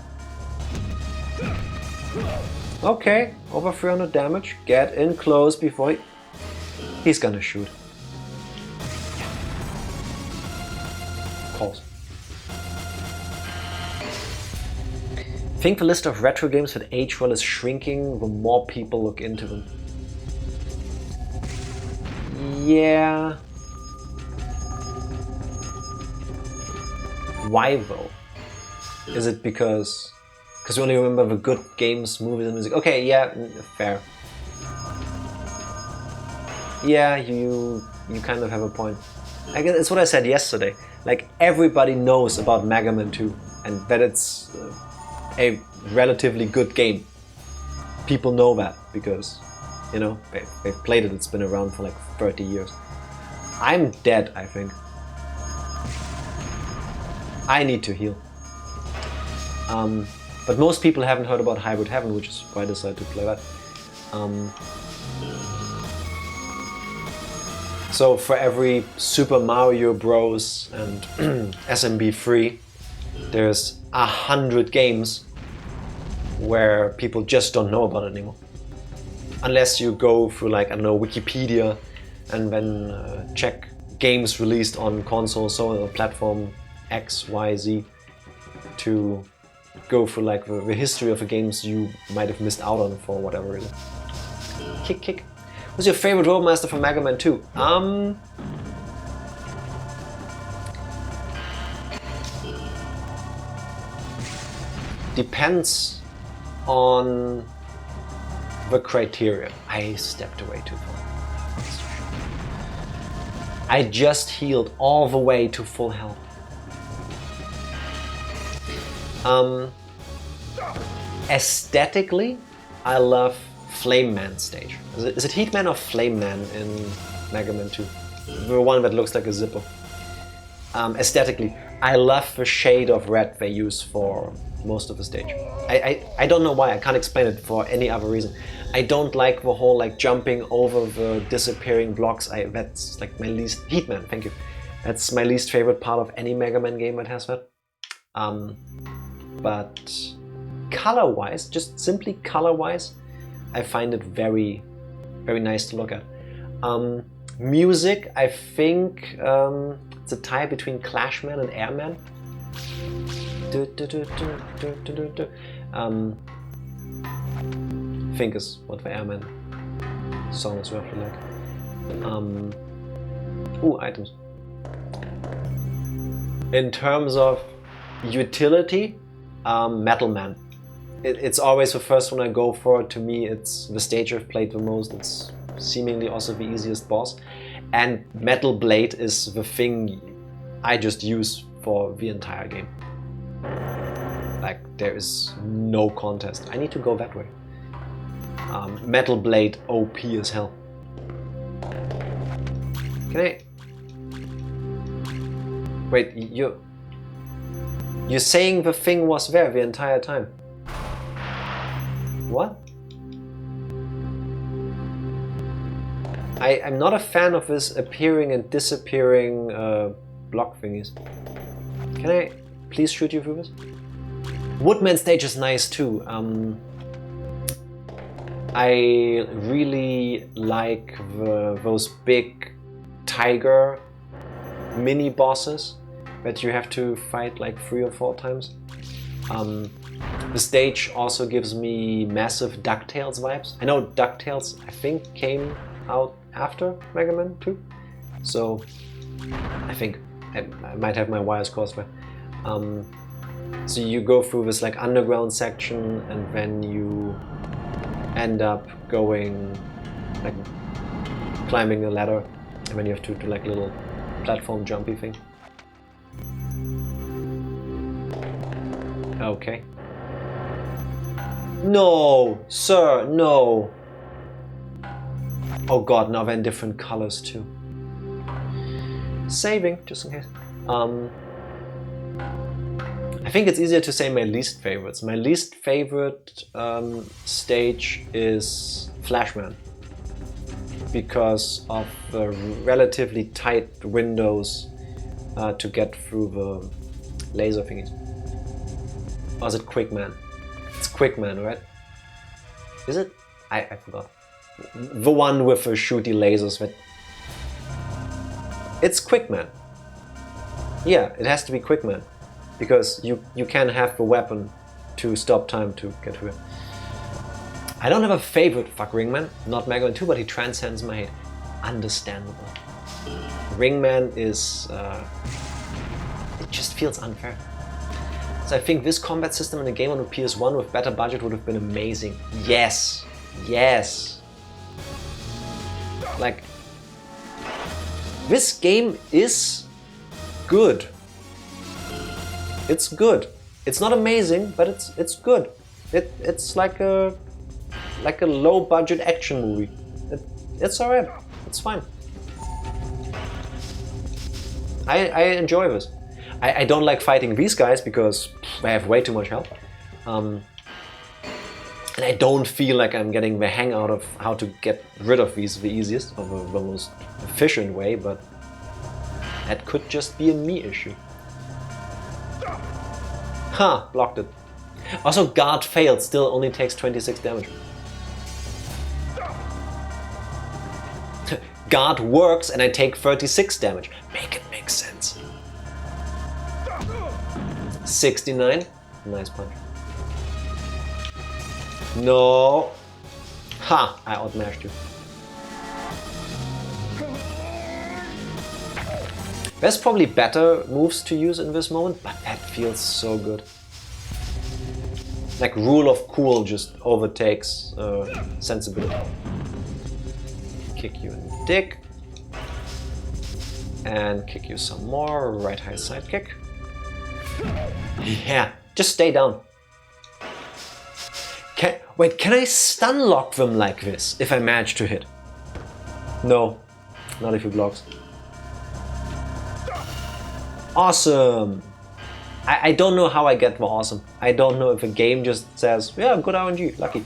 Okay, over 300 damage. Get in close before he's gonna shoot. Pause. I think the list of retro games that age well is shrinking the more people look into them. Yeah. Why though? Is it because we only remember the good games, movies and music? Okay, yeah, fair. Yeah, you kind of have a point. I guess it's what I said yesterday. Like, everybody knows about Mega Man 2 and that it's a relatively good game. People know that because, you know, they've played it. It's been around for like 30 years. I'm dead, I think. I need to heal. But most people haven't heard about Hybrid Heaven, which is why I decided to play that. So for every Super Mario Bros. And SMB3, there's 100 games where people just don't know about it anymore. Unless you go through, like, I don't know, Wikipedia and then check games released on console, so platform X, Y, Z, to go through like the history of the games you might have missed out on for whatever reason. Kick. Who's your favorite Roadmaster from Mega Man 2? Depends on the criteria. I stepped away too far. I just healed all the way to full health. Aesthetically, I love Flame Man stage. Is it Heat Man or Flame Man in Mega Man 2? The one that looks like a zipper. aesthetically. I love the shade of red they use for most of the stage. I don't know why, I can't explain it for any other reason. I don't like the whole like jumping over the disappearing blocks. That's like my least... Heatman, thank you. That's my least favorite part of any Mega Man game that has that. But color-wise, just simply color-wise, I find it very, very nice to look at. Music, I think it's a tie between Clashman and Airman. I think is what the Airman song is roughly like. Ooh, items. In terms of utility, Metal Man. It's always the first one I go for. To me, it's the stage I've played the most. It's seemingly also the easiest boss. And Metal Blade is the thing I just use for the entire game. Like, there is no contest. I need to go that way. Metal Blade OP as hell. Can I... Wait, you're saying the thing was there the entire time? What? I'm not a fan of this appearing and disappearing block thingies. Can I please shoot you through this? Woodman stage is nice too. I really like those big tiger mini bosses that you have to fight like 3 or 4 times. The stage also gives me massive DuckTales vibes. I know DuckTales, I think, came out after Mega Man 2, so I think I might have my wires crossed there. So you go through this like underground section, and then you end up going like climbing a ladder, and then you have to do like a little platform jumpy thing. Okay. No, sir, no. Oh god, now they're in different colors too. Saving, just in case. I think it's easier to say my least favorites. My least favorite stage is Flashman, because of the relatively tight windows to get through the laser thingies. Or is it Quickman? It's Quickman, right? Is it? I forgot. The one with the shooty lasers that... It's Quickman. Yeah, it has to be Quickman. Because you can have the weapon to stop time to get through it. I don't have a favorite fuck Ringman, not Mega Man 2, but he transcends my hate. Understandable. Ringman is... it just feels unfair. So I think this combat system in a game on the PS1 with better budget would have been amazing. Yes! Yes! Like... This game is good. It's good. It's not amazing, but it's good. It's like a low budget action movie. It's alright. It's fine. I enjoy this. I don't like fighting these guys because I have way too much health. And I don't feel like I'm getting the hang out of how to get rid of these the easiest or the most efficient way, but that could just be a me issue. Huh, blocked it. Also, guard failed, still only takes 26 damage. Guard works and I take 36 damage. Make it make sense. 69. Nice punch. No. Ha! I outmatched you. There's probably better moves to use in this moment, but that feels so good. Like Rule of Cool just overtakes sensibility. Kick you in the dick. And kick you some more. Right high side kick. Yeah, just stay down. Wait, can I stun lock them like this if I manage to hit? No, not if he blocks. Awesome! I don't know how I get more awesome. I don't know if a game just says, yeah, good RNG, lucky.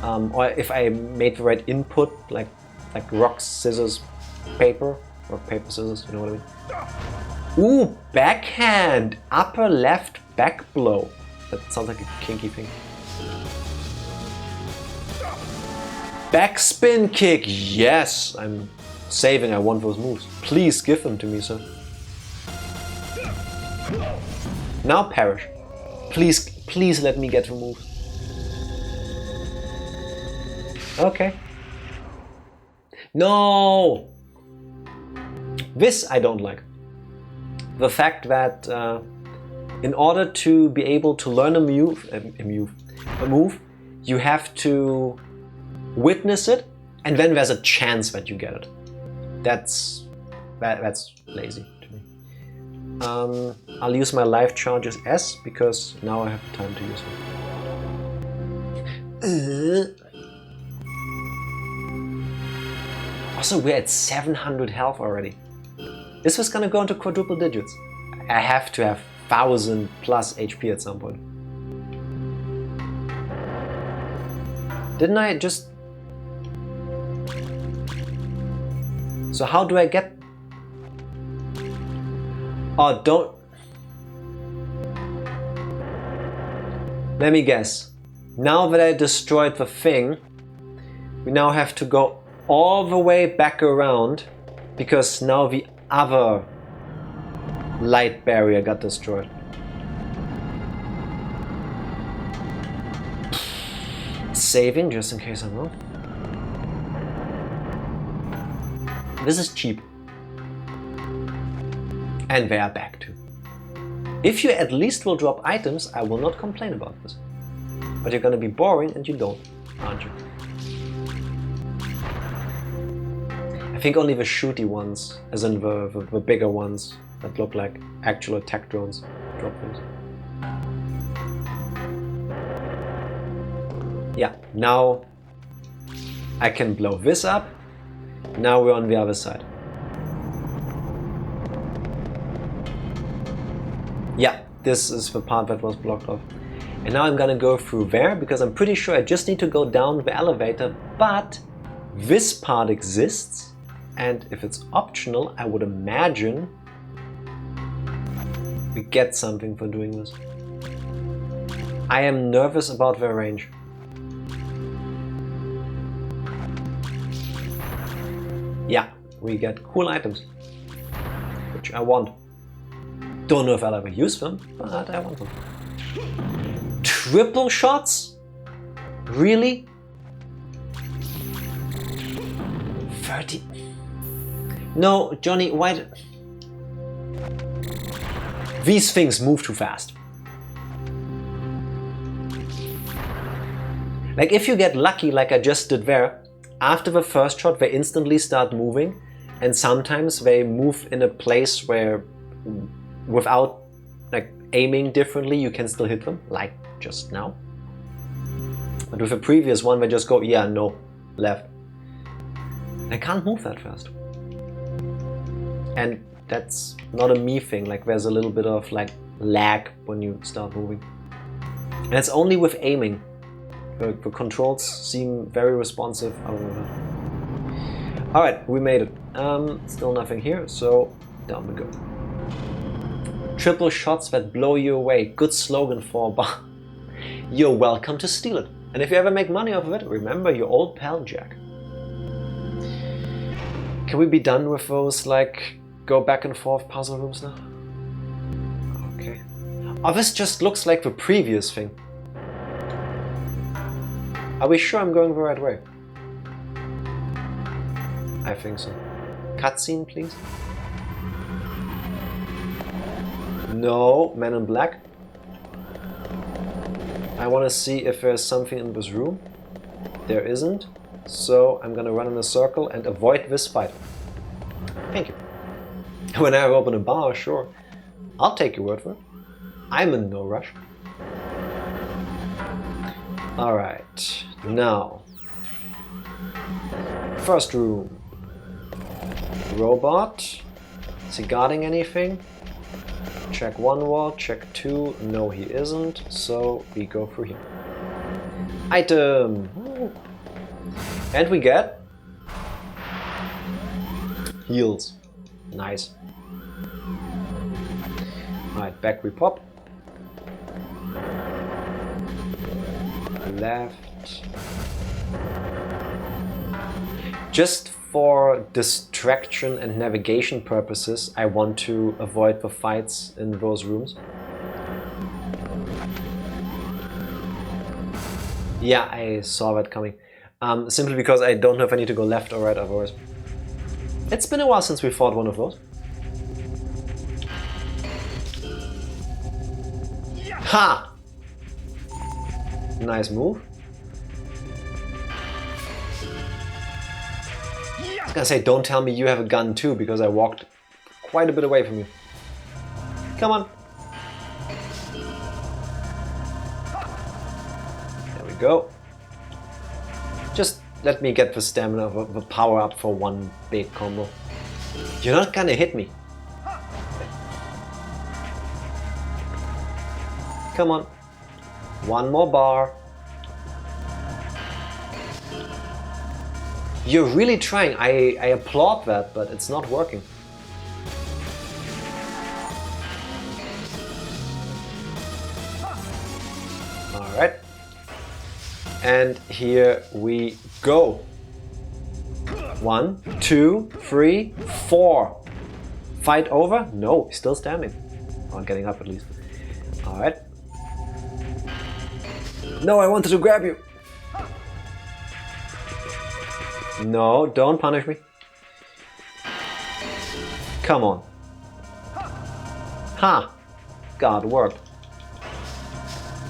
Or if I made the right input, like rock, scissors, paper, or paper, scissors, you know what I mean? Ooh, backhand! Upper left back blow. That sounds like a kinky thing. Backspin kick! Yes! I'm saving, I want those moves. Please give them to me, sir. Now perish. Please, please let me get the move. Okay. No! This I don't like. The fact that in order to be able to learn a move, you have to witness it, and then there's a chance that you get it. That's lazy to me. I'll use my life charge as S because now I have time to use it. Also, we're at 700 health already. Is this gonna go into quadruple digits? I have to have 1000 plus HP at some point. Didn't I just... So how do I get... Oh, don't... Let me guess. Now that I destroyed the thing, we now have to go all the way back around because now the other light barrier got destroyed. Saving just in case I'm wrong. This is cheap. And they are back too. If you at least will drop items, I will not complain about this. But you're gonna be boring and you don't, aren't you? I think only the shooty ones, as in the bigger ones that look like actual attack drones, drop things. Yeah, now I can blow this up. Now we're on the other side. Yeah, this is the part that was blocked off. And now I'm gonna go through there because I'm pretty sure I just need to go down the elevator, but this part exists, and if it's optional, I would imagine we get something for doing this. I am nervous about their range. Yeah, we get cool items, which I want. Don't know if I'll ever use them, but I want them. Triple shots? Really? 30? No, Johnny, why? These things move too fast. Like if you get lucky like I just did there, after the first shot they instantly start moving, and sometimes they move in a place where without like aiming differently you can still hit them, like just now. But with the previous one they just go, yeah, no, left. I can't move that fast. And that's not a me thing, like there's a little bit of like lag when you start moving. And it's only with aiming. The controls seem very responsive. Alright, we made it. Still nothing here, so down we go. Triple shots that blow you away. Good slogan for a bar. You're welcome to steal it. And if you ever make money off of it, remember your old pal Jack. Can we be done with those, like, go back and forth puzzle rooms now? Okay. Oh, this just looks like the previous thing. Are we sure I'm going the right way? I think so. Cutscene, please. No, Man in Black. I want to see if there's something in this room. There isn't. So I'm gonna run in a circle and avoid this fight. Thank you. When I open a bar, sure. I'll take your word for it. I'm in no rush. Alright, now. First room. Robot. Is he guarding anything? Check one wall, check two. No, he isn't. So we go through here. Item! And we get heals. Nice. Alright, back we pop. Left. Just for distraction and navigation purposes, I want to avoid the fights in those rooms. Yeah, I saw that coming. Simply because I don't know if I need to go left or right otherwise. It's been a while since we fought one of those. Ha! Nice move. I was gonna say, don't tell me you have a gun too, because I walked quite a bit away from you. Come on. There we go. Just let me get the stamina, the power up for one big combo. You're not gonna hit me. Come on. One more bar. You're really trying. I applaud that, but it's not working. Alright. And here we go. 1, 2, 3, 4. Fight over? No, he's still standing. Or getting up at least. Alright. No, I wanted to grab you. No, don't punish me. Come on. Ha! God, worked.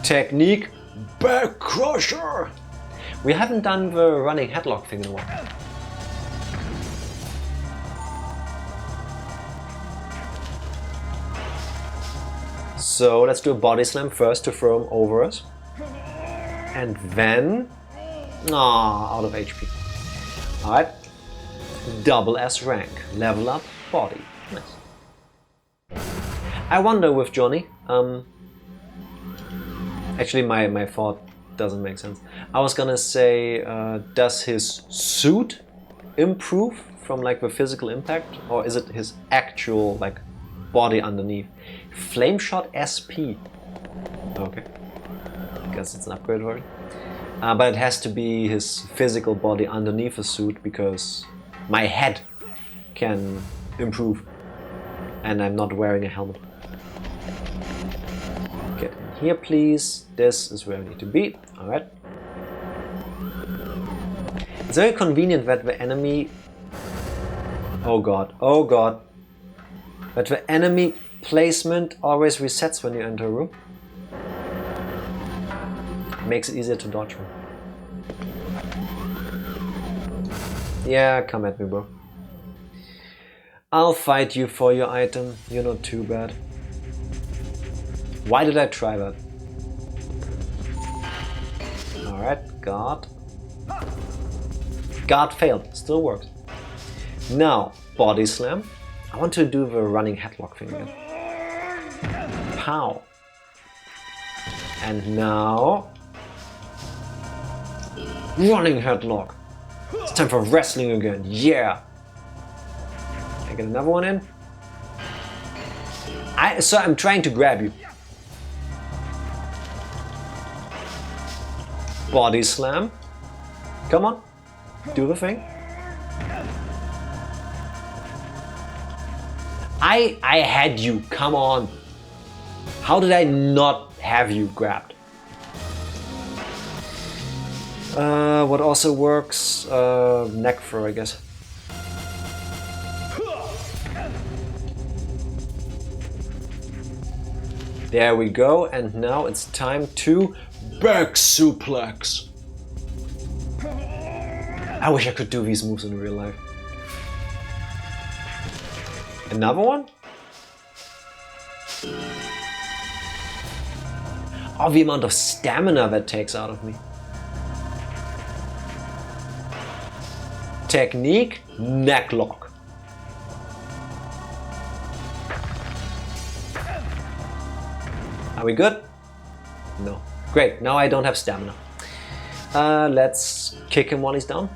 Technique, back crusher. We haven't done the running headlock thing in a while. So let's do a body slam first to throw him over us. And then... out of HP. Alright. Double S rank. Level up body. Nice. I wonder with Johnny... actually my thought doesn't make sense. I was gonna say, does his suit improve from like the physical impact? Or is it his actual like body underneath? Flame Shot SP. Okay. Guess it's an upgrade version. But it has to be his physical body underneath the suit, because my head can improve and I'm not wearing a helmet. Get in here please. This is where I need to be. Alright. It's very convenient that the enemy... Oh god, oh god. That the enemy placement always resets when you enter a room. Makes it easier to dodge them. Yeah, come at me, bro. I'll fight you for your item. You're not too bad. Why did I try that? Alright, guard. Guard failed. Still works. Now, body slam. I want to do the running headlock thing again. Pow. And now... running headlock. It's time for wrestling again. Yeah. Can I get another one in? So I'm trying to grab you. Body slam. Come on. Do the thing. I had you. Come on. How did I not have you grabbed? What also works? Neck throw, I guess. There we go, and now it's time to back suplex. I wish I could do these moves in real life. Another one? Oh, the amount of stamina that takes out of me. Technique, neck lock. Are we good? No. Great, now I don't have stamina. Let's kick him while he's down.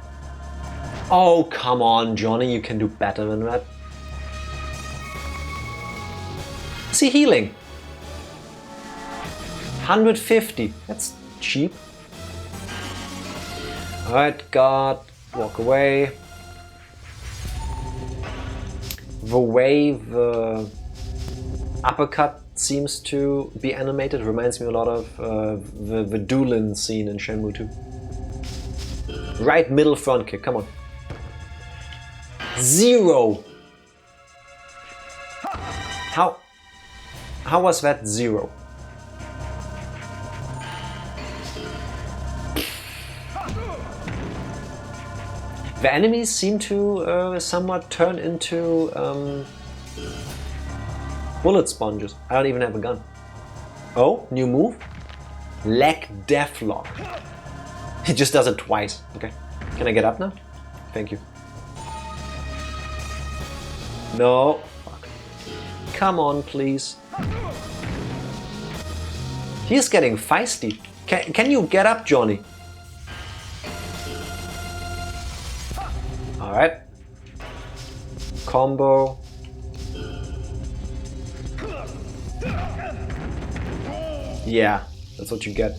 Oh, come on, Johnny, you can do better than that. Is he healing? 150, that's cheap. Alright, guard, walk away. The way the uppercut seems to be animated reminds me a lot of the Doolin scene in Shenmue 2. Right middle front kick, come on. 0! How was that 0? The enemies seem to somewhat turn into bullet sponges. I don't even have a gun. Oh, new move? Leg deathlock. He just does it twice. Okay. Can I get up now? Thank you. No. Fuck. Come on, please. He's getting feisty. Can you get up, Johnny? Alright. Combo. Yeah, that's what you get.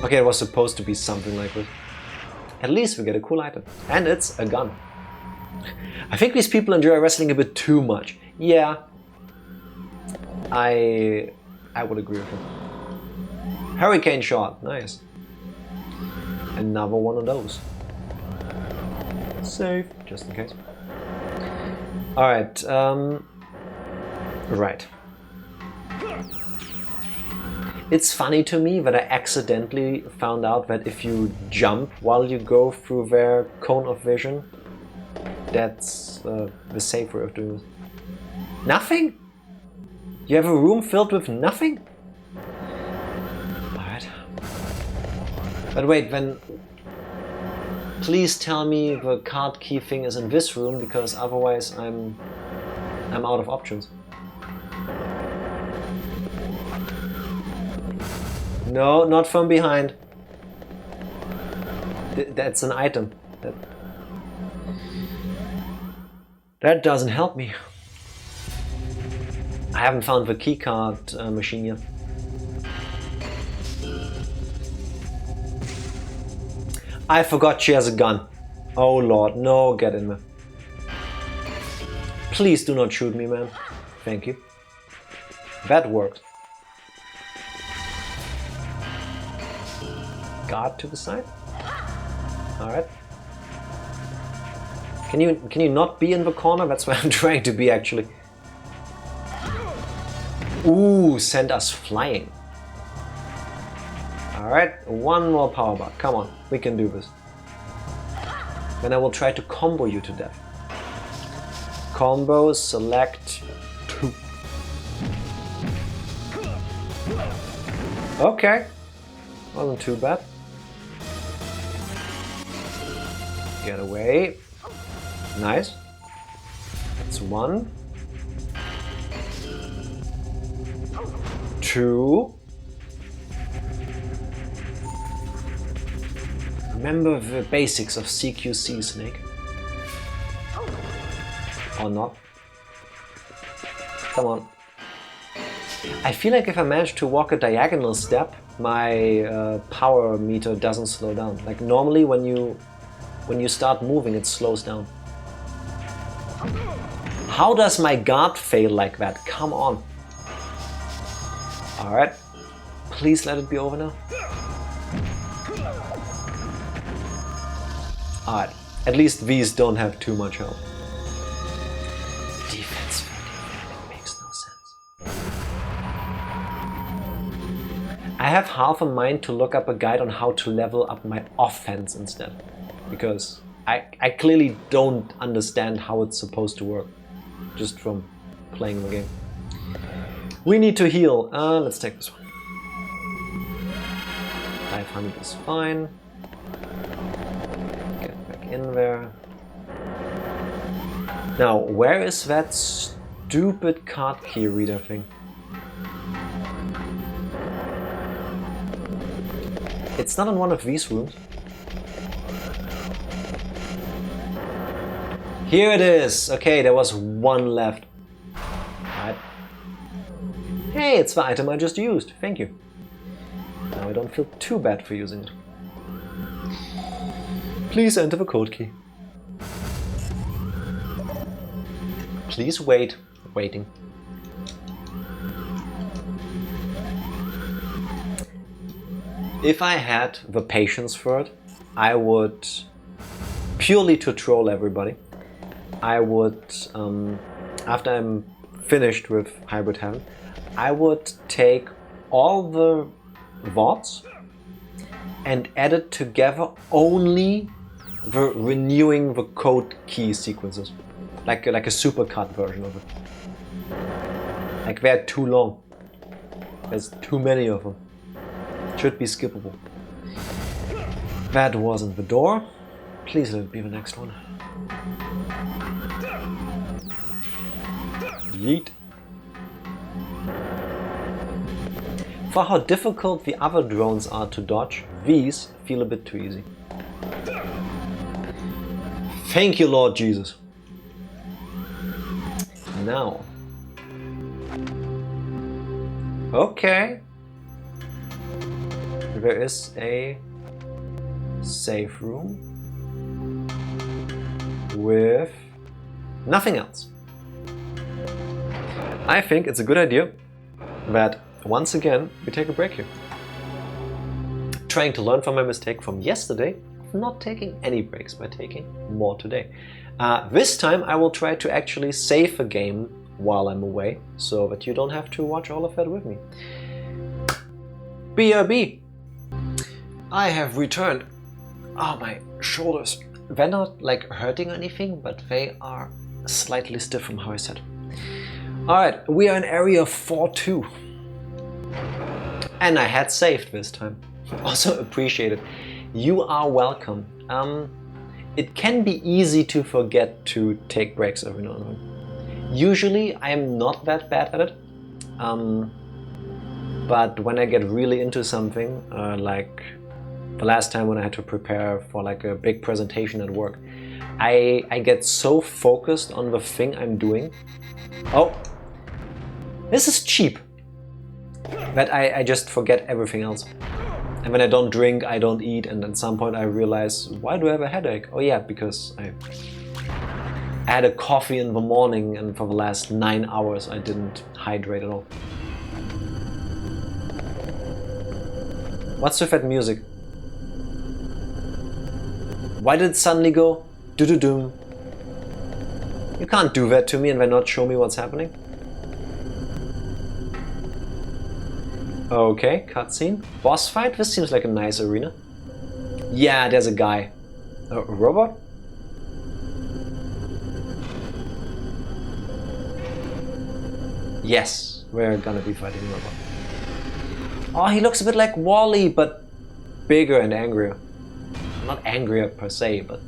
Okay, it was supposed to be something like this. At least we get a cool item. And it's a gun. I think these people enjoy wrestling a bit too much. Yeah. I would agree with him. Hurricane shot, nice. Another one of those. Save, just in case. Alright, right. It's funny to me that I accidentally found out that if you jump while you go through their cone of vision, that's the safe way of doing this. Nothing? You have a room filled with nothing? Alright. But wait, then please tell me the card key thing is in this room, because otherwise I'm out of options. No, not from behind. That's an item. That doesn't help me. I haven't found the keycard machine yet. I forgot she has a gun. Oh lord, no, get in there. Please do not shoot me, man. Thank you. That worked. Guard to the side. Alright. Can you not be in the corner? That's where I'm trying to be, actually. Ooh, send us flying. Alright, one more power bar. Come on, we can do this. Then I will try to combo you to death. Combo, select 2. Okay. Wasn't too bad. Get away. Nice. That's 1. 2. Remember the basics of CQC, Snake. Or not. Come on. I feel like if I manage to walk a diagonal step, my power meter doesn't slow down. Like normally when you start moving, it slows down. How does my guard fail like that? Come on. Alright. Please let it be over now. Alright. At least these don't have too much help. Defense for defending makes no sense. I have half a mind to look up a guide on how to level up my offense instead. Because I clearly don't understand how it's supposed to work. Just from playing the game. We need to heal. Let's take this one. 500 is fine. Get back in there. Now, where is that stupid card key reader thing? It's not in one of these rooms. Here it is. Okay, there was one left. Right. Hey, it's the item I just used. Thank you. Now I don't feel too bad for using it. Please enter the code key. Please wait. Waiting. If I had the patience for it, I would, purely to troll everybody, I would, after I'm finished with Hybrid Heaven, I would take all the VODs and edit together only the renewing the code key sequences. Like a supercut version of it. Like they're too long. There's too many of them. Should be skippable. That wasn't the door. Please let it be the next one. Yeet. For how difficult the other drones are to dodge, these feel a bit too easy. Thank you, Lord Jesus. Now. Okay. There is a safe room with nothing else. I think it's a good idea that once again we take a break here. Trying to learn from my mistake from yesterday of not taking any breaks by taking more today. This time I will try to actually save a game while I'm away so that you don't have to watch all of that with me. BRB! I have returned. Oh, my shoulders. They're not like hurting or anything, but they are slightly stiff from how I said. Alright, we are in area 4-2. And I had saved this time. Also appreciate it. You are welcome. It can be easy to forget to take breaks every now and then. Usually I am not that bad at it. But when I get really into something, like the last time when I had to prepare for like a big presentation at work, I get so focused on the thing I'm doing. Oh, this is cheap. That I just forget everything else. And when I don't drink, I don't eat, and at some point I realize, why do I have a headache? Oh yeah, because I had a coffee in the morning and for the last 9 hours I didn't hydrate at all. What's with that music? Why did it suddenly go do-do-doom? You can't do that to me and then not show me what's happening. Okay, cutscene. Boss fight? This seems like a nice arena. Yeah, there's a guy. A robot? Yes, we're gonna be fighting a robot. Oh, he looks a bit like Wall-E, but bigger and angrier. Not angrier per se, but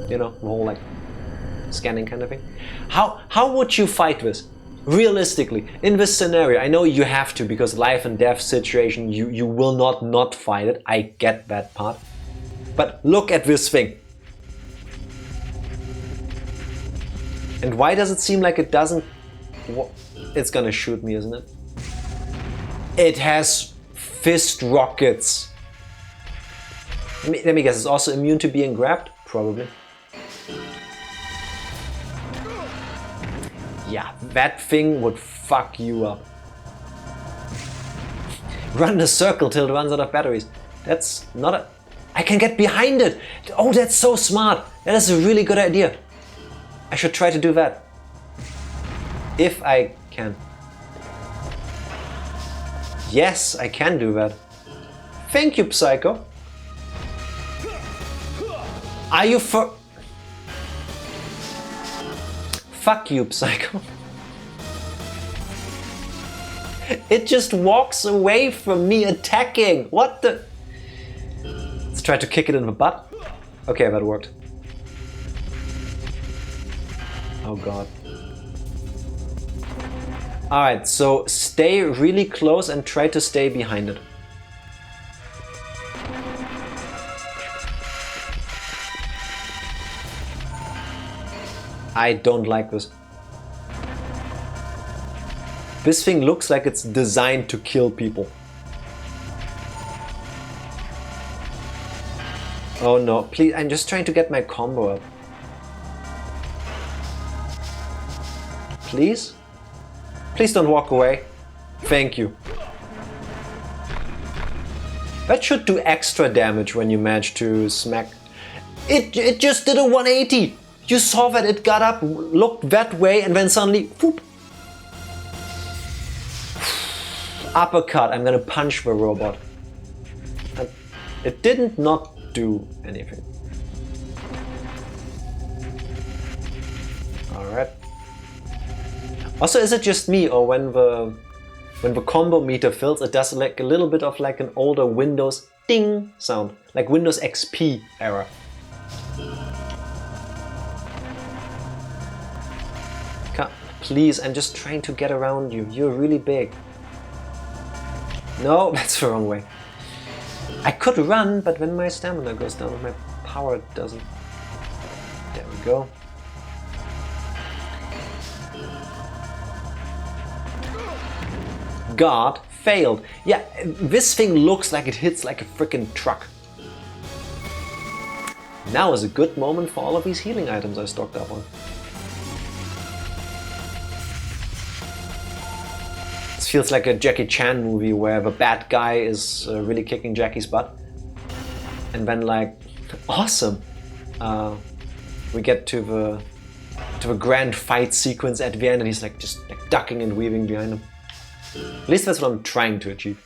you know, the whole like scanning kind of thing. How would you fight this? Realistically, in this scenario, I know you have to because life and death situation, you will not fight it. I get that part. But look at this thing. And why does it seem like it doesn't? It's gonna shoot me, isn't it? It has fist rockets. Let me guess, it's also immune to being grabbed? Probably. Yeah, that thing would fuck you up. Run in a circle till it runs out of batteries. That's not a... I can get behind it! Oh, that's so smart! That is a really good idea. I should try to do that. If I can. Yes, I can do that. Thank you, Psycho. Are you for... Fuck you, Psycho. It just walks away from me attacking. What the... Let's try to kick it in the butt. Okay, that worked. Oh god. Alright, so stay really close and try to stay behind it. I don't like this. This thing looks like it's designed to kill people. Oh no, please, I'm just trying to get my combo up. Please? Please don't walk away. Thank you. That should do extra damage when you manage to smack. It just did a 180! You saw that it got up, looked that way, and then suddenly, whoop. Uppercut, I'm gonna punch the robot. And it didn't not do anything. Alright. Also, is it just me, or when the combo meter fills, it does like a little bit of like an older Windows ding sound, like Windows XP era. Please, I'm just trying to get around you. You're really big. No, that's the wrong way. I could run, but when my stamina goes down, my power doesn't. There we go. God failed. Yeah, this thing looks like it hits like a freaking truck. Now is a good moment for all of these healing items I stocked up on. This feels like a Jackie Chan movie where the bad guy is really kicking Jackie's butt. And then like, awesome! We get to the grand fight sequence at the end and he's like just like ducking and weaving behind him. At least that's what I'm trying to achieve.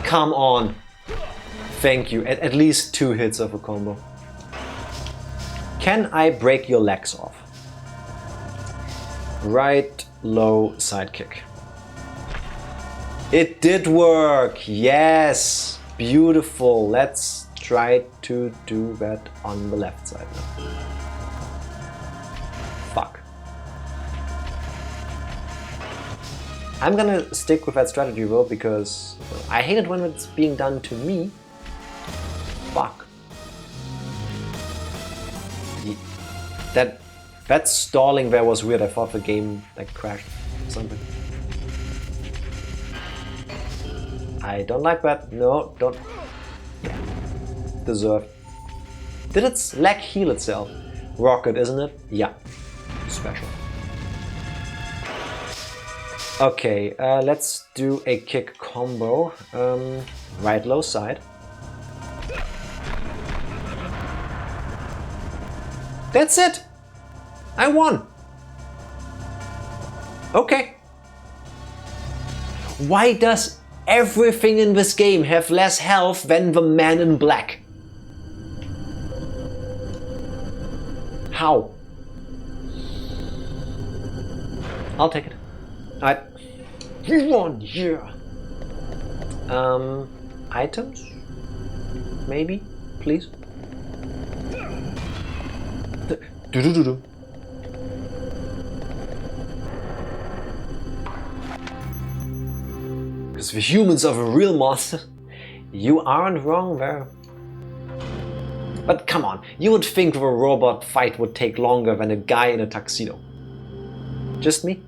Come on! Thank you. At least 2 hits of a combo. Can I break your legs off? Right, low, side kick. It did work! Yes! Beautiful. Let's try to do that on the left side now. Fuck. I'm gonna stick with that strategy though, because I hate it when it's being done to me. Fuck. That stalling there was weird. I thought the game like crashed or something. I don't like that. No, don't. Yeah. Deserve. Did its leg heal itself? Rocket, isn't it? Yeah. Special. Okay, let's do a kick combo. Right low side. That's it! I won! Okay. Why does everything in this game have less health than the man in black? How? I'll take it. Alright. You won, yeah! Items? Maybe? Please? Do-do-do-do. Because the humans are the real monster. You aren't wrong there. But come on, you would think the robot fight would take longer than a guy in a tuxedo. Just me?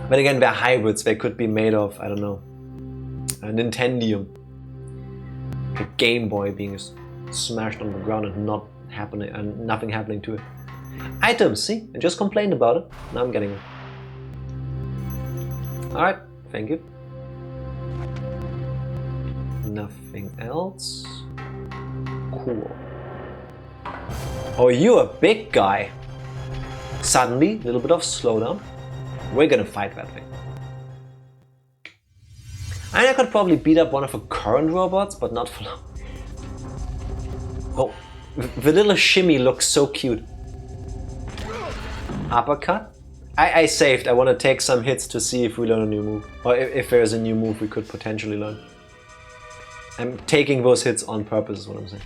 But again, they're hybrids. They could be made of, I don't know, a Nintendium. A Game Boy being smashed on the ground and not happening and nothing happening to it. Items, see? I just complained about it. Now I'm getting it. Alright, thank you. Nothing else. Cool. Oh, you're a big guy. Suddenly, a little bit of slowdown. We're gonna fight that thing. And I could probably beat up one of the current robots, but not for long. Oh, the little shimmy looks so cute. Uppercut? I saved. I want to take some hits to see if we learn a new move. Or if there's a new move we could potentially learn. I'm taking those hits on purpose is what I'm saying.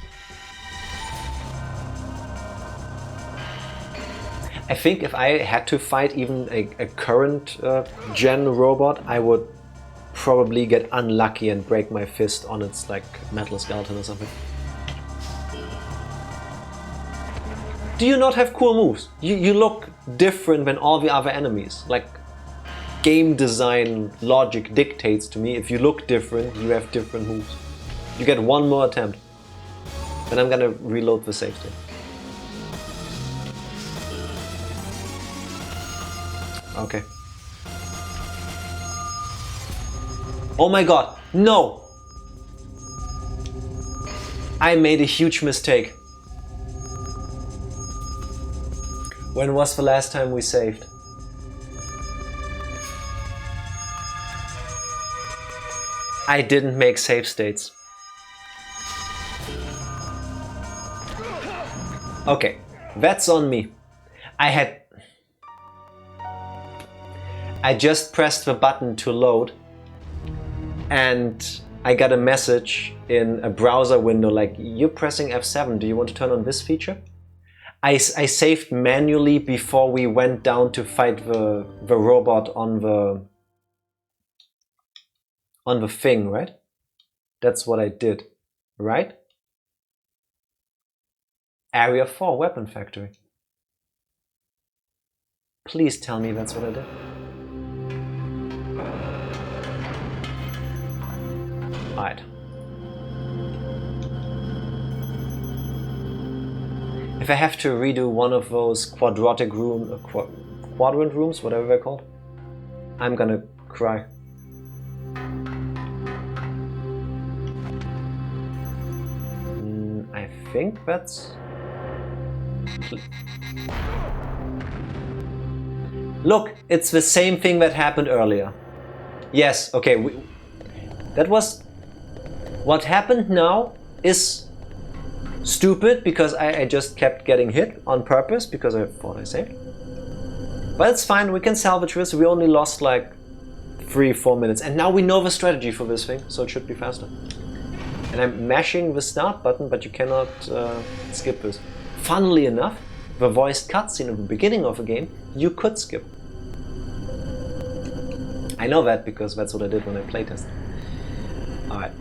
I think if I had to fight even a current gen robot, I would probably get unlucky and break my fist on its like metal skeleton or something. Do you not have cool moves? You look different than all the other enemies. Like, game design logic dictates to me, if you look different, you have different moves. You get one more attempt. Then I'm gonna reload the save state. Okay. Oh my god, no! I made a huge mistake. When was the last time we saved? I didn't make save states. Okay, that's on me. I just pressed the button to load and I got a message in a browser window like, you're pressing F7, do you want to turn on this feature? I saved manually before we went down to fight the robot on the thing, right? That's what I did, right? Area 4, Weapon Factory. Please tell me that's what I did. Alright. If I have to redo one of those quadrant rooms, whatever they're called, I'm gonna cry. I think that's... Look, it's the same thing that happened earlier. Yes, okay, that was... What happened now is stupid because I just kept getting hit on purpose because I thought I saved. But it's fine, we can salvage this. We only lost like 3-4 minutes and now we know the strategy for this thing, so it should be faster. And I'm mashing the start button, but you cannot skip this. Funnily enough, the voiced cutscene at the beginning of the game, you could skip. I know that because that's what I did when I playtested. Alright.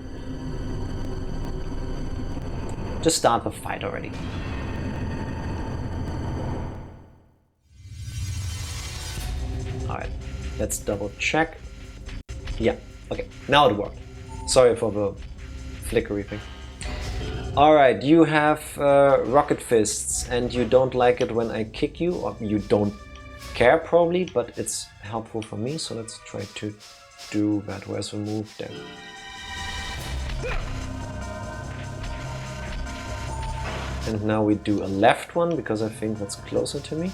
Just start the fight already. Alright, let's double check. Yeah, okay, now it worked. Sorry for the flickery thing. Alright, you have rocket fists and you don't like it when I kick you, or you don't care probably, but it's helpful for me, so let's try to do that. Where's the move there? And now we do a left one because I think that's closer to me.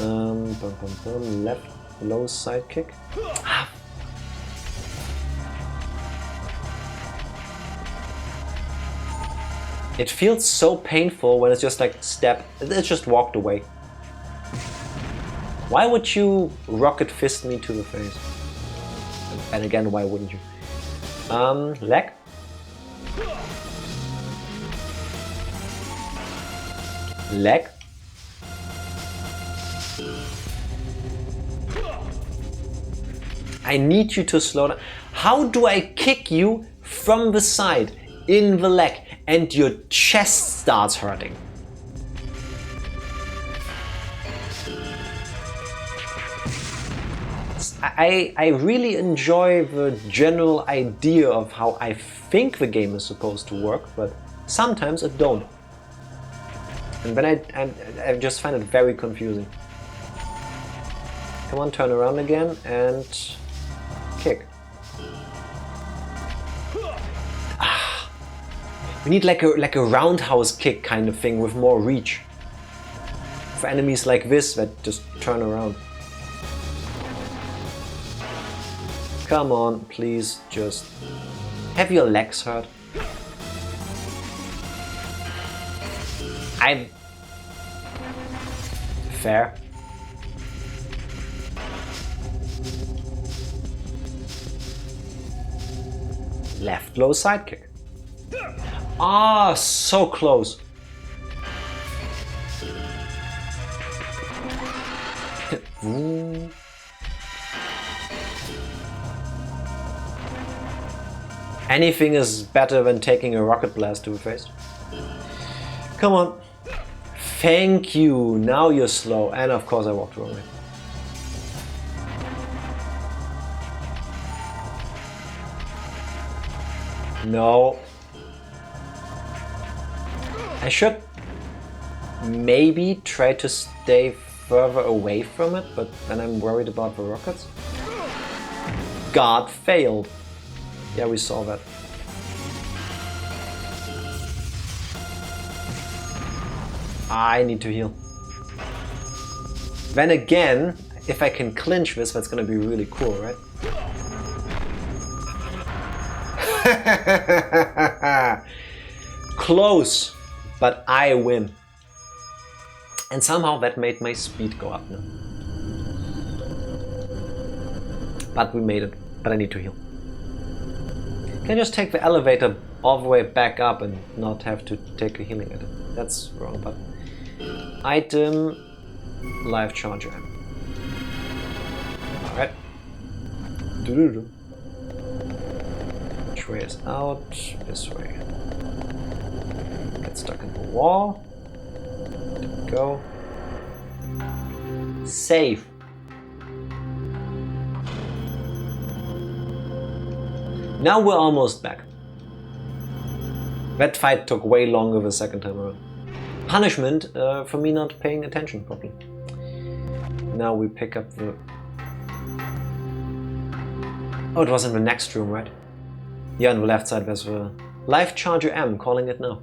Left low side kick. It feels so painful when it's just like step, it just walked away. Why would you rocket fist me to the face? And again, why wouldn't you? Leg. Leg. I need you to slow down. How do I kick you from the side in the leg and your chest starts hurting? I really enjoy the general idea of how I think the game is supposed to work, but sometimes it don't. And then I just find it very confusing. Come on, turn around again and kick. We need like a roundhouse kick kind of thing with more reach. For enemies like this that just turn around. Come on, please just... Have your legs hurt? Fair. Left low side kick. Ah, so close. Anything is better than taking a rocket blast to the face. Come on. Thank you, now you're slow. And of course I walked the wrong way. No. I should maybe try to stay further away from it, but then I'm worried about the rockets. God, failed. Yeah, we saw that. I need to heal. Then again, if I can clinch this, that's gonna be really cool, right? Close, but I win. And somehow that made my speed go up now. But we made it, but I need to heal. Can I just take the elevator all the way back up and not have to take a healing at it? That's wrong, but... Item... Life charger. Alright. Which way is out? This way. Get stuck in the wall. Go. Save. Now we're almost back. That fight took way longer the second time around. Punishment for me not paying attention properly. Now we pick up the... Oh, it was in the next room, right? Yeah, on the left side there's the Life Charger M, calling it now.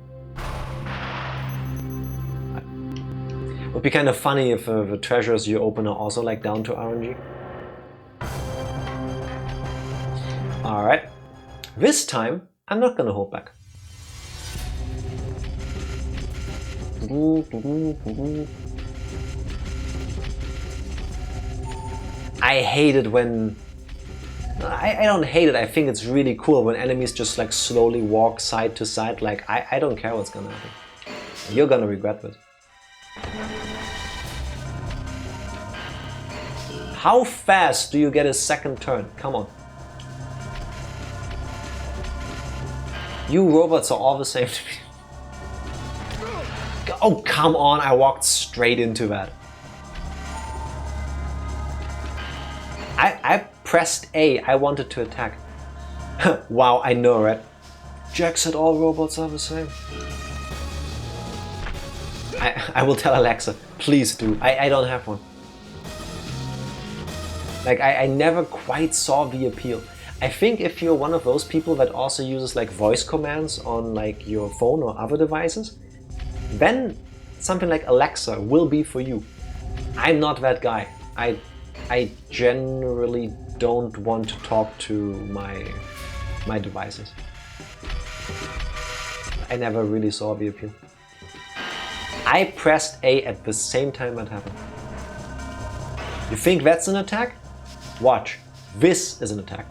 Would be kind of funny if the treasures you open are also like down to RNG. Alright. This time, I'm not gonna hold back. I hate it when... I don't hate it, I think it's really cool when enemies just like slowly walk side to side. Like, I don't care what's gonna happen. You're gonna regret this. How fast do you get a second turn? Come on. You robots are all the same to me. Oh, come on, I walked straight into that. I pressed A, I wanted to attack. Wow, I know, right? Jack said all robots are the same. I will tell Alexa, please do. I don't have one. Like, I never quite saw the appeal. I think if you're one of those people that also uses like voice commands on like your phone or other devices, then something like Alexa will be for you. I'm not that guy. I generally don't want to talk to my devices. I never really saw the appeal. I pressed A at the same time that happened. You think that's an attack? Watch. This is an attack.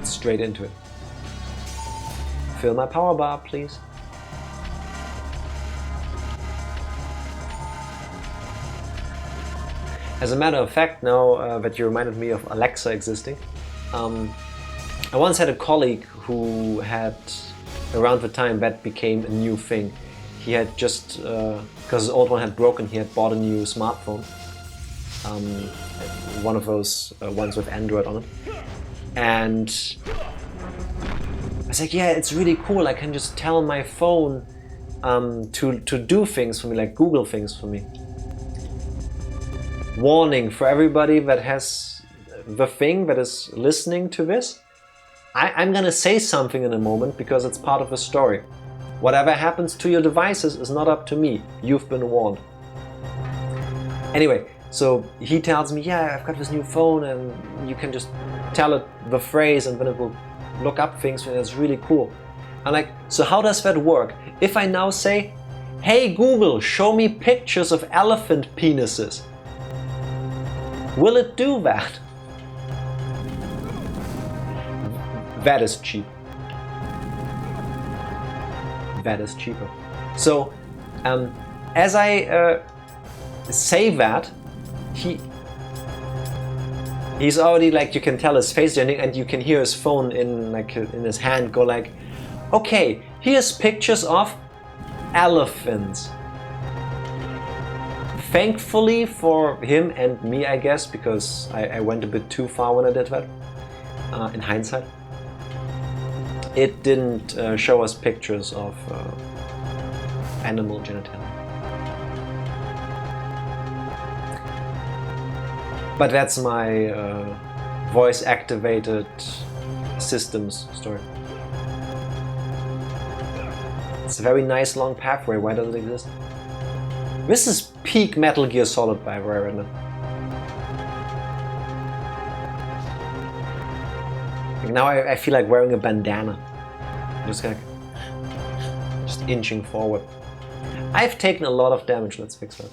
Straight into it. Fill my power bar, please. As a matter of fact, now that you reminded me of Alexa existing, I once had a colleague who had, around the time that became a new thing, he had just, because his old one had broken, he had bought a new smartphone. One of those ones with Android on it. And I was like, yeah, it's really cool. I can just tell my phone to do things for me, like Google things for me. Warning for everybody that has the thing that is listening to this. I'm gonna say something in a moment because it's part of the story. Whatever happens to your devices is not up to me. You've been warned. Anyway, so he tells me, yeah, I've got this new phone and you can just tell it the phrase and then it will look up things and it's really cool. I'm like, so how does that work? If I now say, hey Google, show me pictures of elephant penises. Will it do that? That is cheap. That is cheaper. So, as I say that, he's already like, you can tell his face changing and you can hear his phone in his hand go like, okay, Here's pictures of elephants. Thankfully for him and me, I guess, because I went a bit too far when I did that, in hindsight. It didn't show us pictures of animal genitalia. But that's my voice-activated systems story. It's a very nice long pathway. Why does it exist? This is peak Metal Gear Solid by right now. Now I feel like wearing a bandana. Just inching forward. I've taken a lot of damage. Let's fix that.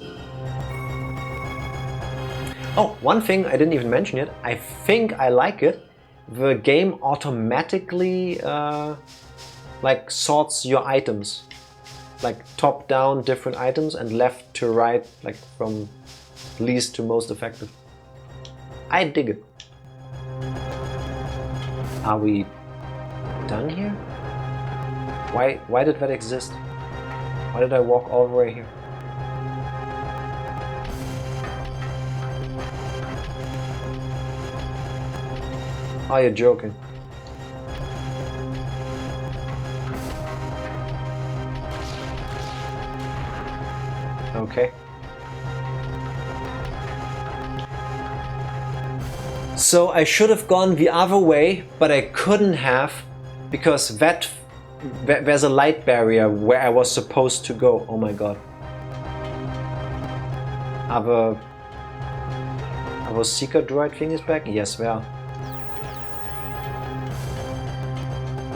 Oh, one thing I didn't even mention yet. I think I like it. The game automatically like sorts your items, like top down different items and left to right, like from least to most effective. I dig it. Are we done here? Why did that exist? Why did I walk all the way here? Oh, you're joking. Okay. So I should have gone the other way, but I couldn't have, because there's a light barrier where I was supposed to go. Oh my god. Our seeker droid thing is back? Yes, we are.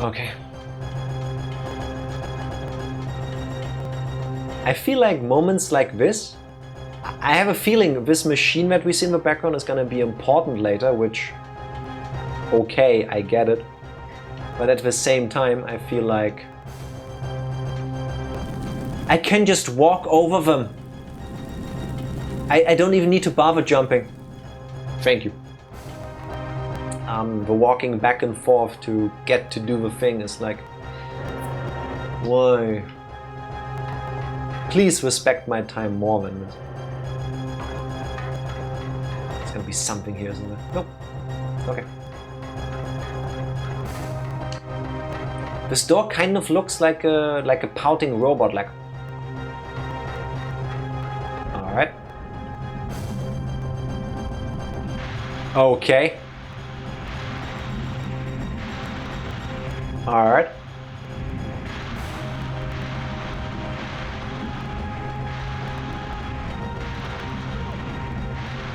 Okay. I feel like moments like this, I have a feeling this machine that we see in the background is gonna be important later, which, okay, I get it. But at the same time, I feel like I can just walk over them. I don't even need to bother jumping. Thank you. The walking back and forth to get to do the thing is like, why? Please respect my time more than this. There's gonna be something here, isn't there? Nope. Okay. This door kind of looks like a pouting robot, like. All right. Okay. All right.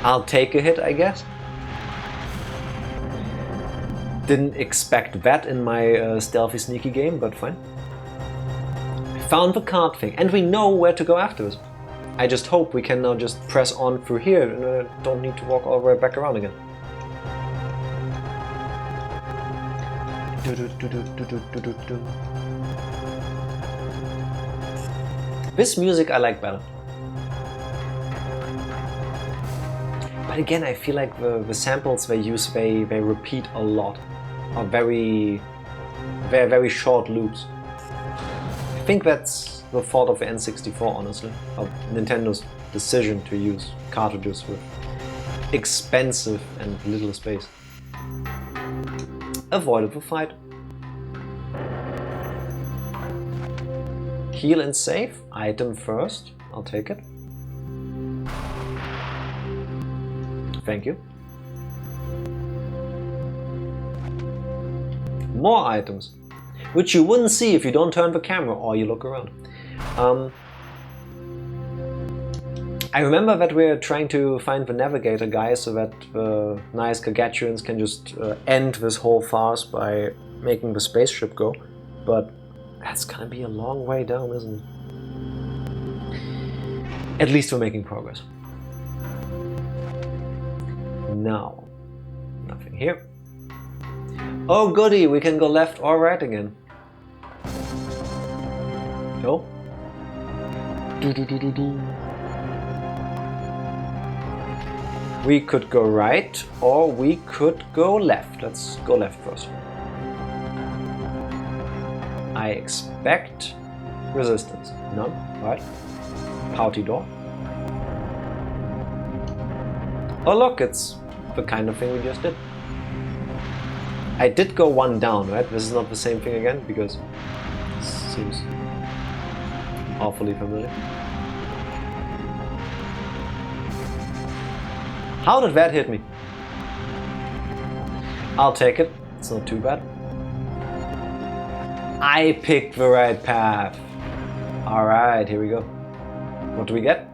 I'll take a hit, I guess. Didn't expect that in my stealthy sneaky game, but fine. Found the card thing, and we know where to go afterwards. I just hope we can now just press on through here and don't need to walk all the way back around again. This music I like better. But again, I feel like the samples they use, they repeat a lot. Or very short loops. I think that's the fault of the N64, honestly. Of Nintendo's decision to use cartridges with expensive and little space. Avoided the fight. Heal and save. Item first. I'll take it. Thank you. More items, which you wouldn't see if you don't turn the camera or you look around. I remember that we're trying to find the navigator guy so that the nice Gargantuans can just end this whole farce by making the spaceship go, but that's gonna be a long way down, isn't it? At least we're making progress. Now, nothing here. Oh goody, we can go left or right again. No? We could go right or we could go left. Let's go left first. I expect resistance. None, right? Pouty door. Oh look, it's the kind of thing we just did. I did go one down, right? This is not the same thing again, because it seems awfully familiar. How did that hit me? I'll take it, it's not too bad. I picked the right path. Alright, here we go. What do we get?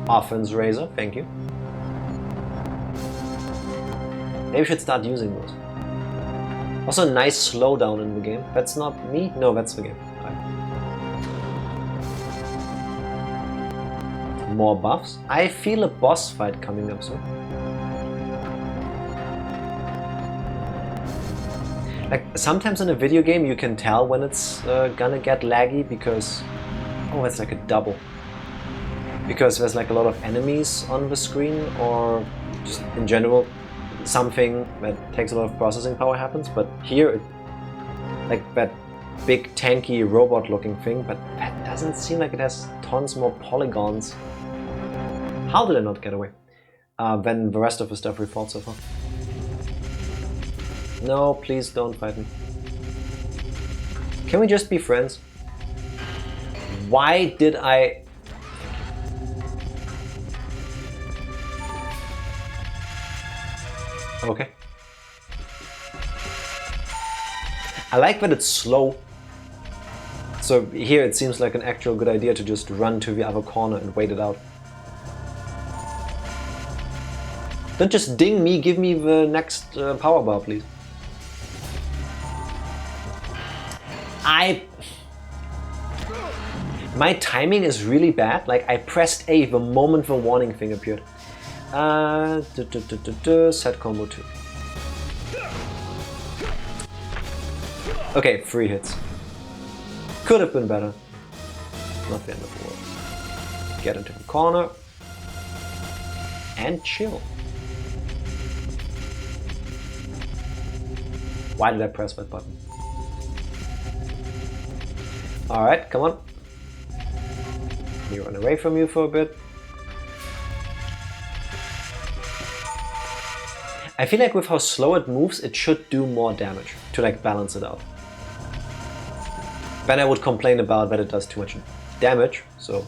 Offense Razor, thank you. Maybe we should start using those. Also a nice slowdown in the game. That's not me? No, that's the game. Right. More buffs. I feel a boss fight coming up soon. Like, sometimes in a video game you can tell when it's gonna get laggy because... Oh, it's like a double. Because there's like a lot of enemies on the screen, or just in general something that takes a lot of processing power happens. But here, like that big tanky robot looking thing, but that doesn't seem like it has tons more polygons. How did I not get away? Than the rest of the stuff we fought so far. No, please don't fight me. Can we just be friends? Why did I... Okay. I like that it's slow. So here it seems like an actual good idea to just run to the other corner and wait it out. Don't just ding me, give me the next power bar, please. My timing is really bad. Like, I pressed A the moment the warning thing appeared. Set combo 2. Okay, 3 hits. Could have been better. Not the end of the world. Get into the corner. And chill. Why did I press that button? Alright, come on. Let me run away from you for a bit. I feel like with how slow it moves, it should do more damage to like balance it out. Then I would complain about that it does too much damage, so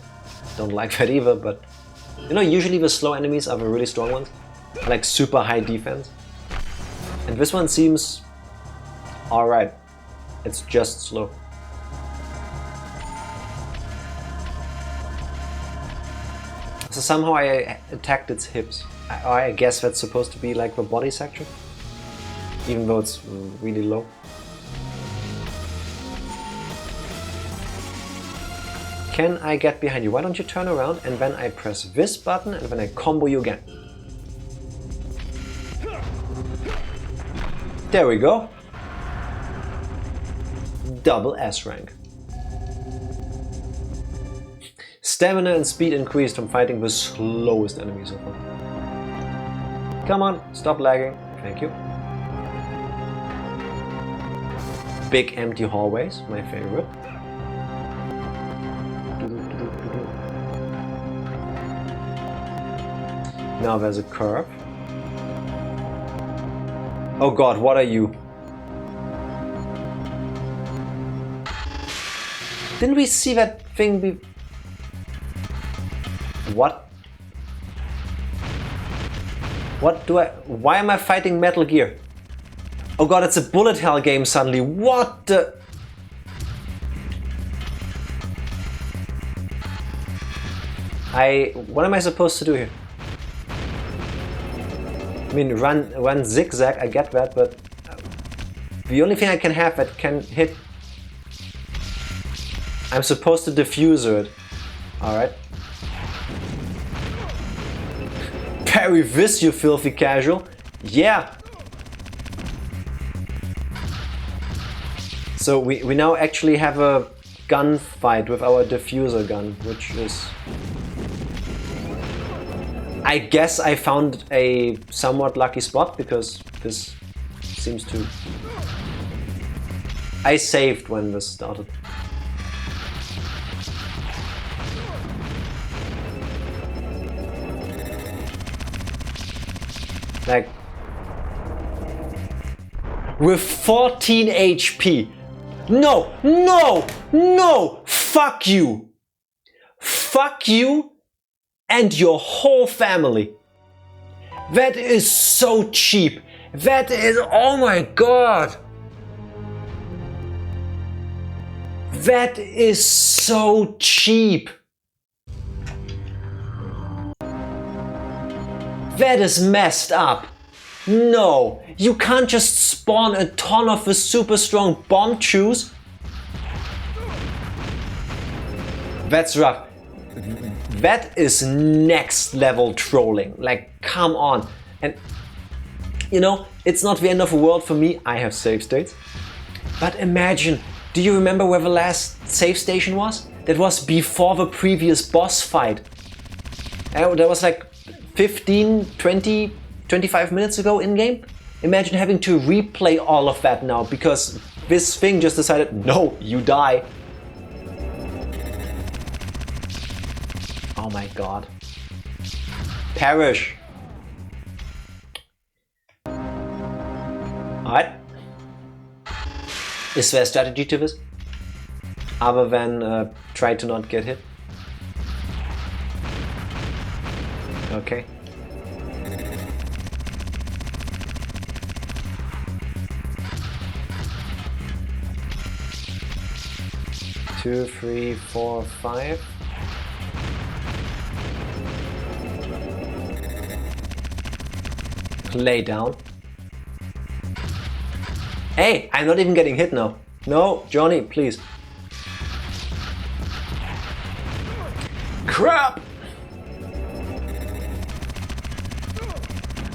don't like that either, but you know, usually the slow enemies are the really strong ones, like super high defense. And this one seems alright. It's just slow. So somehow I attacked its hips. I guess that's supposed to be like the body section, even though it's really low. Can I get behind you? Why don't you turn around and then I press this button and then I combo you again. There we go. Double S rank. Stamina and speed increased from fighting the slowest enemies so far. Come on, stop lagging. Thank you. Big empty hallways, my favorite. Now there's a curve. Oh god, what are you? Didn't we see that thing be... What? What do I... Why am I fighting Metal Gear? Oh god, it's a bullet hell game suddenly. What the... What am I supposed to do here? I mean, run zigzag, I get that, but... The only thing I can have that can hit... I'm supposed to diffuser it. Alright. Parry this, you filthy casual. Yeah. So we now actually have a gunfight with our diffuser gun, which is... I guess I found a somewhat lucky spot, because this seems to I saved when this started. Like, with 14 HP. No, no, no, fuck you. Fuck you and your whole family. That is so cheap. That is, oh my god. That is so cheap. That is messed up. No, you can't just spawn a ton of the super strong bomb chews. That's rough. That is next level trolling. Like, come on. And you know, it's not the end of the world for me. I have save states. But imagine, do you remember where the last save station was? That was before the previous boss fight. That was like 15, 20, 25 minutes ago in game. Imagine having to replay all of that now because this thing just decided, no, you die. Oh my god. Perish. Alright. Is there a strategy to this? Other than try to not get hit? Okay. Two, three, four, five. Lay down. Hey, I'm not even getting hit now. No, Johnny, please. Crap!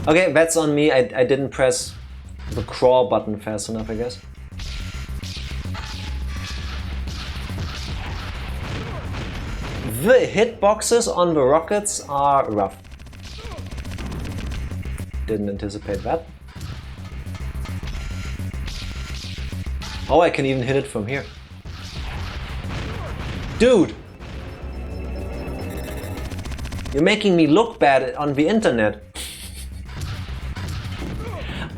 Okay, that's on me. I didn't press the crawl button fast enough, I guess. The hitboxes on the rockets are rough. Didn't anticipate that. Oh, I can even hit it from here. Dude! You're making me look bad on the internet.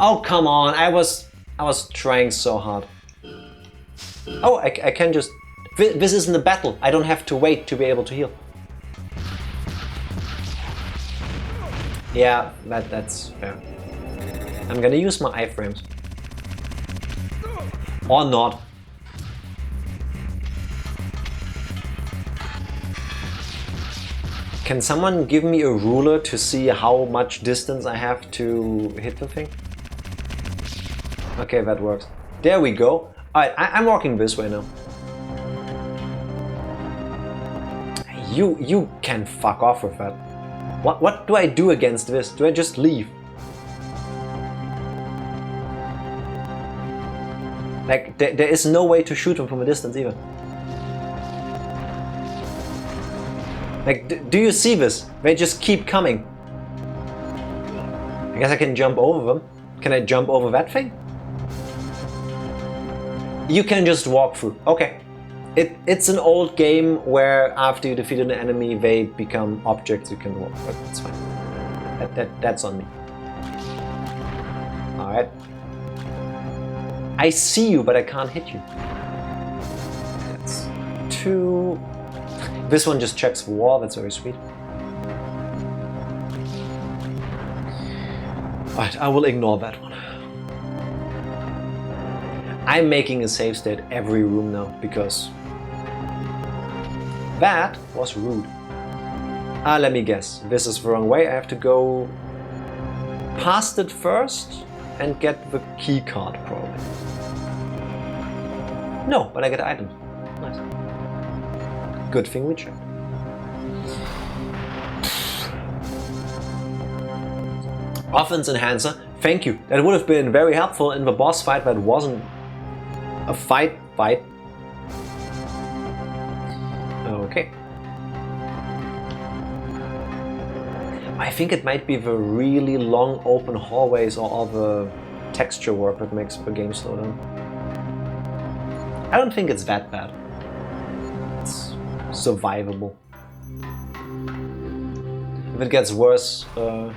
Oh, come on. I was trying so hard. Oh, I can just... This isn't a battle. I don't have to wait to be able to heal. Yeah, that's fair. I'm gonna use my iframes. Or not. Can someone give me a ruler to see how much distance I have to hit the thing? Okay, that works. There we go. Alright, I'm walking this way now. You can fuck off with that. What do I do against this? Do I just leave? Like, there is no way to shoot them from a distance either. Like, do you see this? They just keep coming. I guess I can jump over them. Can I jump over that thing? You can just walk through. Okay. It's an old game where after you defeat an enemy, they become objects you can walk. But that's fine. That's on me. Alright. I see you, but I can't hit you. That's two. This one just checks the wall. That's very sweet. Alright, I will ignore that one. I'm making a save state every room now because that was rude. Let me guess. This is the wrong way. I have to go past it first and get the key card probably. No, but I get items. Nice. Good thing we checked. Offense enhancer. Thank you. That would have been very helpful in the boss fight, but wasn't a fight. Okay. I think it might be the really long open hallways or all the texture work that makes the game slow down. I don't think it's that bad. It's survivable. If it gets worse for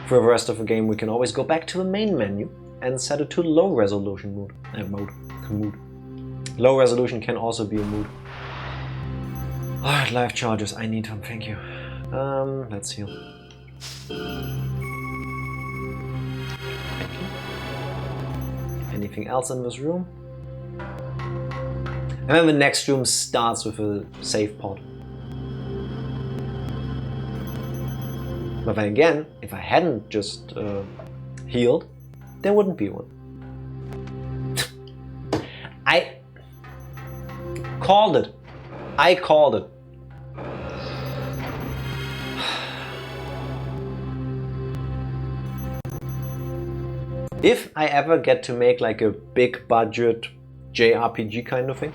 the rest of the game, we can always go back to the main menu and set it to low resolution mood. Low resolution can also be a mood. Alright, life charges. I need them, thank you. Let's heal. Thank you. Anything else in this room? And then the next room starts with a save pod. But then again, if I hadn't just healed, there wouldn't be one. I called it. I called it. If I ever get to make like a big budget JRPG kind of thing,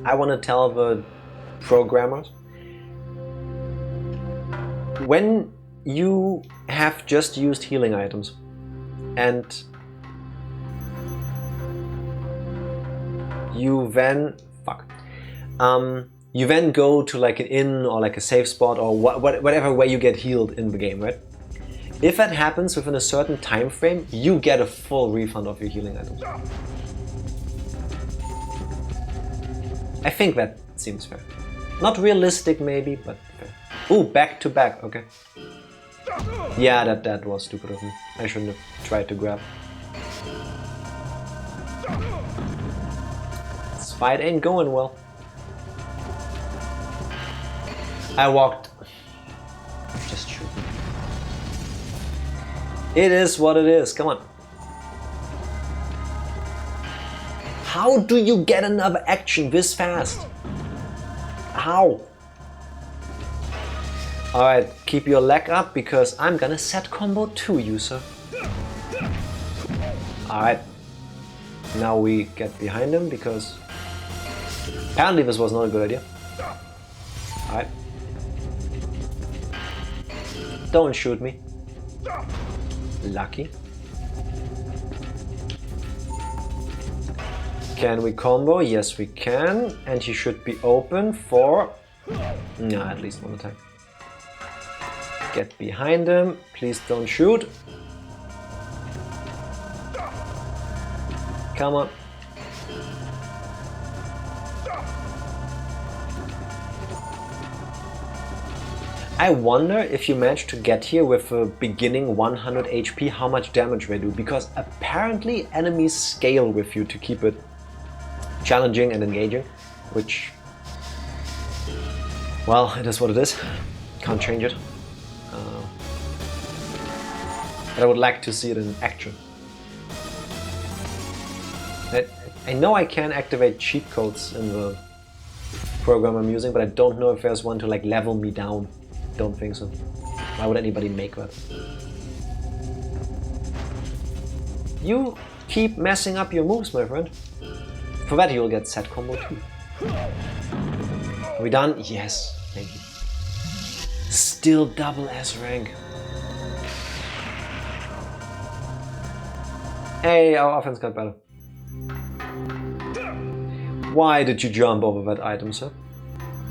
I want to tell the programmers, when you have just used healing items and you then you then go to like an inn or like a safe spot or whatever way you get healed in the game, right? If that happens within a certain time frame, you get a full refund of your healing items. I think that seems fair. Not realistic maybe, but fair. Ooh, back to back, okay. Yeah, that was stupid of me. I shouldn't have tried to grab. This fight ain't going well. I walked. Just shoot me. It is what it is, come on. How do you get another action this fast? How? Alright, keep your leg up because I'm gonna set combo 2 you, sir. Alright. Now we get behind him because apparently this was not a good idea. Alright. Don't shoot me. Lucky. Can we combo? Yes we can. And he should be open for... no, at least one attack. Get behind him. Please don't shoot. Come on. I wonder if you manage to get here with a beginning 100 HP, how much damage they do, because apparently enemies scale with you to keep it challenging and engaging, which, well, it is what it is. Can't change it. But I would like to see it in action. I know I can activate cheat codes in the program I'm using, but I don't know if there's one to like level me down. Don't think so. Why would anybody make that? You keep messing up your moves, my friend. For that you'll get set combo 2. Are we done? Yes, thank you. Still double S rank. Hey, our offense got better. Why did you jump over that item, sir?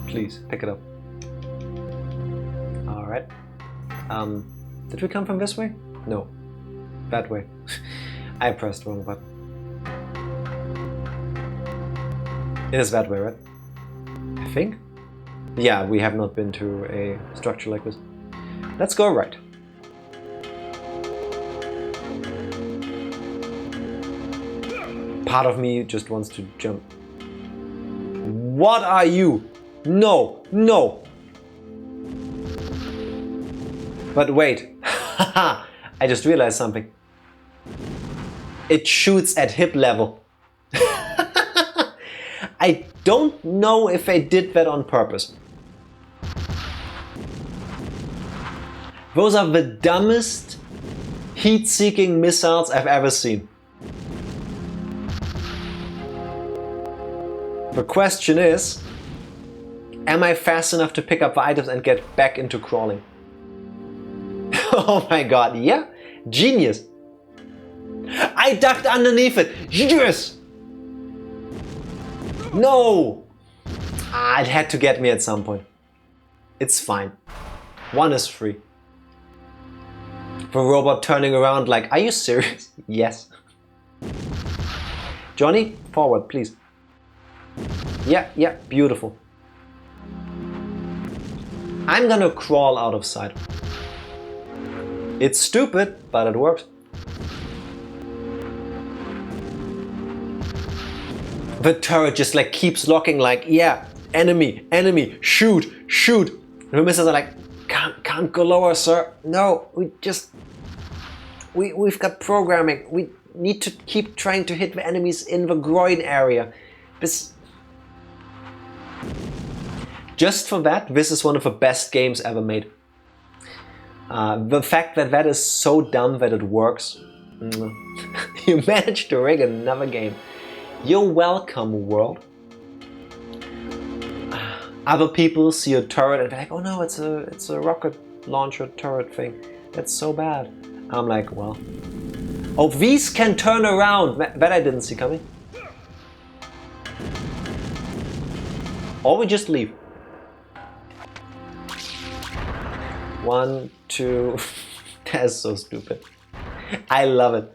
Please, pick it up. Alright. Did we come from this way? No. That way. I pressed wrong button. It is that way, right? I think? Yeah, we have not been to a structure like this. Let's go right. Part of me just wants to jump. What are you? No, no! But wait, I just realized something. It shoots at hip level. I don't know if I did that on purpose. Those are the dumbest heat-seeking missiles I've ever seen. The question is, am I fast enough to pick up the items and get back into crawling? Oh my god, yeah? Genius! I ducked underneath it! Yes! No! Ah, it had to get me at some point. It's fine. One is free. The robot turning around like, are you serious? Yes. Johnny, forward, please. Yeah, beautiful. I'm gonna crawl out of sight. It's stupid, but it works. The turret just like keeps locking like, yeah, enemy, shoot. And the missiles are like, can't go lower, sir. No, we've got programming. We need to keep trying to hit the enemies in the groin area. Just for that, this is one of the best games ever made. The fact that is so dumb that it works. You managed to rig another game. You're welcome, world. Other people see a turret and they're like, oh no, it's a rocket launcher turret thing. That's so bad. I'm like, well. Oh, these can turn around. That I didn't see coming. Or we just leave. 1, 2. That's so stupid. I love it.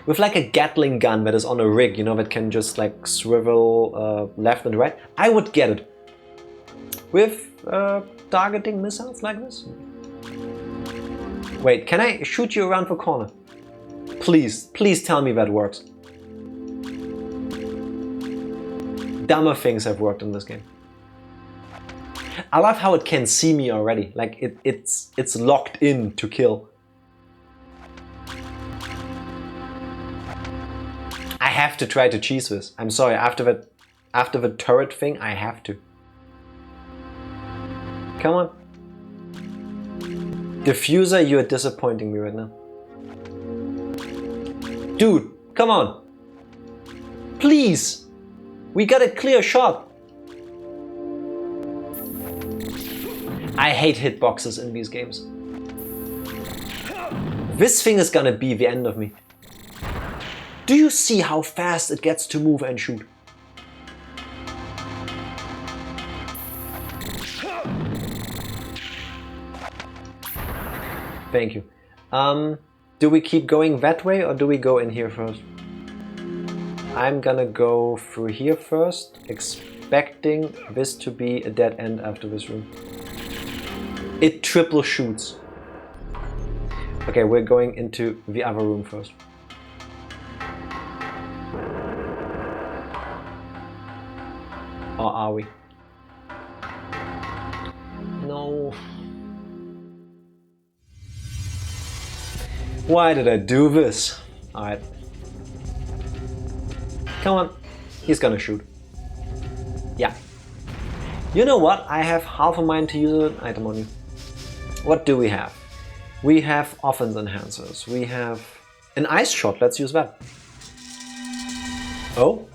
With like a Gatling gun that is on a rig, you know, that can just like swivel left and right, I would get it. With targeting missiles like this? Wait, can I shoot you around the corner? Please tell me that works. Dumber things have worked in this game. I love how it can see me already. Like it's locked in to kill. I have to try to cheese this. I'm sorry, after the turret thing, I have to. Come on. Diffuser, you are disappointing me right now. Dude, come on. Please. We got a clear shot. I hate hitboxes in these games. This thing is gonna be the end of me. Do you see how fast it gets to move and shoot? Thank you. Do we keep going that way or do we go in here first? I'm gonna go through here first, expecting this to be a dead end after this room. It triple shoots. Okay, we're going into the other room first. Or are we? No. Why did I do this? Alright. Come on. He's gonna shoot. Yeah. You know what? I have half a mind to use an item on you. What do we have? We have offense enhancers. We have an ice shot. Let's use that. Oh.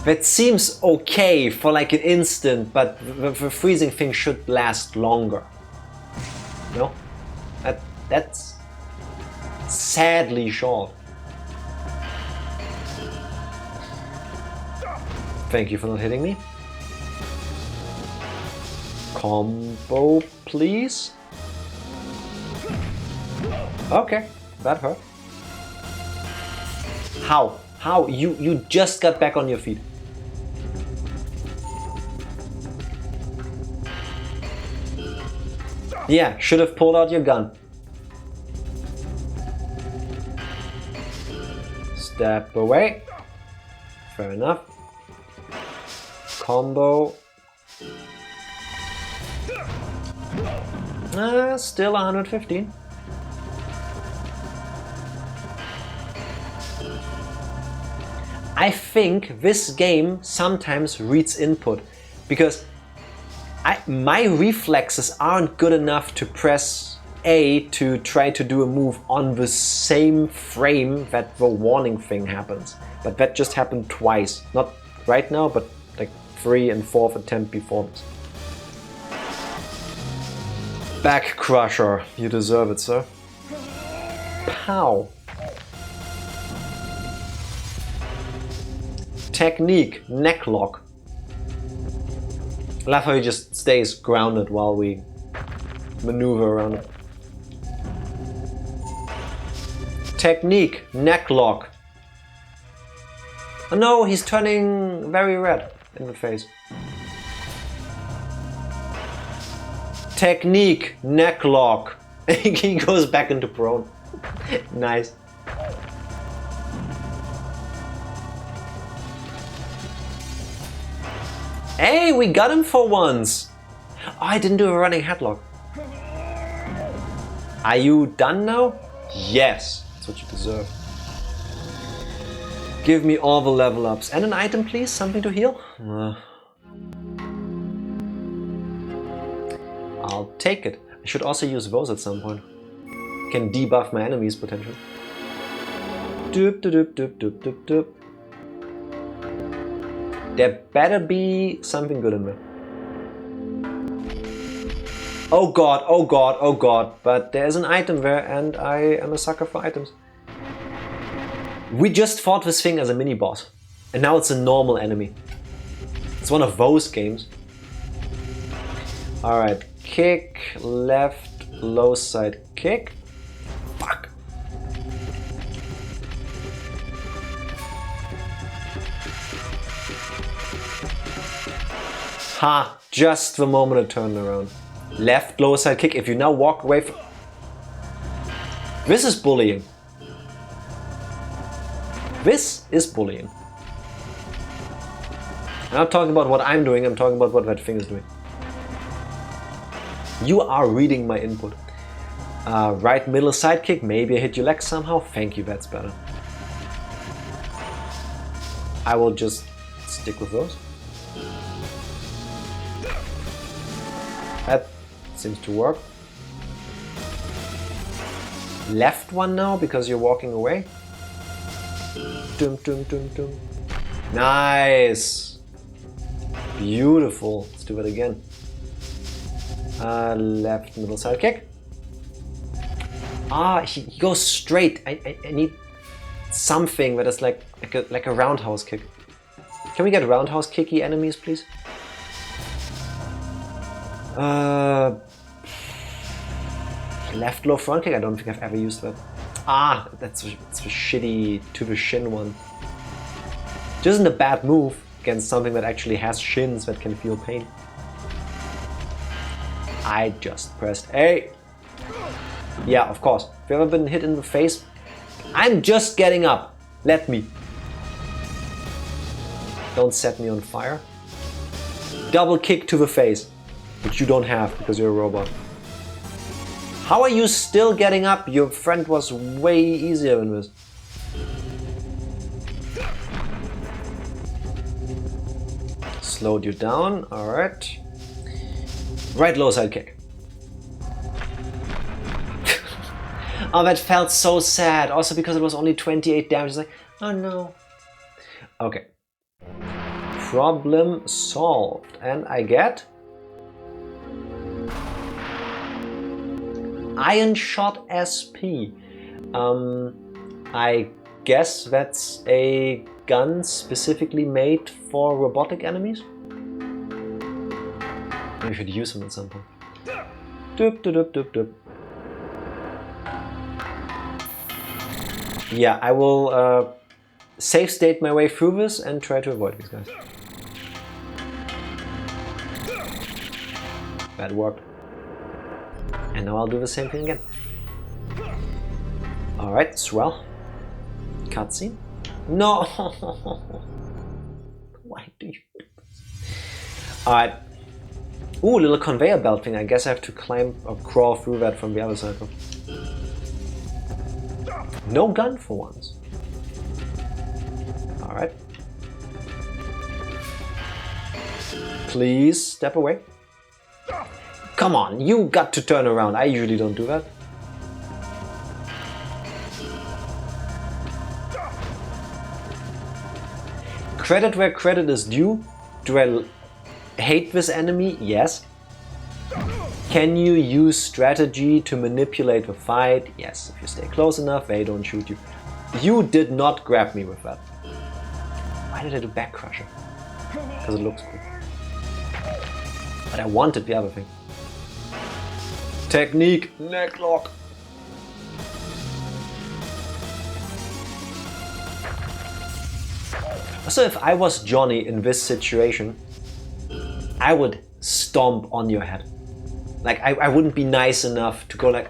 That seems okay for like an instant, but the freezing thing should last longer. No? That's sadly short. Thank you for not hitting me. Combo, please. Okay, that hurt. How? How? You just got back on your feet. Yeah, should have pulled out your gun. Step away. Fair enough. Combo. Still 115. I think this game sometimes reads input because my reflexes aren't good enough to press A to try to do a move on the same frame that the warning thing happens. But that just happened twice. Not right now, but like 3rd and 4th attempt before this. Back crusher. You deserve it, sir. Pow. Technique. Neck lock. I love how he just stays grounded while we maneuver around it. Technique. Neck lock. Oh no, he's turning very red in the face. Technique. Neck lock. He goes back into prone. Nice. Hey, we got him for once! Oh, I didn't do a running headlock. Are you done now? Yes, that's what you deserve. Give me all the level ups. And an item, please? Something to heal? I'll take it. I should also use those at some point. Can debuff my enemies potentially. Doop, doop, doop, doop, doop, doop. There better be something good in there. Oh god, oh god, oh god. But there's an item there and I am a sucker for items. We just fought this thing as a mini-boss. And now it's a normal enemy. It's one of those games. Alright, kick, left, low side kick. Fuck. Ha! Just the moment it turned around. Left, lower side kick. If you now walk away from... This is bullying. This is bullying. I'm not talking about what I'm doing, I'm talking about what that thing is doing. You are reading my input. Right middle side kick. Maybe I hit your leg somehow. Thank you, that's better. I will just stick with those. That seems to work. Left one now because you're walking away. Dum, dum, dum, dum. Nice! Beautiful. Let's do that again. Left middle side kick. Ah, he goes straight. I need something that is like a roundhouse kick. Can we get roundhouse kicky enemies, please? Left low front kick. I don't think I've ever used that. Ah, that's the shitty to the shin one. Which isn't a bad move against something that actually has shins that can feel pain. I just pressed A. Yeah, of course. If you've ever been hit in the face, I'm just getting up. Let me. Don't set me on fire. Double kick to the face, which you don't have because you're a robot. How are you still getting up? Your friend was way easier than this. Slowed you down, alright. Right low side kick. Oh, that felt so sad. Also because it was only 28 damage. It's like, oh no. Okay. Problem solved. And I get... Iron Shot SP. I guess that's a gun specifically made for robotic enemies. Maybe I should use them at some point. Doop, doop, doop, doop. Yeah, I will safe state my way through this and try to avoid these guys. That worked. And now I'll do the same thing again. Alright, swell. Cutscene. No! Why do you do this? Alright. Ooh, little conveyor belt thing. I guess I have to climb or crawl through that from the other side. No gun for once. Alright. Please step away. Come on, you got to turn around. I usually don't do that. Credit where credit is due. Do I hate this enemy? Yes. Can you use strategy to manipulate the fight? Yes, if you stay close enough, they don't shoot you. You did not grab me with that. Why did I do back crusher? Because it looks cool. But I wanted the other thing. Technique, neck lock. So if I was Johnny in this situation, I would stomp on your head. Like, I wouldn't be nice enough to go like,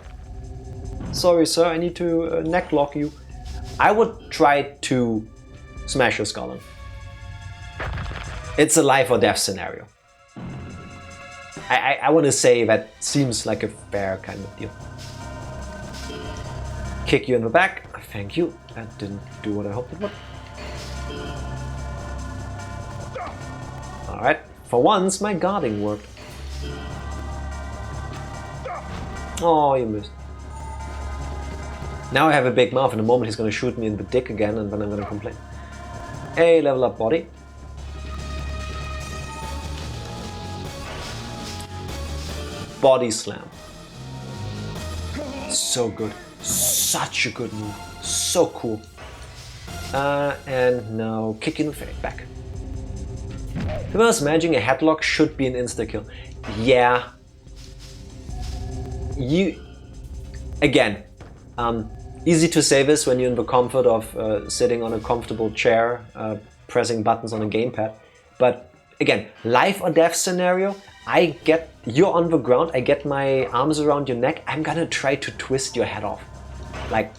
sorry sir, I need to neck lock you. I would try to smash your skull in. It's a life or death scenario. I want to say that seems like a fair kind of deal. Kick you in the back. Thank you. That didn't do what I hoped it would. Alright, for once my guarding worked. Oh, you missed. Now I have a big mouth. In a moment he's gonna shoot me in the dick again and then I'm gonna complain. Hey, level up body. Body slam. So good. Such a good move. So cool. And now kick in the face back. To be honest, managing a headlock should be an insta-kill. Yeah. Again, easy to say this when you're in the comfort of sitting on a comfortable chair, pressing buttons on a gamepad. But again, life or death scenario, you're on the ground, I get my arms around your neck, I'm gonna try to twist your head off. Like,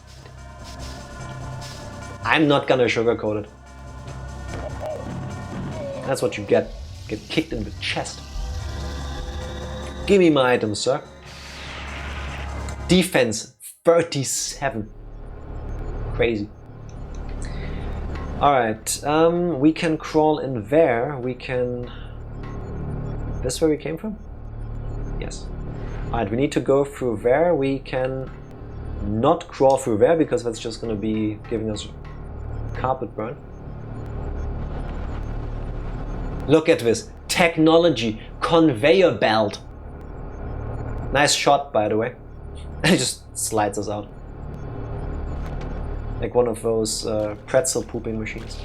I'm not gonna sugarcoat it. That's what you get. Get kicked in the chest. Give me my items, sir. Defense 37. Crazy. Alright, we can crawl in there. We can... This where we came from? Yes. Alright, we need to go through there. We can not crawl through there because that's just going to be giving us carpet burn. Look at this. Technology. Conveyor belt. Nice shot, by the way. It just slides us out. Like one of those pretzel pooping machines.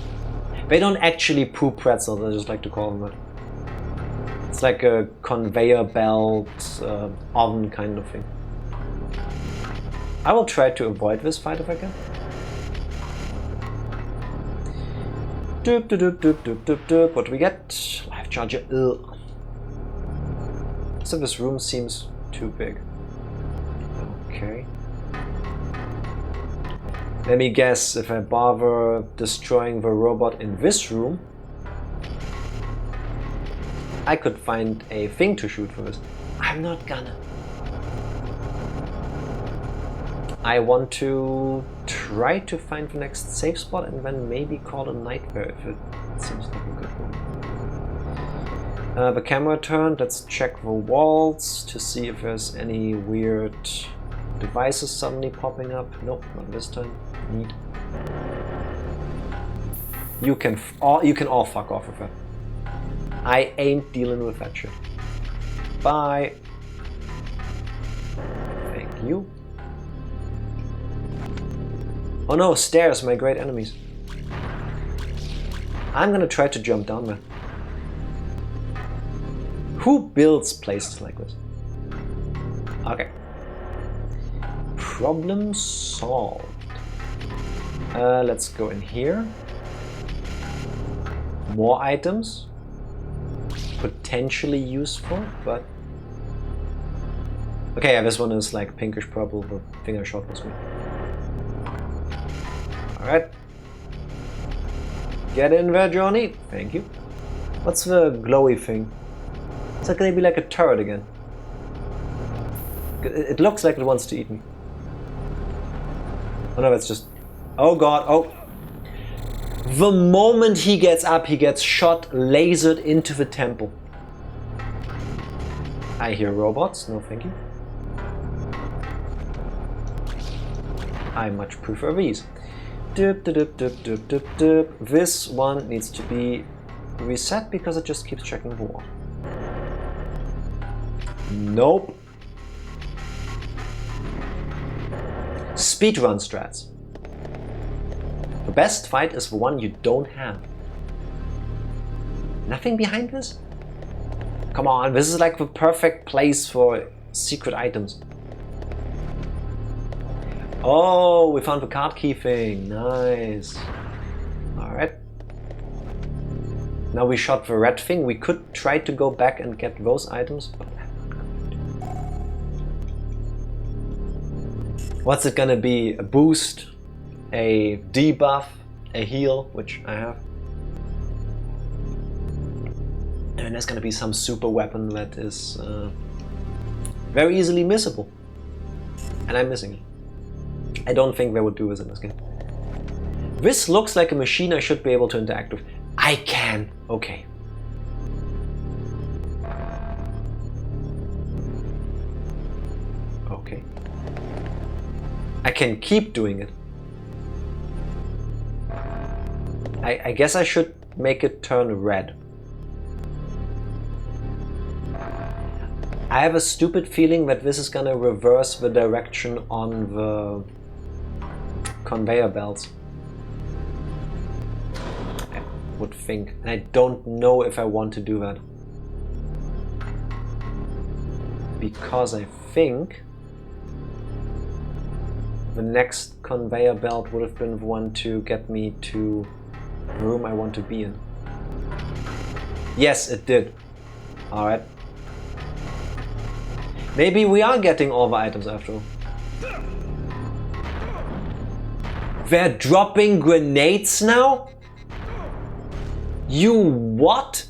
They don't actually poop pretzels, I just like to call them that. It's like a conveyor belt oven kind of thing. I will try to avoid this fight if I can. Doop, doop, doop, doop, doop, doop. What do we get? Life charger. Ugh. So this room seems too big. Okay. Let me guess, if I bother destroying the robot in this room, I could find a thing to shoot for this. I'm not gonna. I want to try to find the next safe spot and then maybe call a night there if it seems like a good one. The camera turned. Let's check the walls to see if there's any weird devices suddenly popping up. Nope, not this time. Neat. You can all fuck off with that. I ain't dealing with that shit. Bye. Thank you. Oh no, stairs, my great enemies. I'm gonna try to jump down there. Who builds places like this? Okay. Problem solved. Let's go in here. More items. Potentially useful, but... Okay, yeah, this one is like pinkish purple, the thing I shot was green. Alright. Get in there, Johnny. Thank you. What's the glowy thing? It's like gonna be like a turret again. It looks like it wants to eat me. Oh no, it's just... Oh god, oh. The moment he gets up, he gets shot, lasered into the temple. I hear robots, no thank you. I much prefer these. Doop, doop, doop, doop, doop, doop. This one needs to be reset because it just keeps checking the wall. Nope. Speedrun strats. The best fight is the one you don't have. Nothing behind this? Come on, this is like the perfect place for secret items. Oh, we found the card key thing. Nice. Alright. Now we shot the red thing. We could try to go back and get those items. But what's it gonna be? A boost? A debuff? A heal? Which I have. And there's gonna be some super weapon that is very easily missable. And I'm missing it. I don't think they would do this in this game. This looks like a machine I should be able to interact with. I can! Okay. Okay. I can keep doing it. I guess I should make it turn red. I have a stupid feeling that this is gonna reverse the direction on the conveyor belts. I would think. And I don't know if I want to do that. Because I think the next conveyor belt would have been the one to get me to the room I want to be in. Yes, it did. Alright. Maybe we are getting all the items after all. They're dropping grenades now? You what?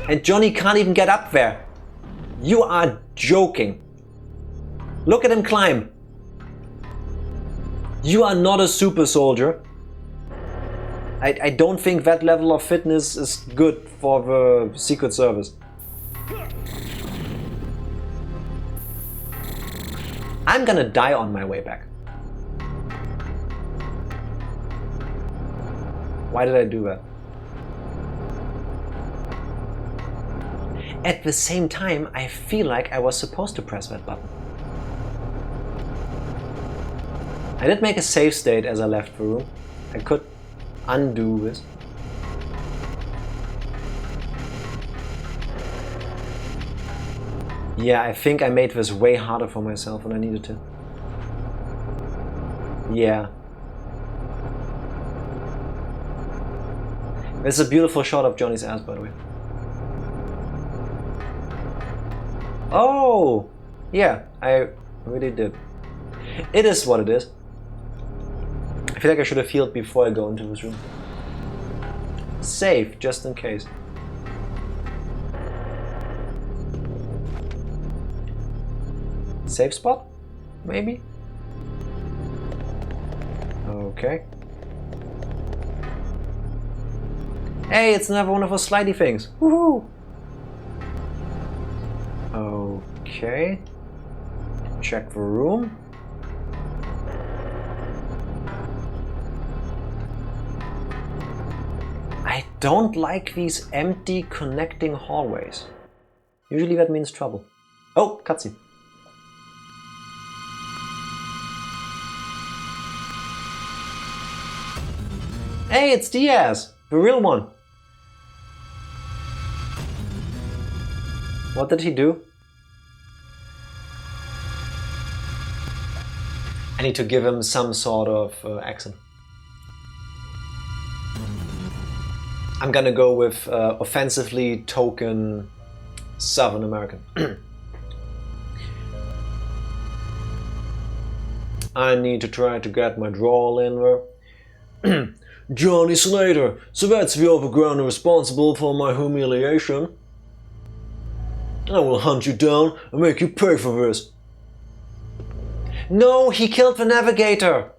And Johnny can't even get up there. You are joking. Look at him climb. You are not a super soldier. I don't think that level of fitness is good for the Secret Service. I'm gonna die on my way back. Why did I do that? At the same time, I feel like I was supposed to press that button. I did make a save state as I left the room. I could undo this. Yeah, I think I made this way harder for myself than I needed to. Yeah. It's a beautiful shot of Johnny's ass, by the way. Oh! Yeah, I really did. It is what it is. I feel like I should have healed before I go into this room. Save, just in case. Safe spot? Maybe? Okay. Hey, it's another one of those slidey things. Woohoo! Okay. Check the room. I don't like these empty connecting hallways. Usually that means trouble. Oh, cutscene. Hey, it's Diaz, the real one. What did he do? I need to give him some sort of accent. I'm gonna go with offensively token Southern American. I need to try to get my drawl in there. Johnny Slater, so that's the overground responsible for my humiliation. I will hunt you down and make you pay for this. No, he killed the navigator.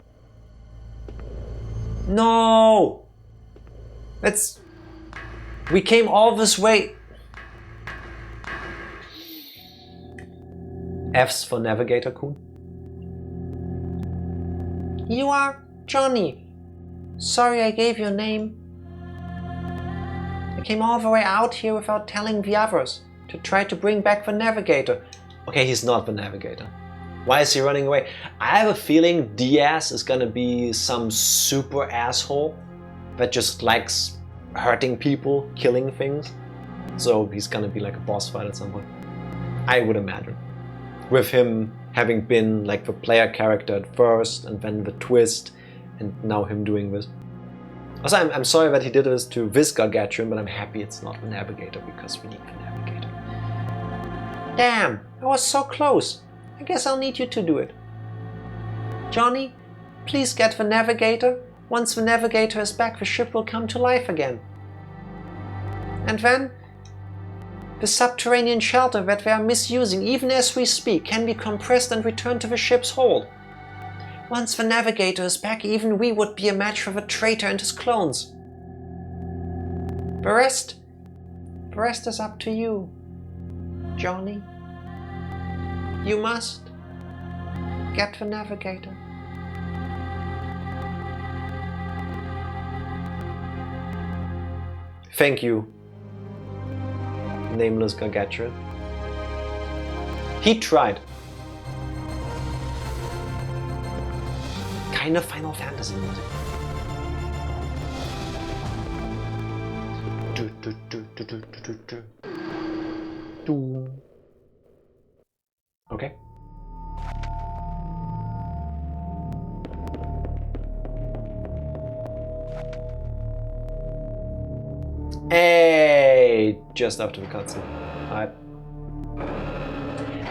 No. We came all this way. F's for navigator-kun. You are Johnny. Sorry I gave your name. I came all the way out here without telling the others to try to bring back the navigator. Okay, he's not the navigator. Why is he running away? I have a feeling Diaz is gonna be some super asshole that just likes hurting people, killing things. So he's gonna be like a boss fight at some point. I would imagine. With him having been like the player character at first, and then the twist, and now him doing this. Also, I'm sorry that he did this to this Gargantuan, but I'm happy it's not the Navigator, because we need the Navigator. Damn, I was so close. I guess I'll need you to do it. Johnny, please get the Navigator. Once the Navigator is back, the ship will come to life again. And then, the subterranean shelter that they are misusing even as we speak can be compressed and returned to the ship's hold. Once the Navigator is back, even we would be a match for the traitor and his clones. The rest is up to you, Johnny. You must get the Navigator. Thank you, nameless Gargantuan. He tried. Kind of Final Fantasy music. Okay. Hey, just after the cutscene. Alright.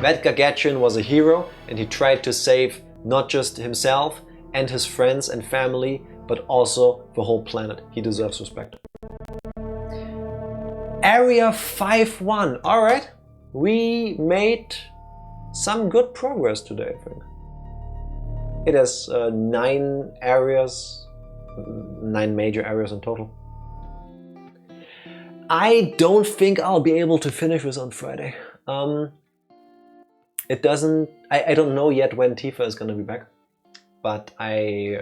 That Gargantuan was a hero, and he tried to save not just himself and his friends and family, but also the whole planet. He deserves respect. Area 5-1. Alright. We made some good progress today, I think. It has 9 areas, 9 major areas in total. I don't think I'll be able to finish this on Friday. It doesn't... I don't know yet when Tifa is gonna be back. But I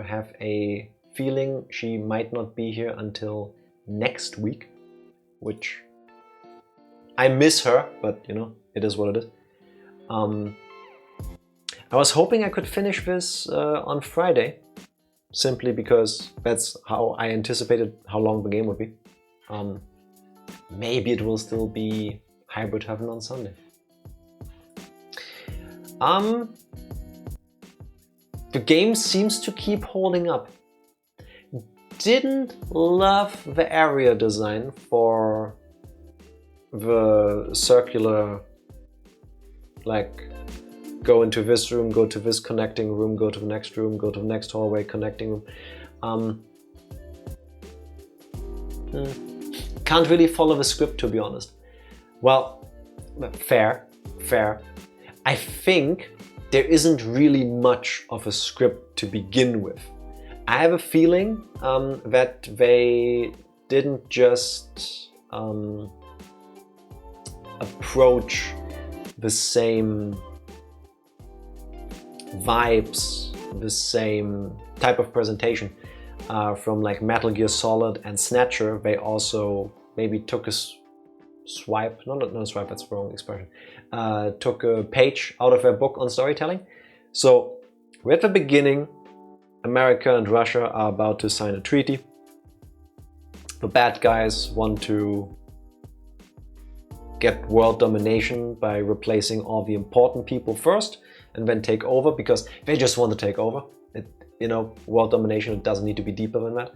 have a feeling she might not be here until next week. Which... I miss her, but you know, it is what it is. I was hoping I could finish this on Friday. Simply because that's how I anticipated how long the game would be. Maybe it will still be Hybrid Heaven on Sunday. The game seems to keep holding up. Didn't love the area design for the circular, like, go into this room, go to this connecting room, go to the next room, go to the next hallway, connecting room. Can't really follow the script, to be honest. Well, fair. I think there isn't really much of a script to begin with. I have a feeling that they didn't just approach the same vibes, the same type of presentation from like Metal Gear Solid and Snatcher. They also maybe took a swipe, not a swipe, that's the wrong expression, took a page out of their book on storytelling. So we're at the beginning. America and Russia are about to sign a treaty. The bad guys want to get world domination by replacing all the important people first and then take over, because they just want to take over. You know, world domination, it doesn't need to be deeper than that.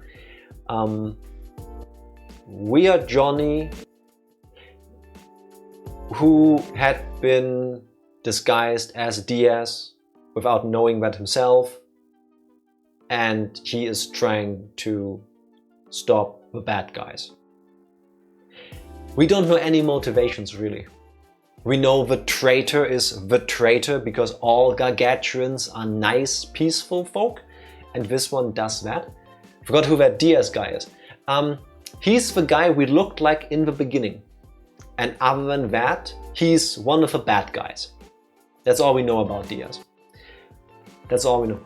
We are Johnny, who had been disguised as Diaz without knowing that himself, and he is trying to stop the bad guys. We don't know any motivations, really. We know the traitor is the traitor because all Gargantuans are nice, peaceful folk, and this one does that. Forgot who that Diaz guy is. He's the guy we looked like in the beginning. And other than that, he's one of the bad guys. That's all we know about Diaz. That's all we know.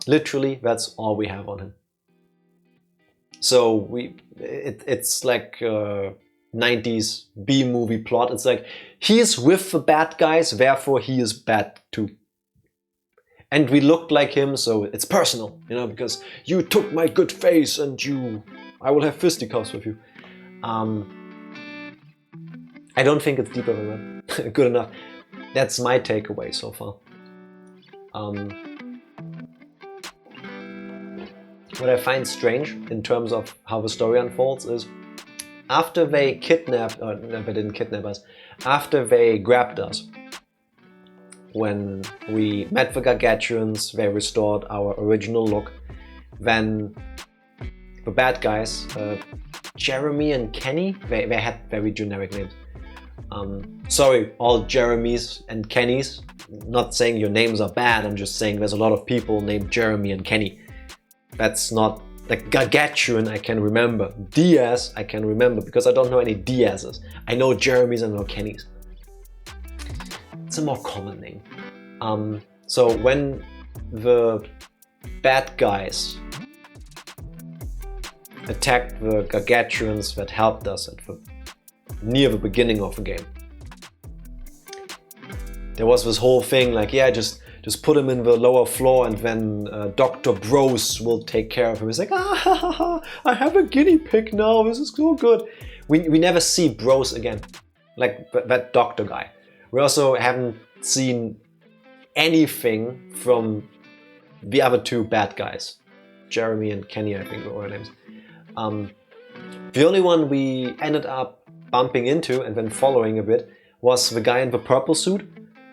Literally, that's all we have on him. So it's like 90s B-movie plot. It's like, he is with the bad guys, therefore he is bad too. And we looked like him, so it's personal, you know, because you took my good face and I will have fisticuffs with you. I don't think it's deeper than that. Good enough. That's my takeaway so far. What I find strange in terms of how the story unfolds is after they kidnapped, or no, they didn't kidnap us, after they grabbed us, when we met the Gargantuans, they restored our original look, then the bad guys, Jeremy and Kenny, they had very generic names. Sorry, all Jeremys and Kennys, not saying your names are bad, I'm just saying there's a lot of people named Jeremy and Kenny. That's not, like Gargantuan I can remember, Diaz I can remember because I don't know any Diazes. I know Jeremys and I know Kennys. It's a more common name. So when the bad guys attacked the Gargantuans that helped us at near the beginning of the game, there was this whole thing like, yeah, just put him in the lower floor and then Dr. Bros will take care of him. He's like, I have a guinea pig now, this is so good. We never see Bros again, like that doctor guy. We also haven't seen anything from the other two bad guys. Jeremy and Kenny, I think were their names. The only one we ended up bumping into and then following a bit was the guy in the purple suit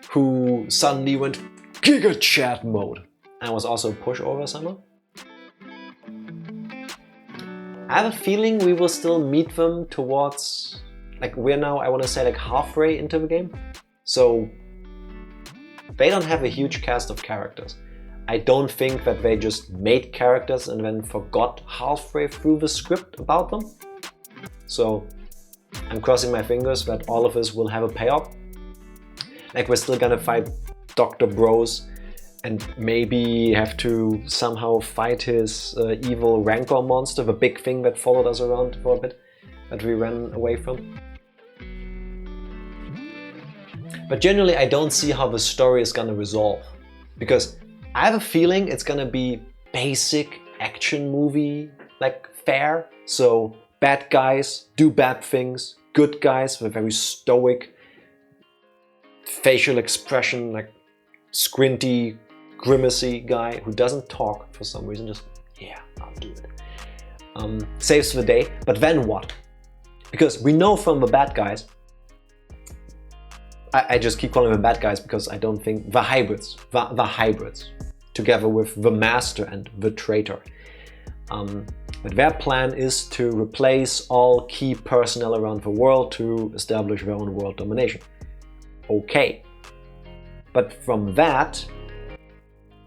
who suddenly went Giga Chat mode and was also a pushover somehow. I have a feeling we will still meet them towards, like we're now, I want to say like halfway into the game. So they don't have a huge cast of characters. I don't think that they just made characters and then forgot halfway through the script about them. So I'm crossing my fingers that all of us will have a payoff. Like we're still gonna fight Dr. Bros and maybe have to somehow fight his evil rancor monster, the big thing that followed us around for a bit, that we ran away from. But generally I don't see how the story is gonna resolve, because I have a feeling it's gonna be basic action movie like fare. So bad guys do bad things, good guys with a very stoic facial expression, like squinty, grimacy guy who doesn't talk for some reason, just yeah, I'll do it. Saves the day, but then what? Because we know from the bad guys, I just keep calling them bad guys because I don't think the hybrids, together with the master and the traitor. But their plan is to replace all key personnel around the world to establish their own world domination. Okay. But from that,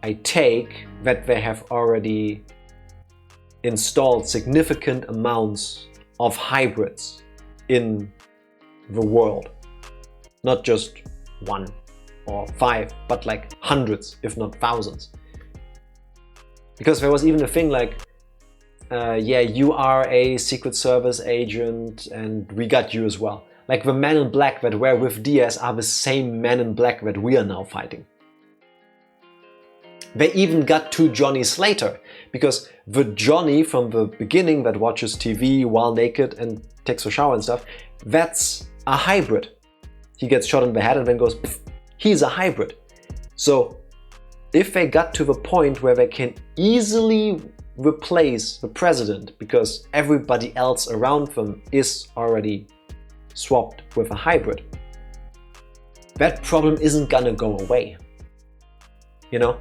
I take that they have already installed significant amounts of hybrids in the world. Not just 1 or 5, but like hundreds, if not thousands. Because there was even a thing like, yeah, you are a Secret Service agent and we got you as well. Like the men in black that were with Diaz are the same men in black that we are now fighting. They even got 2 Johnnies later, because the Johnny from the beginning that watches TV while naked and takes a shower and stuff, that's a hybrid. He gets shot in the head and then goes, pff, he's a hybrid. So if they got to the point where they can easily replace the president because everybody else around them is already swapped with a hybrid, that problem isn't gonna go away. You know?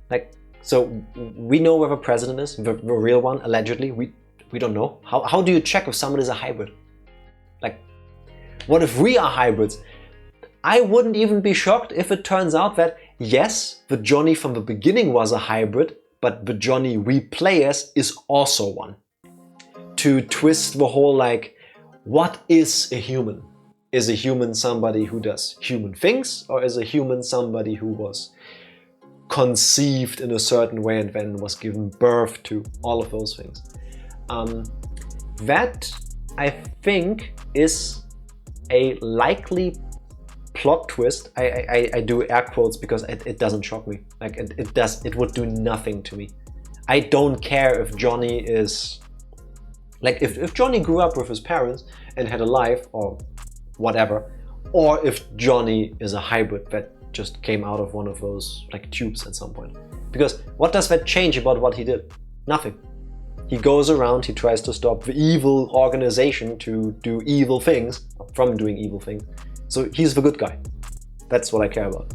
Like, so we know where the president is, the real one, allegedly. We don't know. How do you check if someone is a hybrid? Like, what if we are hybrids? I wouldn't even be shocked if it turns out that, yes, the Johnny from the beginning was a hybrid, but the Johnny we play as is also one. To twist the whole, like, what is a human? Is a human somebody who does human things, or is a human somebody who was conceived in a certain way and then was given birth to? All of those things. That, I think, is a likely plot twist, I do air quotes because it doesn't shock me. Like it would do nothing to me. I don't care if Johnny is like if Johnny grew up with his parents and had a life or whatever, or if Johnny is a hybrid that just came out of one of those like tubes at some point. Because what does that change about what he did? Nothing. He goes around, he tries to stop the evil organization to do evil things, from doing evil things. So he's the good guy. That's what I care about.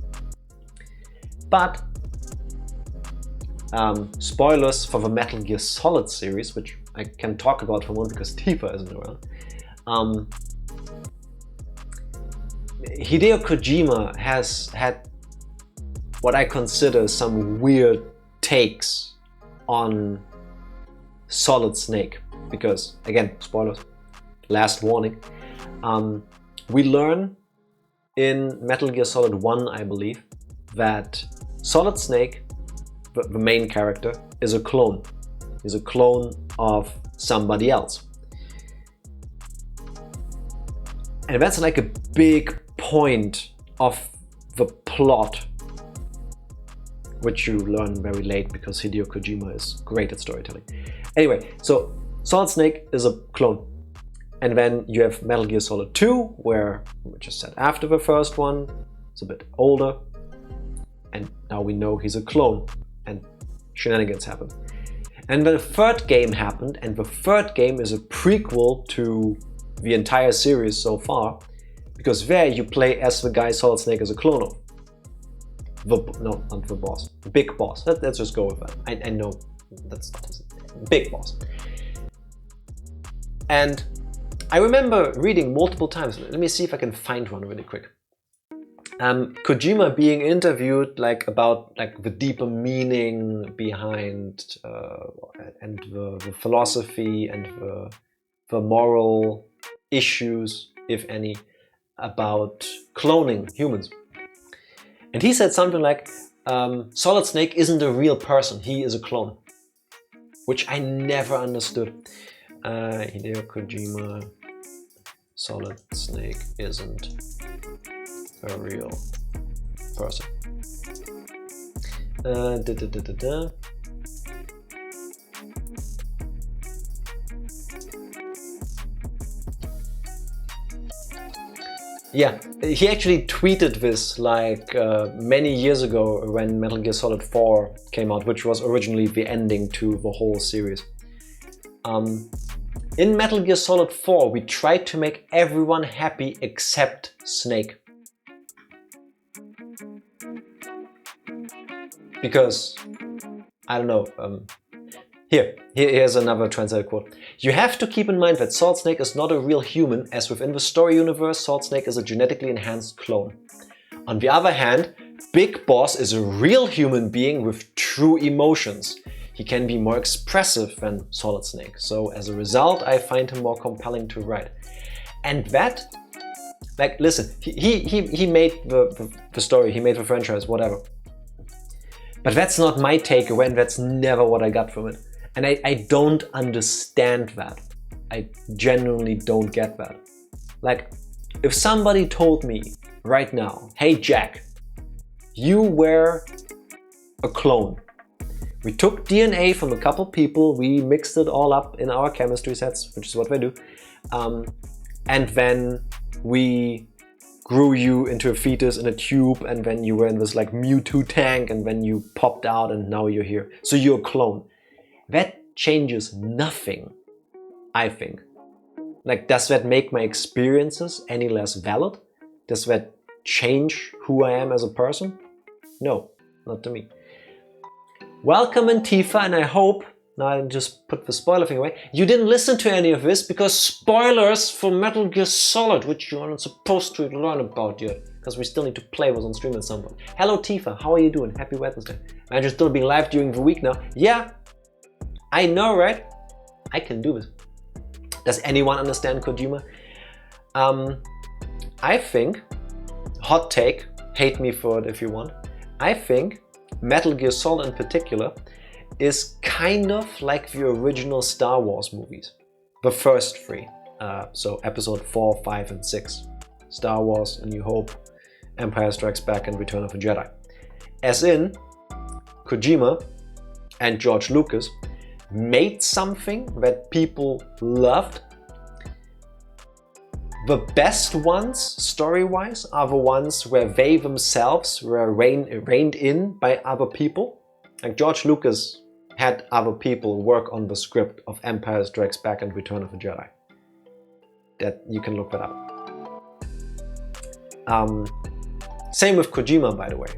But spoilers for the Metal Gear Solid series, which I can talk about for one because Tifa isn't around. Hideo Kojima has had what I consider some weird takes on Solid Snake, because again, spoilers, last warning. We learn in Metal Gear Solid 1, I believe, that Solid Snake, the main character, is a clone. He's a clone of somebody else. And that's like a big point of the plot, which you learn very late because Hideo Kojima is great at storytelling. Anyway, so Solid Snake is a clone. And then you have Metal Gear Solid 2, which is set after the first one. It's a bit older. And now we know he's a clone. And shenanigans happen. And then the third game happened, and the third game is a prequel to the entire series so far. Because there you play as the guy Solid Snake is a clone of. No, not the boss. Big boss. Let's just go with that. I know that's not his name. Big boss. And I remember reading multiple times. Let me see if I can find one really quick. Kojima being interviewed about the deeper meaning behind and the philosophy and the moral issues, if any, about cloning humans. And he said something like, Solid Snake isn't a real person, he is a clone. Which I never understood. Hideo Kojima, Solid Snake isn't a real person. Yeah, he actually tweeted this many years ago when Metal Gear Solid 4 came out, which was originally the ending to the whole series. In Metal Gear Solid 4, we tried to make everyone happy except Snake. Because, I don't know, here's another translated quote. You have to keep in mind that Solid Snake is not a real human, as within the story universe, Solid Snake is a genetically enhanced clone. On the other hand, Big Boss is a real human being with true emotions. He can be more expressive than Solid Snake, so as a result, I find him more compelling to write. And that, listen, he made the story, he made the franchise, whatever. But that's not my takeaway, and that's never what I got from it. And I don't understand that. I genuinely don't get that. If somebody told me right now, hey Jack, you were a clone. We took DNA from a couple people, we mixed it all up in our chemistry sets, which is what we do, and then we grew you into a fetus in a tube, and then you were in this Mewtwo tank, and then you popped out and now you're here. So you're a clone. That changes nothing, I think. Does that make my experiences any less valid? Does that change who I am as a person? No, not to me. Welcome Tifa, and I hope, now I just put the spoiler thing away, you didn't listen to any of this because spoilers for Metal Gear Solid, which you aren't supposed to learn about yet, because we still need to play this on stream at some point. Hello Tifa, how are you doing? Happy Wednesday. And you're still being live during the week now. Yeah, I know, right? I can do this. Does anyone understand Kojima? I think, hot take, hate me for it if you want, I think Metal Gear Solid in particular is kind of like the original Star Wars movies. The first three. So episode 4, 5 and 6. Star Wars, A New Hope, Empire Strikes Back and Return of the Jedi. As in, Kojima and George Lucas made something that people loved. The best ones, story-wise, are the ones where they themselves were reined in by other people. Like George Lucas had other people work on the script of Empire Strikes Back and Return of the Jedi. That you can look that up. Same with Kojima, by the way.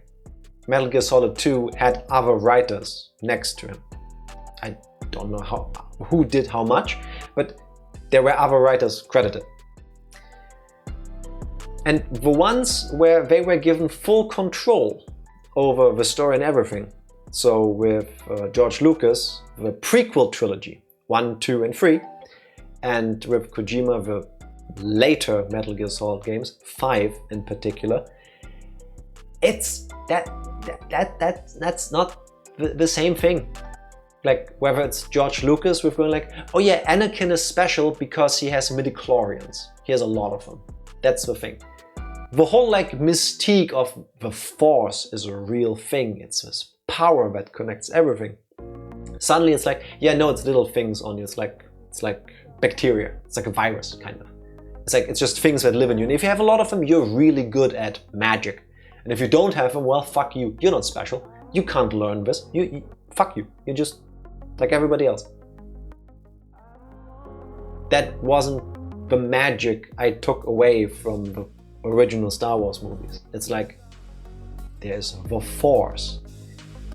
Metal Gear Solid 2 had other writers next to him. I don't know who did how much, but there were other writers credited. And the ones where they were given full control over the story and everything. So with George Lucas, the prequel trilogy, 1, 2 and 3, and with Kojima, the later Metal Gear Solid games, 5 in particular, it's that's not the same thing. Like whether it's George Lucas with going like, oh yeah, Anakin is special because he has midichlorians. He has a lot of them. That's the thing. The whole like mystique of the Force is a real thing. It's this power that connects everything. Suddenly it's like, yeah, no, it's little things on you. It's like bacteria. It's like a virus, kind of. It's just things that live in you. And if you have a lot of them, you're really good at magic. And if you don't have them, well, fuck you. You're not special. You can't learn this. Fuck you. You're just like everybody else. That wasn't the magic I took away from the original Star Wars movies. It's like there's the Force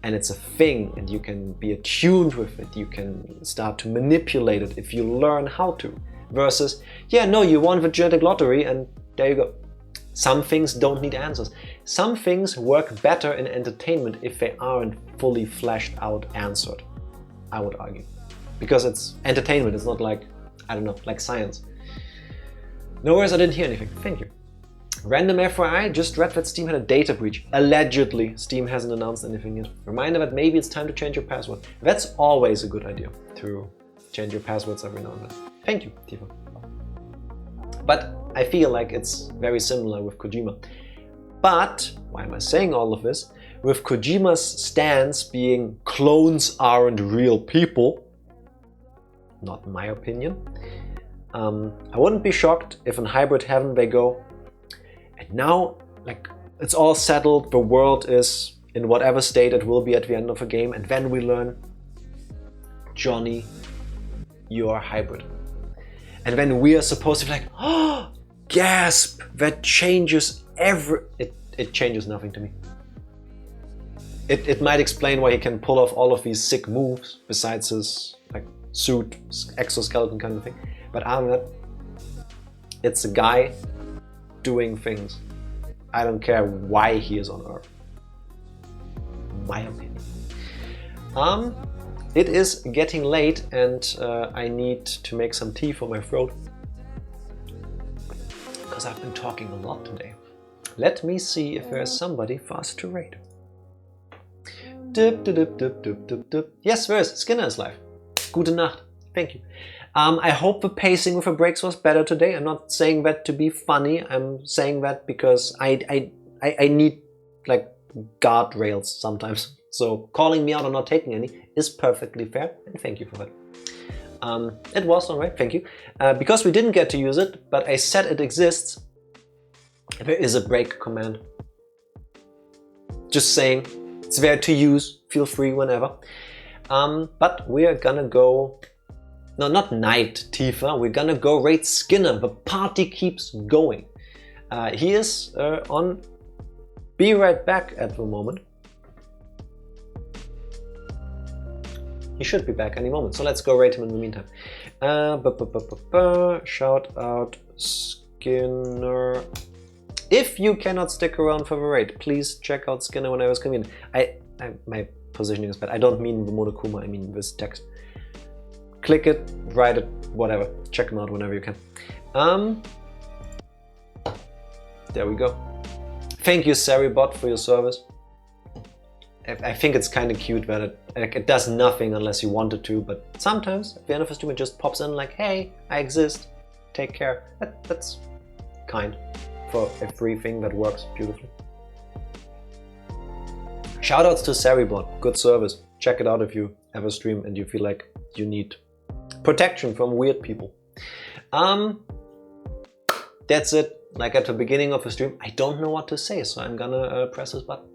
and it's a thing and you can be attuned with it. You can start to manipulate it if you learn how to. Versus, yeah, no, you won the genetic lottery and there you go. Some things don't need answers. Some things work better in entertainment if they aren't fully fleshed out, answered, I would argue. Because it's entertainment, it's not like, I don't know, like science. No worries, I didn't hear anything. Thank you. Random FYI, just read that Steam had a data breach. Allegedly, Steam hasn't announced anything yet. Reminder that maybe it's time to change your password. That's always a good idea, to change your passwords every now and then. Thank you, Tifa. But I feel like it's very similar with Kojima. But, why am I saying all of this? With Kojima's stance being clones aren't real people, not my opinion, I wouldn't be shocked if in hybrid heaven they go, and now, like, it's all settled, the world is in whatever state it will be at the end of a game, and then we learn, Johnny, you're hybrid. And then we are supposed to be like, oh, gasp, that changes it changes nothing to me. It might explain why he can pull off all of these sick moves, besides his like suit, exoskeleton kind of thing. But other than that, it's a guy doing things. I don't care why he is on Earth. My opinion. It is getting late and I need to make some tea for my throat. Because I've been talking a lot today. Let me see if there's somebody for us to raid. Yes, there is. Skinner is live. Gute Nacht. Thank you. I hope the pacing with the breaks was better today. I'm not saying that to be funny. I'm saying that because I need like guardrails sometimes. So calling me out on not taking any is perfectly fair, and thank you for that. It was alright, thank you. Because we didn't get to use it, but I said it exists, there is a break command. Just saying, it's there to use, feel free whenever. But we are gonna go, no, not Knight Tifa, we're gonna go raid Skinner. The party keeps going. He is on Be Right Back at the moment. He should be back any moment, so let's go raid him in the meantime. Shout out Skinner. If you cannot stick around for the raid, please check out Skinner whenever it's convenient. My positioning is bad. I don't mean the Monokuma, I mean this text. Click it, write it, whatever. Check him out whenever you can. There we go. Thank you, Saribot, for your service. I think it's kind of cute that it does nothing unless you want it to, but sometimes at the end of a stream it just pops in like, hey, I exist, take care. That's kind for a free thing that works beautifully. Shoutouts to Saribot, good service. Check it out if you have a stream and you feel like you need protection from weird people. That's it. Like at the beginning of the stream, I don't know what to say, so I'm gonna press this button.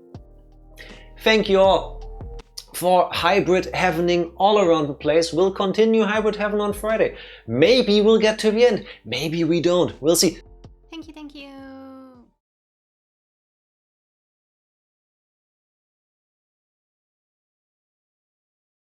Thank you all for hybrid heavening all around the place. We'll continue hybrid heaven on Friday. Maybe we'll get to the end, maybe we don't. We'll see. Thank you, thank you.